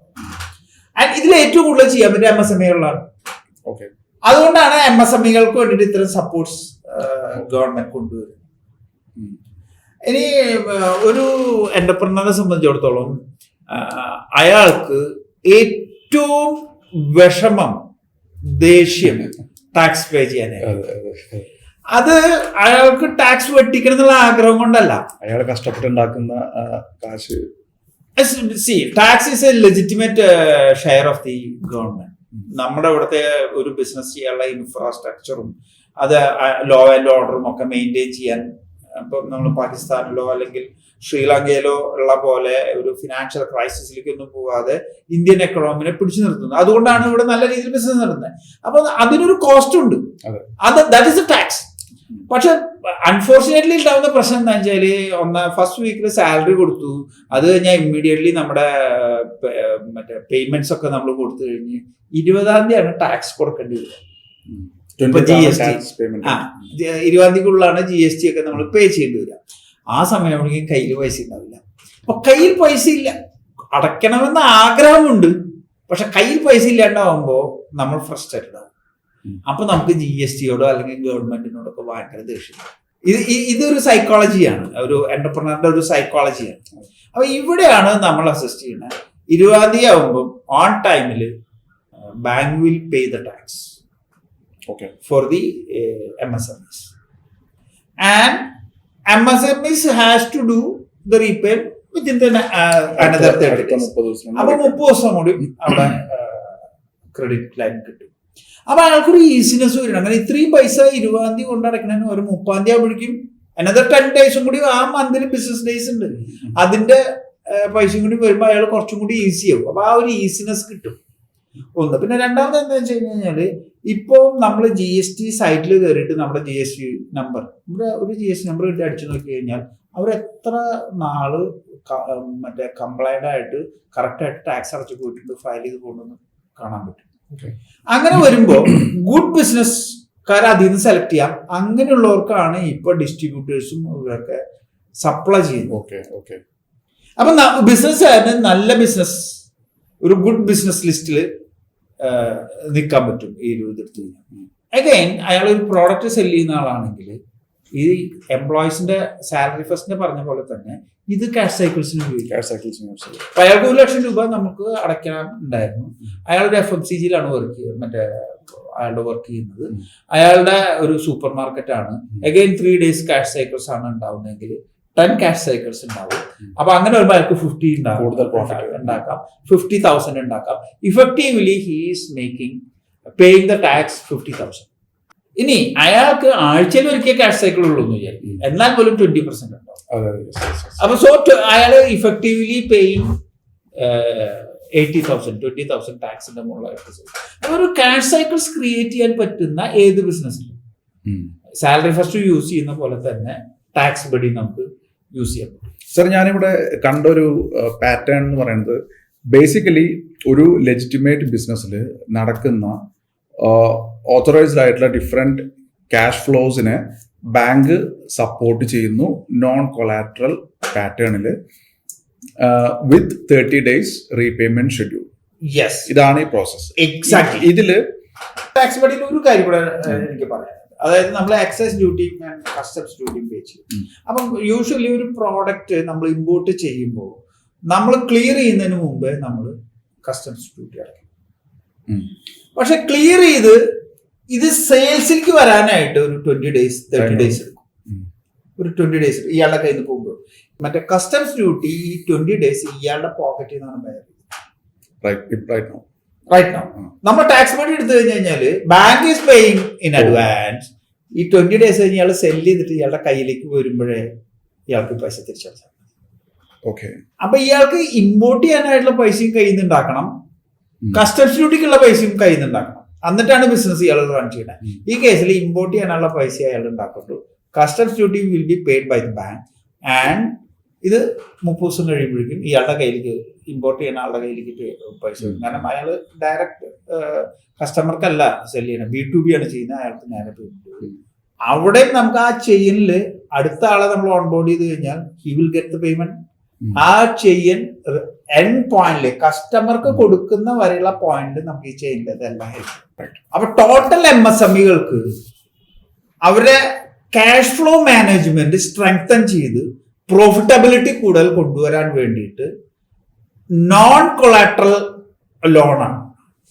ആൻഡ് ഇതിൽ ഏറ്റവും കൂടുതൽ ചെയ്യാൻ പറ്റിയ MSME-കളാണ്. അതുകൊണ്ടാണ് MSME-കൾക്ക് വേണ്ടിയിട്ട് ഇത്തരം സപ്പോർട്ട്സ് ഗവൺമെന്റ് കൊണ്ടുവരുന്നത്. ഇനി ഒരു എന്റർപ്രനറെ സംബന്ധിച്ചിടത്തോളം അയാൾക്ക് ഏറ്റവും വിഷമം, ദേഷ്യം ടാക്സ് പേ ചെയ്യാനായിട്ട്. അത് അയാൾക്ക് ടാക്സ് വെട്ടിക്കണം എന്നുള്ള ആഗ്രഹം കൊണ്ടല്ല, അയാൾ കഷ്ടപ്പെട്ടുണ്ടാക്കുന്ന കാശ്. Tax is A legitimate share of the government. നമ്മുടെ ഇവിടുത്തെ ഒരു ബിസിനസ് ചെയ്യാനുള്ള ഇൻഫ്രാസ്ട്രക്ചറും അത് ലോ ആൻഡ് ഓർഡറും ഒക്കെ മെയിൻറ്റെയിൻ ചെയ്യാൻ, ഇപ്പം നമ്മൾ പാകിസ്ഥാനിലോ അല്ലെങ്കിൽ ശ്രീലങ്കയിലോ ഉള്ള പോലെ ഒരു ഫിനാൻഷ്യൽ ക്രൈസിസിലേക്കൊന്നും പോവാതെ ഇന്ത്യൻ എക്കണോമിനെ പിടിച്ചു നിർത്തുന്നത്. അതുകൊണ്ടാണ് ഇവിടെ നല്ല രീതിയിൽ ബിസിനസ് നടത്തുന്നത്. അപ്പൊ അതിനൊരു കോസ്റ്റ് ഉണ്ട്, അത് ദാറ്റ് ഇസ് എ ടാക്സ്. പക്ഷെ അൺഫോർച്ചുനേറ്റ്ലി ഉണ്ടാവുന്ന പ്രശ്നം എന്താ വെച്ചാല്, ഫസ്റ്റ് വീക്കിൽ സാലറി കൊടുത്തു, അത് കഴിഞ്ഞാൽ ഇമ്മീഡിയറ്റ്ലി നമ്മുടെ മറ്റേ പേയ്മെന്റ്സ് ഒക്കെ നമ്മൾ കൊടുത്തു കഴിഞ്ഞ് 20ാം തീയതിയാണ് ടാക്സ് കൊടുക്കേണ്ടി വരിക. GST 20ാം തീയതിക്കുള്ളിലാണ് GST ഒക്കെ നമ്മൾ പേ ചെയ്യേണ്ടി വരിക. ആ സമയമാണെങ്കിൽ കയ്യിൽ പൈസ ഉണ്ടാവില്ല. അപ്പൊ കയ്യിൽ പൈസ ഇല്ല, അടയ്ക്കണമെന്ന ആഗ്രഹമുണ്ട്, പക്ഷെ കയ്യിൽ പൈസ ഇല്ലാണ്ടാവുമ്പോ നമ്മൾ ഫ്രസ്ട്രേറ്റഡ് ആവും. അപ്പൊ നമുക്ക് GST-യോടോ അല്ലെങ്കിൽ ഗവൺമെന്റിനോടൊക്കെ ഭയങ്കര ദേഷ്യം. ഇതൊരു സൈക്കോളജിയാണ്, ഒരു എന്റർപ്രണറിന്റെ ഒരു സൈക്കോളജിയാണ്. അപ്പൊ ഇവിടെയാണ് നമ്മൾ അസിസ്റ്റ് ചെയ്യുന്നത്. 20ാം തീയതി ആവുമ്പോൾ ഓൺ ടൈമിൽ bank will pay the tax for the MSMEs, and MSMEs has to do the repayment within the another 30 days. അപ്പൊ 30 ദിവസം കൂടി അവിടെ ക്രെഡിറ്റ് ലൈൻ കിട്ടും. അപ്പൊ അയാൾക്കൊരു ഈസിനെസ് വരണം. അങ്ങനെ ഇത്രയും പൈസ 20ാം തീയതി കൊണ്ടടക്കണേന് ഒരു 30ാം തീയതി ആവുമ്പോഴേക്കും അനദർ 10 days കൂടി ആ മന്തിൽ ബിസിനസ് ഡേയ്സ് ഉണ്ട്, അതിന്റെ പൈസയും കൂടി വരുമ്പോൾ അയാൾ കുറച്ചും കൂടി ഈസി ആവും. അപ്പൊ ആ ഒരു ഈസിനെസ് കിട്ടും ഒന്ന്. പിന്നെ രണ്ടാമത് എന്താ വെച്ച് കഴിഞ്ഞാല്, ഇപ്പോ നമ്മൾ GST സൈറ്റിൽ കയറിയിട്ട് നമ്മുടെ GST നമ്പർ, ഇവിടെ ഒരു GST നമ്പർ കിട്ടി അടിച്ചു നോക്കി കഴിഞ്ഞാൽ അവർ എത്ര നാള് മറ്റേ കംപ്ലൈന്റ് ആയിട്ട് കറക്റ്റ് ആയിട്ട് ടാക്സ് അടച്ചു പോയിട്ടുണ്ട്, ഫയൽ ചെയ്ത് പോകണമെന്ന് കാണാൻ പറ്റും. അങ്ങനെ വരുമ്പോ ഗുഡ് ബിസിനസ്സുകാർ അതിൽ നിന്ന് സെലക്ട് ചെയ്യാം. അങ്ങനെയുള്ളവർക്കാണ് ഇപ്പൊ ഡിസ്ട്രിബ്യൂട്ടേഴ്സും ഇവരൊക്കെ സപ്ലൈ ചെയ്യുന്നത്. അപ്പൊ ബിസിനസ്സുകാരന് നല്ല ബിസിനസ്, ഒരു ഗുഡ് ബിസിനസ് ലിസ്റ്റിൽ നിൽക്കാൻ പറ്റും ഈ രൂപത്തിൽ. അഗൈൻ അയാൾ ഒരു പ്രോഡക്റ്റ് സെല് ചെയ്യുന്ന ആളാണെങ്കിൽ ഈ എംപ്ലോയീസിന്റെ സാലറി ഫസ്റ്റിനെ പറഞ്ഞ പോലെ തന്നെ ഇത് ക്യാഷ് സൈക്കിൾസിന് ഉപയോഗിക്കാം. അപ്പൊ അയാൾക്ക് 1 ലക്ഷം രൂപ നമുക്ക് അടയ്ക്കാൻ ഉണ്ടായിരുന്നു. അയാളുടെ FMCG-യിലാണ് അയാളുടെ വർക്ക് ചെയ്യുന്നത്. അയാളുടെ ഒരു സൂപ്പർ മാർക്കറ്റ് ആണ്. അഗൈൻ 3 days ക്യാഷ് സൈക്കിൾസ് ആണ് ഉണ്ടാവുന്നതെങ്കിൽ 10 ക്യാഷ് സൈക്കിൾസ് ഉണ്ടാവും. അപ്പൊ അങ്ങനെ വരുമ്പോൾ അയാൾക്ക് 50 ഉണ്ടാക്കാം, 50,000 ഉണ്ടാക്കാം. Effectively he is paying the tax 50,000. ഇനി അയാൾക്ക് ആഴ്ചയിൽ ഒരിക്കൽ ക്യാഷ് സൈക്കിൾ ഉള്ളൂ എന്ന് വിചാരിക്കും, എന്നാൽ പോലും 20% ഉണ്ടാവും. അപ്പൊ അയാൾ ഇഫക്റ്റീവ്ലി പേയിങ് 80,000 20,000 ടാക്സിന്റെ മുകളിലായിട്ട്. അപ്പൊ ഒരു ക്യാഷ് സൈക്കിൾസ് ക്രിയേറ്റ് ചെയ്യാൻ പറ്റുന്ന ഏത് ബിസിനസ്സിലും സാലറി ഫസ്റ്റ് യൂസ് ചെയ്യുന്ന പോലെ തന്നെ ടാക്സ് ബഡി നമുക്ക് യൂസ് ചെയ്യാൻ പറ്റും. സർ, ഞാനിവിടെ കണ്ടൊരു പാറ്റേൺ എന്ന് പറയുന്നത് ബേസിക്കലി ഒരു ലെജിറ്റിമേറ്റ് ബിസിനസ്സിൽ നടക്കുന്ന ഓത്തറൈസ്ഡ് ആയിട്ടുള്ള ഡിഫറെന്റ് ക്യാഷ് ഫ്ലോസിനെ ബാങ്ക് സപ്പോർട്ട് ചെയ്യുന്നു നോൺ കൊളാറ്ററൽ പാറ്റേണിൽ വിത്ത് 30 days റീപേയ്മെന്റ് ഷെഡ്യൂൾ. യെസ്, ഇതാണ് ഈ പ്രോസസ്. എക്സാക്ട്ലി. ഇതില് ടാക്സ് ബഡിയിൽ ഒരു കാര്യം കൂടെ എനിക്ക് പറയാം. അതായത് നമ്മൾ എക്സൈസ് ഡ്യൂട്ടിയും കസ്റ്റംസ് ഡ്യൂട്ടിയും പേ ചെയ്യും. അപ്പം യൂഷ്വലി ഒരു പ്രോഡക്റ്റ് നമ്മൾ ഇമ്പോർട്ട് ചെയ്യുമ്പോൾ നമ്മൾ ക്ലിയർ ചെയ്യുന്നതിന് മുമ്പേ നമ്മൾ കസ്റ്റംസ് ഡ്യൂട്ടി അടയ്ക്കും. പക്ഷെ ക്ലിയർ ചെയ്ത് ഇത് സെയിൽസിലേക്ക് വരാനായിട്ട് ഒരു 20 days 30 days എടുക്കും. ഒരു 20 days ഇയാളുടെ കയ്യിൽ നിന്ന് പോകുമ്പോൾ മറ്റേ കസ്റ്റംസ് ഡ്യൂട്ടി ഈ 20 days ഇയാളുടെ പോക്കറ്റിൽ നിന്നാണ് ബയർ ചെയ്യുന്നത്. റൈറ്റ് നൗ നമ്മൾ ടാക്സ് ബഡി എടുത്തു കഴിഞ്ഞാല് bank is paying in advance. ഈ 20 days കഴിഞ്ഞ് ഇയാൾ സെല് ചെയ്തിട്ട് ഇയാളുടെ കയ്യിലേക്ക് വരുമ്പോഴേ ഇയാൾക്ക് പൈസ തിരിച്ചടച്ചാൽ. ഓക്കെ, അപ്പൊ ഇയാൾക്ക് ഇമ്പോർട്ട് ചെയ്യാനായിട്ടുള്ള പൈസയും കയ്യിൽ നിന്ന് ഉണ്ടാക്കണം, കസ്റ്റംസ് ഡ്യൂട്ടിക്കുള്ള പൈസയും കയ്യിൽ നിന്ന് ഉണ്ടാക്കണം, എന്നിട്ടാണ് ബിസിനസ് ഇയാൾ റൺ ചെയ്യണത്. ഈ കേസിൽ ഇമ്പോർട്ട് ചെയ്യാനുള്ള പൈസ അയാൾ ഉണ്ടാക്കുള്ളൂ. Customs duty will be paid by the bank and ഇത് 30 ദിവസം കഴിയുമ്പോഴേക്കും ഇയാളുടെ കയ്യിലേക്ക് ഇമ്പോർട്ട് ചെയ്യുന്ന ആളുടെ കയ്യിലേക്ക് പൈസ വരും. കാരണം അയാൾ ഡയറക്റ്റ് കസ്റ്റമർക്കല്ല സെല് ചെയ്യണം, B2B ആണ് ചെയ്യുന്നത്, അയാൾക്ക് നേരെ പേയ്മെന്റ്. അവിടെ നമുക്ക് ആ ചെയിനിൽ അടുത്ത ആളെ നമ്മൾ ഓൺബോർഡ് ചെയ്ത് കഴിഞ്ഞാൽ he will get the payment. ആ ചെയിൻ എൻഡ് പോയിന്റില് കസ്റ്റമർക്ക് കൊടുക്കുന്ന വരെയുള്ള പോയിന്റിൽ നമുക്ക് ഈ ചെയിനിൽ ഇതെല്ലാം ഹെൽപ്പ്. അപ്പൊ ടോട്ടൽ MSMEകൾക്ക് അവരുടെ ക്യാഷ് ഫ്ലോ മാനേജ്മെന്റ് സ്ട്രെങ്തൻ ചെയ്ത് പ്രോഫിറ്റബിലിറ്റി കൂടുതൽ കൊണ്ടുവരാൻ വേണ്ടിയിട്ട് നോൺ കൊളാട്രൽ ലോണാണ്.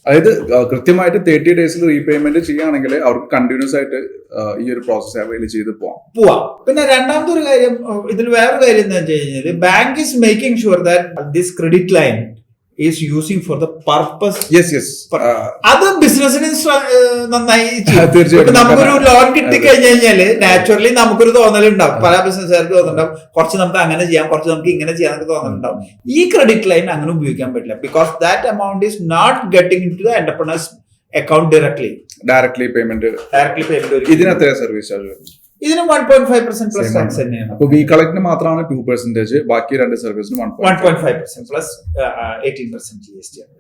അതായത് കൃത്യമായിട്ട് 30 days റീപേയ്മെന്റ് ചെയ്യുകയാണെങ്കിൽ അവർക്ക് കണ്ടിന്യൂസ് ആയിട്ട് ഈ ഒരു പ്രോസസ് അവൈൽ ചെയ്ത് പോവാം. പിന്നെ രണ്ടാമത്തെ ഒരു കാര്യം, ഇതിൽ വേറെ കാര്യം എന്താ വെച്ച് കഴിഞ്ഞാൽ bank is making sure that this credit line is using four the purpose. അത് ബിസിനസിന് നന്നായി. നമുക്കൊരു ലോൺ കിട്ടിക്കഴിഞ്ഞു കഴിഞ്ഞാല് നാച്ചുറലി നമുക്കൊരു തോന്നലുണ്ടാവും, പല ബിസിനസ്സുകാർക്ക് തോന്നുന്നുണ്ടാവും കുറച്ച് നമുക്ക് അങ്ങനെ ചെയ്യാം, കുറച്ച് നമുക്ക് ഇങ്ങനെ ചെയ്യാൻ തോന്നുന്നുണ്ടാവും. ഈ ക്രെഡിറ്റ് ലൈൻ അങ്ങനെ ഉപയോഗിക്കാൻ പറ്റില്ല, because that amount is not getting into the entrepreneurs account directly payment. ഇതിന് എത്ര സർവീസ് ചാർജ്? ഇതിന് 1.5% പ്ലസ് ടാക്സ് തന്നെയാണ്. അപ്പോൾ വി കളക്ടിന് മാത്രമാണ് 2%, ബാക്കി രണ്ട് സർവീസിന് 1.5% പ്ലസ് 18% GST ആണ്.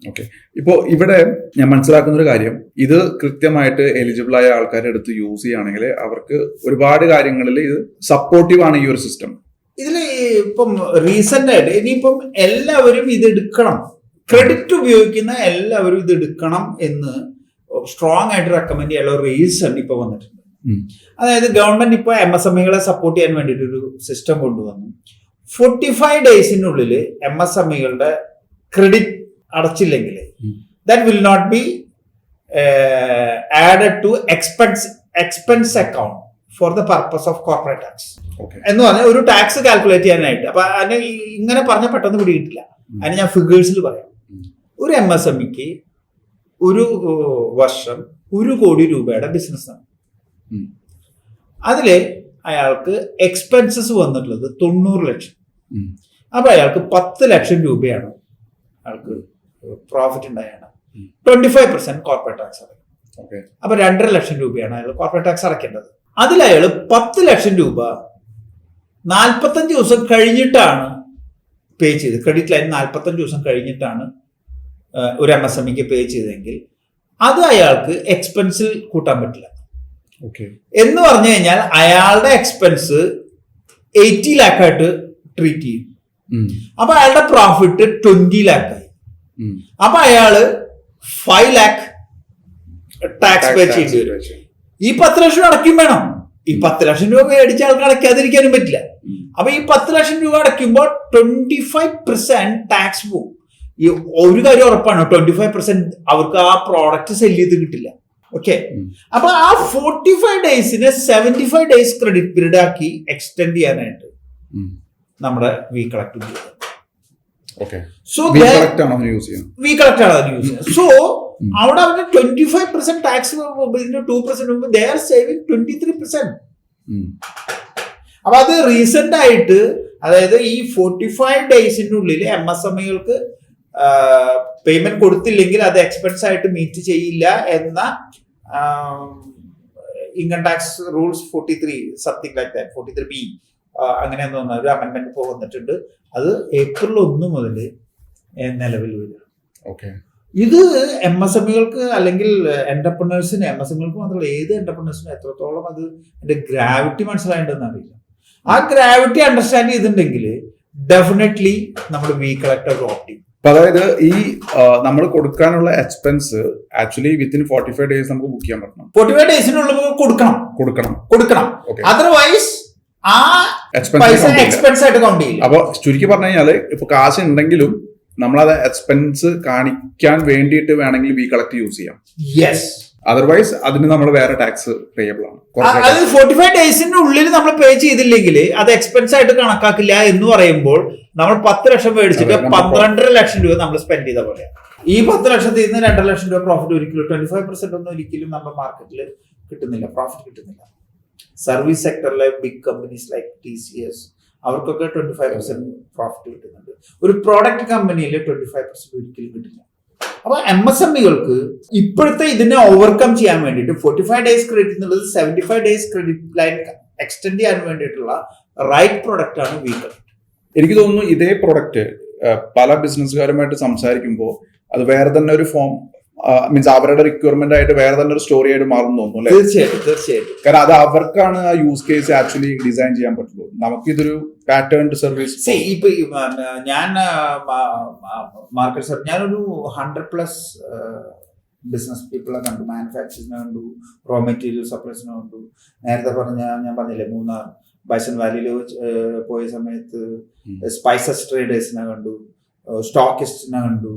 ഓക്കെ, ഇപ്പോ ഇവിടെ ഞാൻ മനസ്സിലാക്കുന്ന ഒരു കാര്യം, ഇത് കൃത്യമായിട്ട് എലിജിബിൾ ആയ ആൾക്കാരുടെ അടുത്ത് യൂസ് ചെയ്യുകയാണെങ്കിൽ അവർക്ക് ഒരുപാട് കാര്യങ്ങളിൽ ഇത് സപ്പോർട്ടീവ് ആണ് ഈ ഒരു സിസ്റ്റം. ഇതിൽ ഇപ്പം റീസെന്റ് ആയിട്ട് ഇനിയിപ്പം എല്ലാവരും ഇത് എടുക്കണം, ക്രെഡിറ്റ് ഉപയോഗിക്കുന്ന എല്ലാവരും ഇത് എടുക്കണം എന്ന് സ്ട്രോങ് ആയിട്ട് റെക്കമെൻഡ് ചെയ്യാനുള്ള റീസൺ ഇപ്പൊ വന്നിട്ടുണ്ട്. അതായത് ഗവൺമെന്റ് ഇപ്പോൾ MSMEകളെ സപ്പോർട്ട് ചെയ്യാൻ വേണ്ടിയിട്ട് ഒരു സിസ്റ്റം കൊണ്ടുവന്നു. 45 daysനുള്ളിൽ MSMEകളുടെ ക്രെഡിറ്റ് അടച്ചില്ലെങ്കിൽ that will not be added to expense account for the purpose of corporate tax എന്ന് പറഞ്ഞാൽ ഒരു ടാക്സ് കാൽക്കുലേറ്റ് ചെയ്യാനായിട്ട്. അപ്പൊ അതിന് ഇങ്ങനെ പറഞ്ഞാൽ പെട്ടെന്ന് പിടികിട്ടില്ല, അതിന് ഞാൻ ഫിഗേഴ്സിൽ പറയാം. ഒരു MSMEക്ക് ഒരു വർഷം 1 കോടി രൂപയുടെ ബിസിനസ്സാണ്. അതില് അയാൾക്ക് എക്സ്പെൻസസ് വന്നിട്ടുള്ളത് 90 ലക്ഷം. അപ്പൊ അയാൾക്ക് 10 ലക്ഷം രൂപയാണ് അയാൾക്ക് പ്രോഫിറ്റ് ഉണ്ടായാണ്. 25% കോർപ്പറേറ്റ് ടാക്സ് അടയ്ക്കും. അപ്പൊ 2.5 ലക്ഷം രൂപയാണ് അയാൾ കോർപ്പറേറ്റ് ടാക്സ് അടയ്ക്കേണ്ടത്. അതിൽ അയാൾ 10 ലക്ഷം രൂപ 45 ദിവസം കഴിഞ്ഞിട്ടാണ് പേ ചെയ്ത്. ക്രെഡിറ്റ് ലൈൻ 45 ദിവസം കഴിഞ്ഞിട്ടാണ് ഒരു MSMEക്ക് പേ ചെയ്തെങ്കിൽ അത് അയാൾക്ക് എക്സ്പെൻസിൽ കൂട്ടാൻ പറ്റില്ല. എന്ന് പറഞ്ഞു കഴിഞ്ഞാൽ അയാളുടെ എക്സ്പെൻസ് 80 lakh ആയിട്ട് ട്രീറ്റ് ചെയ്യും. അപ്പൊ അയാളുടെ പ്രോഫിറ്റ് 20 lakh ആയി. അപ്പൊ അയാള് 5 lakh ടാക്സ് പേ ചെയ്യേണ്ടി വരും. ഈ 10 ലക്ഷം അടയ്ക്കും വേണം. ഈ 10 ലക്ഷം രൂപ മേടിച്ച ആൾക്ക് അടയ്ക്കാതിരിക്കാനും പറ്റില്ല. അപ്പൊ ഈ 10 ലക്ഷം രൂപ അടയ്ക്കുമ്പോൾ 25% ടാക്സ് പോകും. ഈ ഒരു കാര്യം ഉറപ്പാണ്, 25% അവർക്ക് ആ പ്രോഡക്റ്റ് സെല് ചെയ്ത് കിട്ടില്ല. ഓക്കെ, അപ്പൊ ആ 45 daysനെ 75 days ക്രെഡിറ്റ് പീരീഡ് ആക്കി എക്സ്റ്റെൻഡ് ചെയ്യാനായിട്ട് നമ്മുടെ വി കളക്ട് ഉപയോഗിക്കാം. സോ വി കളക്ട് ആണ് അതിന് യൂസ് ചെയ്യുന്നത്. സോ അവിടെ അവര് 25% ടാക്സ് 2% ദേ ആർ സേവിങ് 23%. അപ്പൊ അത് റീസെന്റ് ആയിട്ട്, അതായത് ഈ 45 ഡേയ്സിനുള്ളിൽ MSMEകൾക്ക് പേയ്മെന്റ് കൊടുത്തില്ലെങ്കിൽ അത് എക്സ്പെൻസ് ആയിട്ട് മീറ്റ് ചെയ്യില്ല എന്ന income tax rules 43 something like that 43B അങ്ങനെ ഒരു അമെന്റ്മെന്റ് ഇപ്പോൾ വന്നിട്ടുണ്ട്. അത് April 1 മുതൽ നിലവിൽ വരിക. ഇത് MSMEകൾക്ക് അല്ലെങ്കിൽ എന്റർപ്രണേഴ്സിന്, MSMEകൾക്ക് മാത്രമല്ല ഏത് എന്റർപ്രണേഴ്സിനും എത്രത്തോളം അതിന്റെ ഗ്രാവിറ്റി മനസ്സിലായിട്ടുണ്ടെന്ന് അറിയില്ല. ആ ഗ്രാവിറ്റി അണ്ടർസ്റ്റാൻഡ് ചെയ്തിട്ടുണ്ടെങ്കിൽ ഡെഫിനറ്റ്ലി നമ്മുടെ വി കളക്ടർ ഓപ്റ്റ് ചെയ്യും. അതായത് ഈ നമ്മൾ കൊടുക്കാനുള്ള എക്സ്പെൻസ് ആക്ച്വലി വിത്തിൻ 45 ഡേയ്സ് നമുക്ക് ബുക്ക് ചെയ്യാൻ പറ്റണം. 45 ഡേയ്സിനുള്ളിൽ കൊടുക്കണം. അതർവൈസ് ആ പൈസ എക്സ്പെൻസ് ആയിട്ട് കൗണ്ട് ചെയ്യില്ല. അപ്പൊ ചുരുക്കി പറഞ്ഞു കഴിഞ്ഞാല് ഇപ്പൊ കാശ് ഉണ്ടെങ്കിലും നമ്മളത് എക്സ്പെൻസ് കാണിക്കാൻ വേണ്ടിയിട്ട് വേണമെങ്കിൽ വി കളക്ട് യൂസ് ചെയ്യാം. യെസ്. അതർവൈസ് അതിന് നമ്മൾ വേറെ ടാക്സ് പേയബിൾ ആണ്. അത് 45 ഡേയ്സിനുള്ളിൽ നമ്മൾ പേ ചെയ്തില്ലെങ്കിൽ അത് എക്സ്പെൻസ് ആയിട്ട് കണക്കാക്കില്ല എന്ന് പറയുമ്പോൾ നമ്മൾ 10 ലക്ഷം മേടിച്ചിട്ട് 12.5 ലക്ഷം രൂപ നമ്മൾ സ്പെൻഡ് ചെയ്ത പോലെയാണ്. ഈ 10 ലക്ഷത്തിൽ നിന്ന് 2 ലക്ഷം രൂപ പ്രോഫിറ്റ് ഒരിക്കലും 25% ഒന്നും ഒരിക്കലും നമ്മുടെ മാർക്കറ്റിൽ കിട്ടുന്നില്ല, പ്രോഫിറ്റ് കിട്ടുന്നില്ല. സർവീസ് സെക്ടറിലെ ബിഗ് കമ്പനീസ് ലൈക്ക് TCS അവർക്കൊക്കെ 25% പ്രോഫിറ്റ് കിട്ടുന്നുണ്ട്. ഒരു പ്രോഡക്റ്റ് കമ്പനിയിൽ 25% ഒരിക്കലും കിട്ടില്ല. അപ്പൊ MSMEകൾക്ക് ഇപ്പോഴത്തെ ഇതിനെ ഓവർകം ചെയ്യാൻ വേണ്ടിയിട്ട് 45 ഡേയ്സ് ക്രെഡിറ്റ് എന്നുള്ളത് 75 ഡേയ്സ് ക്രെഡിറ്റ് ലൈൻ എക്സ്റ്റെൻഡ് ചെയ്യാൻ വേണ്ടിയിട്ടുള്ള റൈറ്റ് പ്രൊഡക്റ്റ് ആണ് വി കളക്ട്. എനിക്ക് തോന്നുന്നു ഇതേ പ്രൊഡക്റ്റ് പല ബിസിനസ്സുകാരുമായിട്ട് സംസാരിക്കുമ്പോൾ അത് വേറെ തന്നെ ഒരു ഫോം മീൻസ് അവരുടെ റിക്വയർമെന്റ് ആയിട്ട് വേറെ തന്നെ ഒരു സ്റ്റോറി ആയിട്ട് മാറും തോന്നുന്നു. തീർച്ചയായിട്ടും. കാരണം അത് അവർക്കാണ് ആ യൂസ് കേസ് ആക്ച്വലി ഡിസൈൻ ചെയ്യാൻ പറ്റുള്ളൂ. നമുക്കിതൊരു പാറ്റേൺ സർവീസ്. ഇപ്പൊ ഞാൻ മാർക്കറ്റ് ഞാനൊരു 100+ ബിസിനസ് പീപ്പിളെ കണ്ടു, മാനുഫാക്ചറിനെ കണ്ടു, റോ മെറ്റീരിയൽ സപ്ലൈസിനെ കണ്ടു. നേരത്തെ ഞാൻ പറഞ്ഞില്ലേ, മൂന്നാർ ബൈസൺ വാലിയിൽ പോയ സമയത്ത് സ്പൈസസ് ട്രേഡേഴ്സിനെ കണ്ടു, സ്റ്റോക്കിസ്റ്റിനെ കണ്ടു,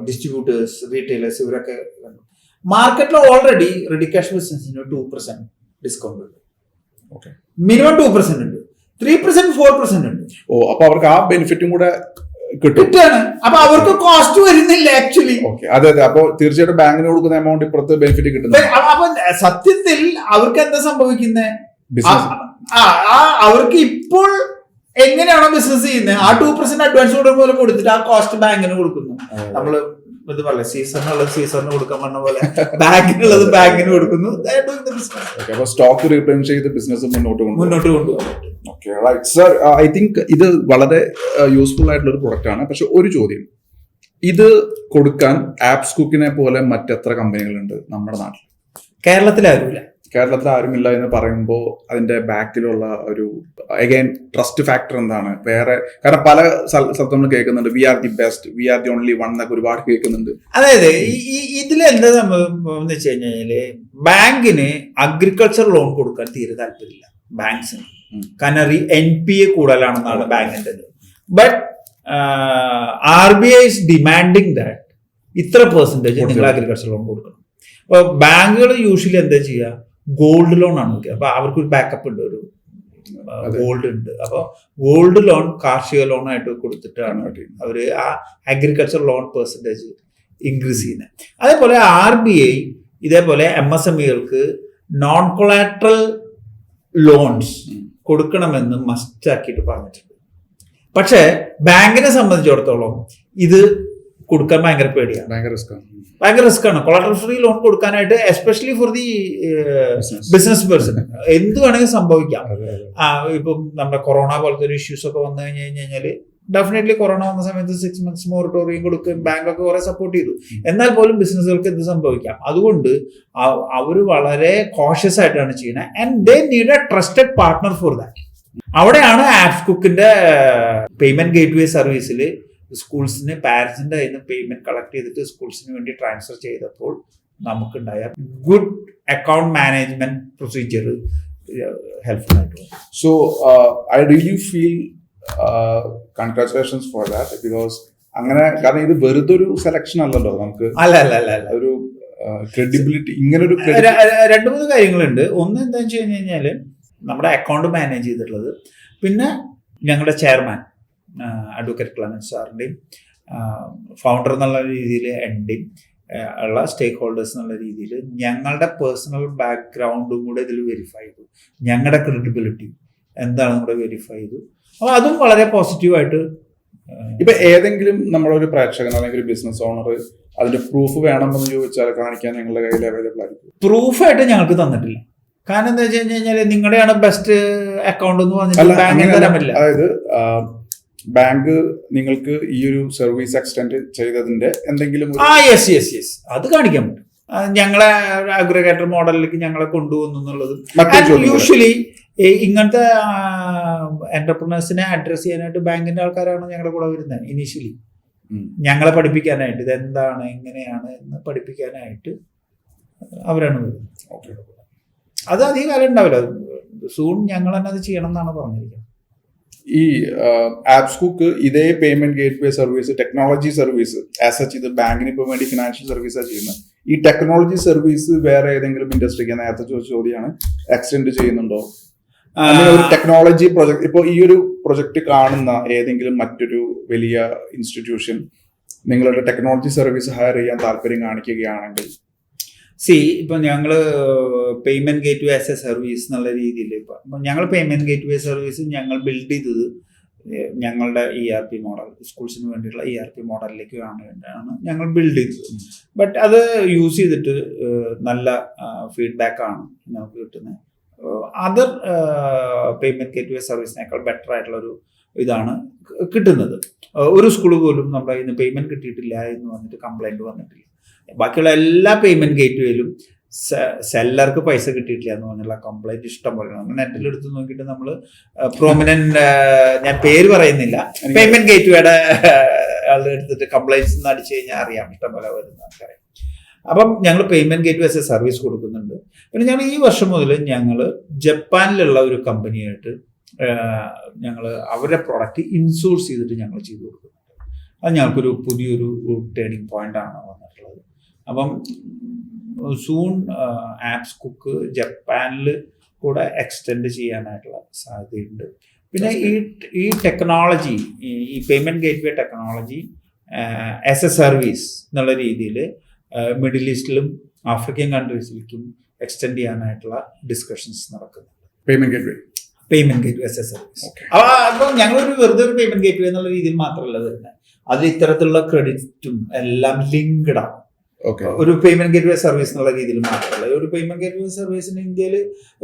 ഡിസ്ട്രിബ്യൂട്ടേഴ്സ്, റീറ്റെയിലേഴ്സ്, ഇവരൊക്കെ കണ്ടു. മാർക്കറ്റിൽ ഓൾറെഡി റെഡി ക്യാഷ് ബിസിനസിന് 2% ഡിസ്കൗണ്ട് ഉണ്ട്. മിനിമം 2% ഉണ്ട്, 3%, 4% ഉണ്ട്. അപ്പൊ അവർക്ക് ആ ബെനിഫിറ്റും കൂടെ കിട്ടുകയാണ്. അപ്പൊ അവർക്ക് കോസ്റ്റ് വരുന്നില്ല ആക്ച്വലി. അതെ. അപ്പൊ തീർച്ചയായിട്ടും ബാങ്കിന് കൊടുക്കുന്ന എമൗണ്ട് ഇപ്പുറത്ത് ബെനിഫിറ്റ് കിട്ടുന്നു. അപ്പൊ സത്യത്തിൽ അവർക്ക് എന്താ സംഭവിക്കുന്നത്? അവർക്ക് ഇപ്പോൾ എങ്ങനെയാണോ ബിസിനസ് ചെയ്യുന്നത് ആ 2% അഡ്വാൻസ് കൊടുക്കുമ്പോൾ കൊടുത്തിട്ട് ആ കോസ്റ്റ് ബാങ്കിന് കൊടുക്കുന്നു. നമ്മള് ഇത് പറയില്ല, സീസണുള്ളത് സീസണിന് കൊടുക്കാൻ പറഞ്ഞ പോലെ ബാങ്കിനുള്ളത് ബാങ്കിന് കൊടുക്കുന്നു. സ്റ്റോക്ക് റീപ്ലേസ് ചെയ്ത് ബിസിനസ് മുന്നോട്ട് കൊണ്ടുപോകും. സർ, ഐ തിങ്ക് ഇത് വളരെ യൂസ്ഫുൾ ആയിട്ടുള്ള ഒരു പ്രൊഡക്റ്റ് ആണ്. പക്ഷെ ഒരു ചോദ്യം, ഇത് കൊടുക്കാൻ ആപ്സ് കുക്കിനെ പോലെ മറ്റെത്ര കമ്പനികളുണ്ട് നമ്മുടെ നാട്ടിൽ? കേരളത്തിൽ ആരുമില്ല എന്ന് പറയുമ്പോൾ അതിന്റെ ബാക്കിലുള്ള ഒരു അഗൈൻ ട്രസ്റ്റ് ഫാക്ടർ എന്താണ്? വേറെ കാരണം പല സ്ഥലത്തും നമ്മൾ കേൾക്കുന്നുണ്ട് we are the best, we are the only one എന്നൊക്കെ ഒരുപാട് കേൾക്കുന്നുണ്ട്. അതായത് ഇതിലെന്താ സംഭവം എന്ന് വെച്ച് കഴിഞ്ഞാല്, ബാങ്കിന് അഗ്രികൾച്ചർ ലോൺ കൊടുക്കാൻ തീരെ താല്പര്യമില്ല ബാങ്ക്സിന്. കാരണം NPA കൂടുതലാണെന്നാണ് ബാങ്കിന്റെ. But RBI is demanding that ഇത്ര പെർസെന്റേജ് നിങ്ങൾ അഗ്രികൾച്ചർ ലോൺ കൊടുക്കണം. അപ്പൊ ബാങ്കുകൾ യൂഷ്വലി എന്താ ചെയ്യുക, ഗോൾഡ് ലോൺ ആണ് നോക്കുക. അപ്പൊ അവർക്കൊരു ബാക്കപ്പ് ഉണ്ട്, ഒരു ഗോൾഡ് ഉണ്ട്. അപ്പൊ ഗോൾഡ് ലോൺ കാർഷിക ലോൺ ആയിട്ട് കൊടുത്തിട്ടാണ് അവര് ആ അഗ്രികൾച്ചർ ലോൺ പെർസെന്റേജ് ഇൻക്രീസ് ചെയ്യുന്നത്. അതേപോലെ RBI ഇതേപോലെ MSMEകൾക്ക് നോൺ കൊളാട്രൽ ലോൺസ് കൊടുക്കണമെന്ന് മസ്റ്റ് ആക്കിയിട്ട് പറഞ്ഞിട്ടുണ്ട്. പക്ഷെ ബാങ്കിനെ സംബന്ധിച്ചിടത്തോളം ഇത് കൊടുക്കാൻ ഭയങ്കര പേടിയാണ്, ഭയങ്കര റിസ്ക് ആണ്. കൊളാട്രൽ ഫ്രീ ലോൺ കൊടുക്കാനായിട്ട്, especially for the business person, എന്ത് വേണമെങ്കിലും സംഭവിക്കാം. ഇപ്പം നമ്മുടെ കൊറോണ പോലത്തെ ഒരു ഇഷ്യൂസ് ഒക്കെ വന്നു കഴിഞ്ഞാല് ഡെഫിനറ്റ്ലി കൊറോണ വന്ന സമയത്ത് 6 months മൊറട്ടോറിയം കൊടുക്കും, ബാങ്കൊക്കെ കുറെ സപ്പോർട്ട് ചെയ്തു. എന്നാൽ പോലും ബിസിനസ്സുകൾക്ക് എന്ത് സംഭവിക്കാം. അതുകൊണ്ട് അവർ വളരെ കോഷ്യസ് ആയിട്ടാണ് ചെയ്യുന്നത്. And they need A trusted partner for that. അവിടെയാണ് ആപ്സ് കുക്കിന്റെ പേയ്മെന്റ് ഗേറ്റ്വേ സർവീസിൽ സ്കൂൾസിന് പാരന്റ്സിന്റെ കയ്യിൽ നിന്ന് പേയ്മെന്റ് കളക്ട് ചെയ്തിട്ട് സ്കൂൾസിന് വേണ്ടി ട്രാൻസ്ഫർ ചെയ്തപ്പോൾ നമുക്കുണ്ടായ good account management procedure helpful ആയിട്ട്. So I really feel congratulations for that. Because അങ്ങനെ, കാരണം ഇത് വെറുതെ ഒരു സെലക്ഷൻ അല്ലല്ലോ, നമുക്ക് അല്ല ഒരു ക്രെഡിബിലിറ്റി, ഇങ്ങനെ ഒരു 2-3 കാര്യങ്ങളുണ്ട്. ഒന്ന് എന്താ വെച്ച് കഴിഞ്ഞാല് നമ്മുടെ അക്കൗണ്ട് മാനേജ് ചെയ്തിട്ടുള്ളത്, പിന്നെ ഞങ്ങളുടെ ചെയർമാൻ അഡ്വക്കേറ്റ് ക്ലമൻസ് സാറിൻ്റെയും ഫൗണ്ടർ എന്നുള്ള രീതിയിൽ എൻ്റെയും ഉള്ള സ്റ്റേക്ക് ഹോൾഡേഴ്സ് എന്നുള്ള രീതിയിൽ ഞങ്ങളുടെ പേഴ്സണൽ ബാക്ക്ഗ്രൗണ്ടും കൂടെ ഇതിൽ വെരിഫൈ ചെയ്തു, ഞങ്ങളുടെ ക്രെഡിബിലിറ്റി എന്താണെന്നും കൂടെ വെരിഫൈ ചെയ്തു. അപ്പോൾ അതും വളരെ പോസിറ്റീവായിട്ട്. ഇപ്പൊ ഏതെങ്കിലും നമ്മളൊരു പ്രേക്ഷകൻ അല്ലെങ്കിൽ ഒരു ബിസിനസ് ഓണർ അതിന്റെ പ്രൂഫ് വേണമെന്ന് ചോദിച്ചാൽ കാണിക്കാൻ ഞങ്ങളുടെ കയ്യിൽ അവൈലബിൾ ആയിരിക്കും? പ്രൂഫായിട്ട് ഞങ്ങൾക്ക് തന്നിട്ടില്ല. കാരണം എന്താ വെച്ച് കഴിഞ്ഞാൽ നിങ്ങളുടെയാണ് ബെസ്റ്റ് അക്കൗണ്ട് എന്ന് പറഞ്ഞാൽ ബാങ്കിന് തരാൻ പറ്റില്ല. അതായത് ബാങ്ക് നിങ്ങൾക്ക് ഈ ഒരു സർവീസ് എക്സ്റ്റെൻഡ് ചെയ്തതിന്റെ എന്തെങ്കിലും യെസ് അത് കാണിക്കാൻ പറ്റും. ഞങ്ങളെ അഗ്രിഗേറ്റർ മോഡലിലേക്ക് ഞങ്ങളെ കൊണ്ടുവന്നു എന്നുള്ളത്. യൂഷ്വലി ഇങ്ങനത്തെ എന്റർപ്രണേഴ്സിനെ അഡ്രസ് ചെയ്യാനായിട്ട് ബാങ്കിന്റെ ആൾക്കാരാണ് ഞങ്ങളുടെ കൂടെ വരുന്നത്. ഇനീഷ്യലി ഞങ്ങളെ പഠിപ്പിക്കാനായിട്ട് ഇതെന്താണ് എങ്ങനെയാണ് എന്ന് പഠിപ്പിക്കാനായിട്ട് അവരാണ് വരുന്നത്. അത് അധികം കാലം ഉണ്ടാവില്ല, സൂൺ ഞങ്ങൾ തന്നെ അത് ചെയ്യണം എന്നാണ് പറഞ്ഞിരിക്കുന്നത്. ഈ ആപ്സ്കുക്ക് ഇതേ payment gateway service, technology service as such, ഇത് ബാങ്കിന് ഇപ്പോൾ വേണ്ടി ഫിനാൻഷ്യൽ സർവീസാണ് ചെയ്യുന്നത്. ഈ ടെക്നോളജി സർവീസ് വേറെ ഏതെങ്കിലും ഇൻഡസ്ട്രിക്ക്, നേരത്തെ ചോദിച്ച ചോദ്യമാണ്, എക്സ്റ്റെൻഡ് ചെയ്യുന്നുണ്ടോ? ഒരു ടെക്നോളജി പ്രൊജക്ട് ഇപ്പോൾ ഈ ഒരു പ്രൊജക്ട് കാണുന്ന ഏതെങ്കിലും മറ്റൊരു വലിയ ഇൻസ്റ്റിറ്റ്യൂഷൻ നിങ്ങളുടെ ടെക്നോളജി സർവീസ് ഹയർ ചെയ്യാൻ താല്പര്യം കാണിക്കുകയാണെങ്കിൽ? ഇപ്പം ഞങ്ങൾ payment gateway as A service എന്നുള്ള രീതിയിൽ ഇപ്പം ഞങ്ങൾ പേയ്മെന്റ് ഗേറ്റ്വേ സർവീസ് ഞങ്ങൾ ബിൽഡ് ചെയ്തത് ഞങ്ങളുടെ ERP മോഡൽ, സ്കൂൾസിന് വേണ്ടിയിട്ടുള്ള ERP മോഡലിലേക്ക് വേണ്ടിയാണ് ഞങ്ങൾ ബിൽഡ് ചെയ്തത്. ബട്ട് അത് യൂസ് ചെയ്തിട്ട് നല്ല ഫീഡ്ബാക്കാണ് നമുക്ക് കിട്ടുന്നത്. അതർ പേയ്മെന്റ് ഗേറ്റ്വേ സർവീസിനേക്കാൾ ബെറ്റർ ആയിട്ടുള്ളൊരു ഇതാണ് കിട്ടുന്നത്. ഒരു സ്കൂൾ പോലും നമ്മുടെ ഇന്ന് പേയ്മെന്റ് കിട്ടിയിട്ടില്ല എന്ന് പറഞ്ഞിട്ട് കംപ്ലൈന്റ് വന്നിട്ടില്ല. ബാക്കിയുള്ള എല്ലാ പേയ്മെന്റ് ഗേറ്റ്വേയിലും സെല്ലർക്ക് പൈസ കിട്ടിയിട്ടില്ല എന്ന് പറഞ്ഞുള്ള കംപ്ലൈന്റ് ഇഷ്ടം പോലെ. നമ്മൾ നെറ്റിൽ എടുത്ത് നോക്കിയിട്ട് നമ്മൾ പ്രോമിനന്റ്, ഞാൻ പേര് പറയുന്നില്ല, പേയ്മെന്റ് ഗേറ്റ്വേയുടെ ആളുടെ എടുത്തിട്ട് കംപ്ലൈന്റ്സ് അടിച്ചു കഴിഞ്ഞാൽ അറിയാം, ഇഷ്ടം പോലെ വരുന്ന ആൾക്കാരെ. അപ്പം ഞങ്ങൾ payment gateway as A service കൊടുക്കുന്നുണ്ട്. പിന്നെ ഞങ്ങൾ ഈ വർഷം മുതൽ ഞങ്ങൾ ജപ്പാനിലുള്ള ഒരു കമ്പനിയായിട്ട് ഞങ്ങൾ അവരുടെ പ്രോഡക്റ്റ് ഇൻസോഴ്സ് ചെയ്തിട്ട് ഞങ്ങൾ ചെയ്തു കൊടുക്കുന്നുണ്ട്. അത് ഞങ്ങൾക്കൊരു പുതിയൊരു ടേണിംഗ് പോയിന്റ് ആണ് വന്നിട്ടുള്ളത്. അപ്പം സൂൺ ആപ്സ്കുക്ക് ജപ്പാനിൽ കൂടെ എക്സ്റ്റെൻഡ് ചെയ്യാനായിട്ടുള്ള സാധ്യതയുണ്ട്. പിന്നെ ഈ ടെക്നോളജി, ഈ payment gateway technology as A service എന്നുള്ള രീതിയിൽ മിഡിൽ ഈസ്റ്റിലും ആഫ്രിക്കൻ കൺട്രീസിലേക്കും എക്സ്റ്റെൻഡ് ചെയ്യാനായിട്ടുള്ള ഡിസ്കഷൻസ് നടക്കുന്നുണ്ട്. Payment gateway as A service. അപ്പോൾ ഞങ്ങളൊരു വെറുതെ ഒരു പേയ്മെന്റ് ഗേറ്റ്വേ എന്നുള്ള രീതിയിൽ മാത്രമല്ല വരുന്നത്, അതിൽ ഇത്തരത്തിലുള്ള ക്രെഡിറ്റും എല്ലാം ലിങ്ക്ഡ് ആണ്. ഒരു പേയ്മെന്റ് ഗേറ്റ്വേ സർവീസ് എന്നുള്ള രീതിയിൽ മാത്രമല്ല, ഒരു പേയ്മെന്റ് ഗേറ്റ്വേ സർവീസിന് ഇന്ത്യയിൽ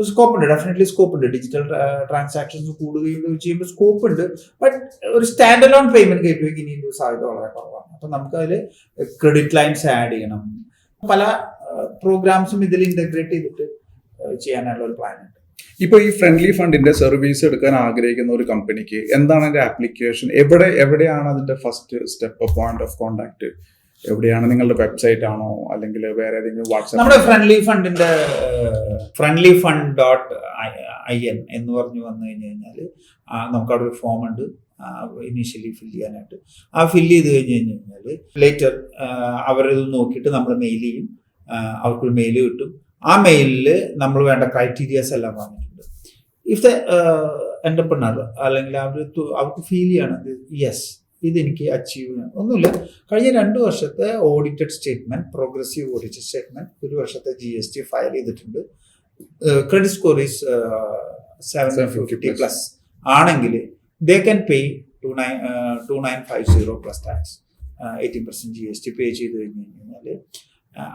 സ്കോപ്പ് ഉണ്ട്, ഡെഫിനറ്റ്ലി സ്കോപ്പ് ഉണ്ട്. ഡിജിറ്റൽ ട്രാൻസാക്ഷൻസ് കൂടുകയും ചെയ്യുമ്പോൾ സ്കോപ്പ് ഉണ്ട്. ബട്ട് ഒരു സ്റ്റാൻഡ് അലോൺ പേയ്മെന്റ് ഗേറ്റ്വേക്ക് ഇനി സാധ്യത വളരെ കുറവാണ്. അപ്പം നമുക്കതിൽ ക്രെഡിറ്റ് ലൈൻസ് ആഡ് ചെയ്യണം, പല പ്രോഗ്രാംസും ഇതിൽ ഇന്റഗ്രേറ്റ് ചെയ്തിട്ട് ചെയ്യാനുള്ള ഒരു പ്ലാൻ ഉണ്ട്. ഇപ്പൊ ഈ ഫ്രണ്ട്ലി ഫണ്ടിന്റെ സർവീസ് എടുക്കാൻ ആഗ്രഹിക്കുന്ന ഒരു കമ്പനിക്ക് എന്താണ് അതിന്റെ ആപ്ലിക്കേഷൻ? എവിടെയാണ് അതിന്റെ first step, point of contact എവിടെയാണ്? നിങ്ങളുടെ വെബ്സൈറ്റ് ആണോ അല്ലെങ്കിൽ വേറെ ഏതെങ്കിലും വാട്സ്ആപ്പ്? നമ്മുടെ ഫ്രണ്ട്ലി fund.in എന്ന് പറഞ്ഞു വന്നു കഴിഞ്ഞാൽ നമുക്കവിടെ ഒരു ഫോം ഉണ്ട് ഇനീഷ്യലി ഫില്ല് ചെയ്യാനായിട്ട്. ആ ഫില്ല് ചെയ്ത് കഴിഞ്ഞാൽ ലേറ്റർ അവരത് നോക്കിയിട്ട് നമ്മൾ മെയിൽ ചെയ്യും, അവർക്കൊരു മെയിൽ കിട്ടും. ആ മെയിലിൽ നമ്മൾ വേണ്ട ക്രൈറ്റീരിയാസ് എല്ലാം പറഞ്ഞിട്ടുണ്ട്. ഇഫ് ദ എന്റർപ്രണർ അല്ലെങ്കിൽ അവർക്ക് ഫീൽ ചെയ്യണത് യെസ് ഇതെനിക്ക് അച്ചീവ് ചെയ്യാൻ ഒന്നുമില്ല, കഴിഞ്ഞ 2 വർഷത്തെ audited statement, progressive audited statement, 1 വർഷത്തെ GST ഫയൽ ചെയ്തിട്ടുണ്ട്, ക്രെഡിറ്റ് സ്കോർ ഈസ് 750+ ആണെങ്കിൽ they can pay 2950 plus tax, 18% GST പേ ചെയ്ത് കഴിഞ്ഞ് കഴിഞ്ഞാൽ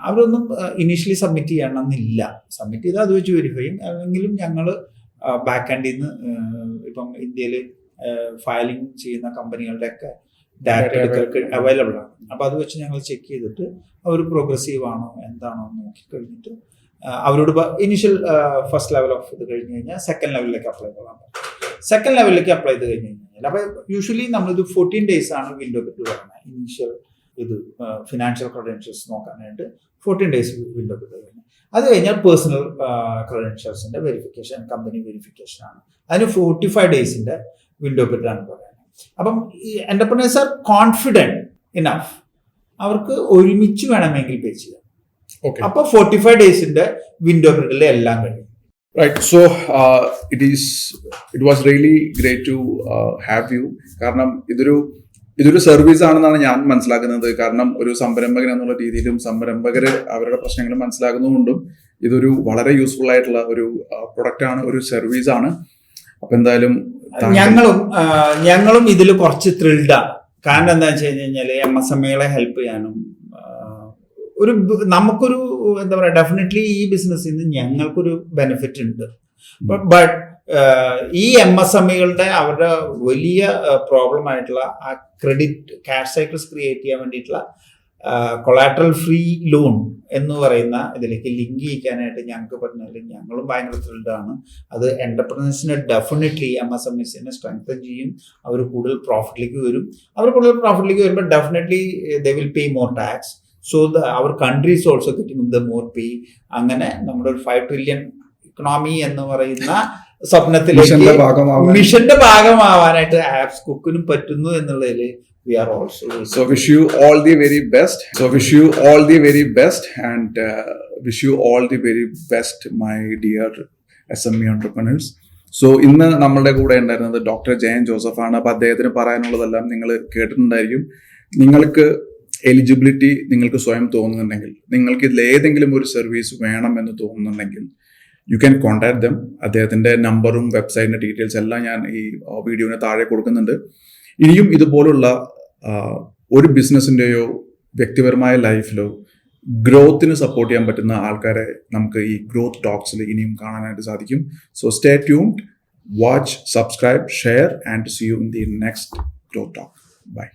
അവരൊന്നും ഇനീഷ്യലി സബ്മിറ്റ് ചെയ്യണമെന്നില്ല. സബ്മിറ്റ് ചെയ്താൽ അത് വെച്ച് വെരിഫൈ ചെയ്യും. അല്ലെങ്കിലും ഞങ്ങൾ ബാക്ക് എൻഡിൽ നിന്ന് ഇപ്പം ഇന്ത്യയിൽ ഫയലിംഗ് ചെയ്യുന്ന കമ്പനികളുടെയൊക്കെ ഡാറ്റ എടുക്കൽ അവൈലബിൾ ആണ്. അപ്പോൾ അത് വെച്ച് ഞങ്ങൾ ചെക്ക് ചെയ്തിട്ട് അവർ പ്രോഗ്രസീവ് ആണോ എന്താണോ എന്ന് നോക്കി കഴിഞ്ഞിട്ട് അവരോട് ഇനീഷ്യൽ ഫസ്റ്റ് ലെവൽ ഓഫ് ഇത് കഴിഞ്ഞ് കഴിഞ്ഞാൽ സെക്കൻഡ് ലെവലിലേക്ക് അപ്ലൈ ചെയ്യാൻ പറ്റും. സെക്കൻഡ് ലെവലിലേക്ക് അപ്ലൈ ചെയ്ത് കഴിഞ്ഞ് കഴിഞ്ഞാൽ അപ്പോൾ യൂഷ്വലി നമ്മളിത് 14 days ആണ് വിൻഡോ പീരീഡ് പറയുന്നത്. ഇനീഷ്യൽ ഇത് ഫിനാൻഷ്യൽ ക്രെഡൻഷ്യൽസ് നോക്കാനായിട്ട് 14 days വിൻഡോ പീരീഡ് കഴിഞ്ഞു. അത് കഴിഞ്ഞാൽ പേഴ്സണൽ ക്രെഡൻഷ്യൽസിന്റെ വെരിഫിക്കേഷൻ, കമ്പനി വെരിഫിക്കേഷൻ ആണ്. അതിന് 45 days വിൻഡോ പീരീഡ് ആണ് പറയുന്നത്. അപ്പം ഈ എന്റർപ്രണേഴ്സ് ആർ കോൺഫിഡൻറ്റ് ഇനഫ്, അവർക്ക് ഒരുമിച്ച് വേണമെങ്കിൽ പേ ചെയ്യാം. അപ്പോൾ 45 days വിൻഡോ പീരീഡിൽ എല്ലാം കഴിയും. Right. So it was really great to have you. കാരണം ഇതൊരു ഇതൊരു സർവീസ് ആണെന്നാണ് ഞാൻ മനസ്സിലാക്കുന്നത്. കാരണം ഒരു സംരംഭകൻ എന്നുള്ള രീതിയിലും സംരംഭകര് അവരുടെ പ്രശ്നങ്ങൾ മനസ്സിലാകുന്നതുകൊണ്ടും ഇതൊരു വളരെ യൂസ്ഫുൾ ആയിട്ടുള്ള ഒരു പ്രൊഡക്റ്റ് ആണ്, ഒരു സർവീസ് ആണ്. അപ്പൊ എന്തായാലും ഞങ്ങളും ഇതിൽ കുറച്ച് ത്രിൽഡാണ്. കാരണം എന്താ വെച്ച് കഴിഞ്ഞാല് MSMEകളെ ഹെൽപ്പ് ചെയ്യാനും നമുക്കൊരു എന്താ പറയാ, ഡെഫിനറ്റ്ലി ഈ ബിസിനസ്സിൽ നിന്ന് ഞങ്ങൾക്കൊരു ബെനിഫിറ്റ് ഉണ്ട്. ബട്ട് ഈ MSMEകളുടെ അവരുടെ വലിയ പ്രോബ്ലം ആയിട്ടുള്ള ആ ക്രെഡിറ്റ് ക്യാഷ് സൈക്കിൾസ് ക്രിയേറ്റ് ചെയ്യാൻ വേണ്ടിയിട്ടുള്ള കൊളാട്രൽ ഫ്രീ ലോൺ എന്ന് പറയുന്ന ഇതിലേക്ക് ലിങ്ക് ചെയ്യിക്കാനായിട്ട് ഞങ്ങൾക്ക് പറഞ്ഞാൽ ഞങ്ങളും ഭയങ്കര ത്രിൽഡാണ്. അത് എന്റർപ്രണേഴ്സിനെ ഡെഫിനറ്റ്ലി MSMEസിനെ സ്ട്രെങ്തൻ ചെയ്യും. അവർ കൂടുതൽ പ്രോഫിറ്റിലേക്ക് വരും. വരുമ്പോൾ definitely they will pay more tax. So our country is also getting the more pay. അങ്ങനെ നമ്മുടെ ഒരു 5 ട്രില്യൺ ഇക്കണോമി എന്ന് പറയുന്ന സ്വപ്നത്തിലേക്ക് മിഷന്റെ ഭാഗമാവാനായിട്ട് ആപ്സ് കുക്കിനും പറ്റുന്നു എന്നുള്ളതിൽ we are also. So wish you all the very best. And wish you all the very best, my dear SME entrepreneurs. So ഇന്ന് നമ്മളുടെ കൂടെ ഉണ്ടായിരുന്നത് ഡോക്ടർ ജയൻ ജോസഫ് ആണ്. അപ്പൊ അദ്ദേഹത്തിന് പറയാനുള്ളതെല്ലാം നിങ്ങൾ കേട്ടിട്ടുണ്ടായിരിക്കും. നിങ്ങൾക്ക് എലിജിബിലിറ്റി നിങ്ങൾക്ക് സ്വയം തോന്നുന്നുണ്ടെങ്കിൽ, നിങ്ങൾക്ക് ഇതിൽ ഏതെങ്കിലും ഒരു സർവീസ് വേണം എന്ന് തോന്നുന്നുണ്ടെങ്കിൽ യു ക്യാൻ കോൺടാക്ട് ദം. അദ്ദേഹത്തിന്റെ നമ്പറും വെബ്സൈറ്റിന്റെ ഡീറ്റെയിൽസ് എല്ലാം ഞാൻ ഈ വീഡിയോന് താഴെ കൊടുക്കുന്നുണ്ട്. ഇനിയും ഇതുപോലുള്ള ഒരു ബിസിനസ്സിൻ്റെയോ വ്യക്തിപരമായ ലൈഫിലോ ഗ്രോത്തിന് സപ്പോർട്ട് ചെയ്യാൻ പറ്റുന്ന ആൾക്കാരെ നമുക്ക് ഈ ഗ്രോത്ത് ടോക്സിൽ ഇനിയും കാണാനായിട്ട് സാധിക്കും. So stay tuned, watch, subscribe, share and see you in the next growth talk. By.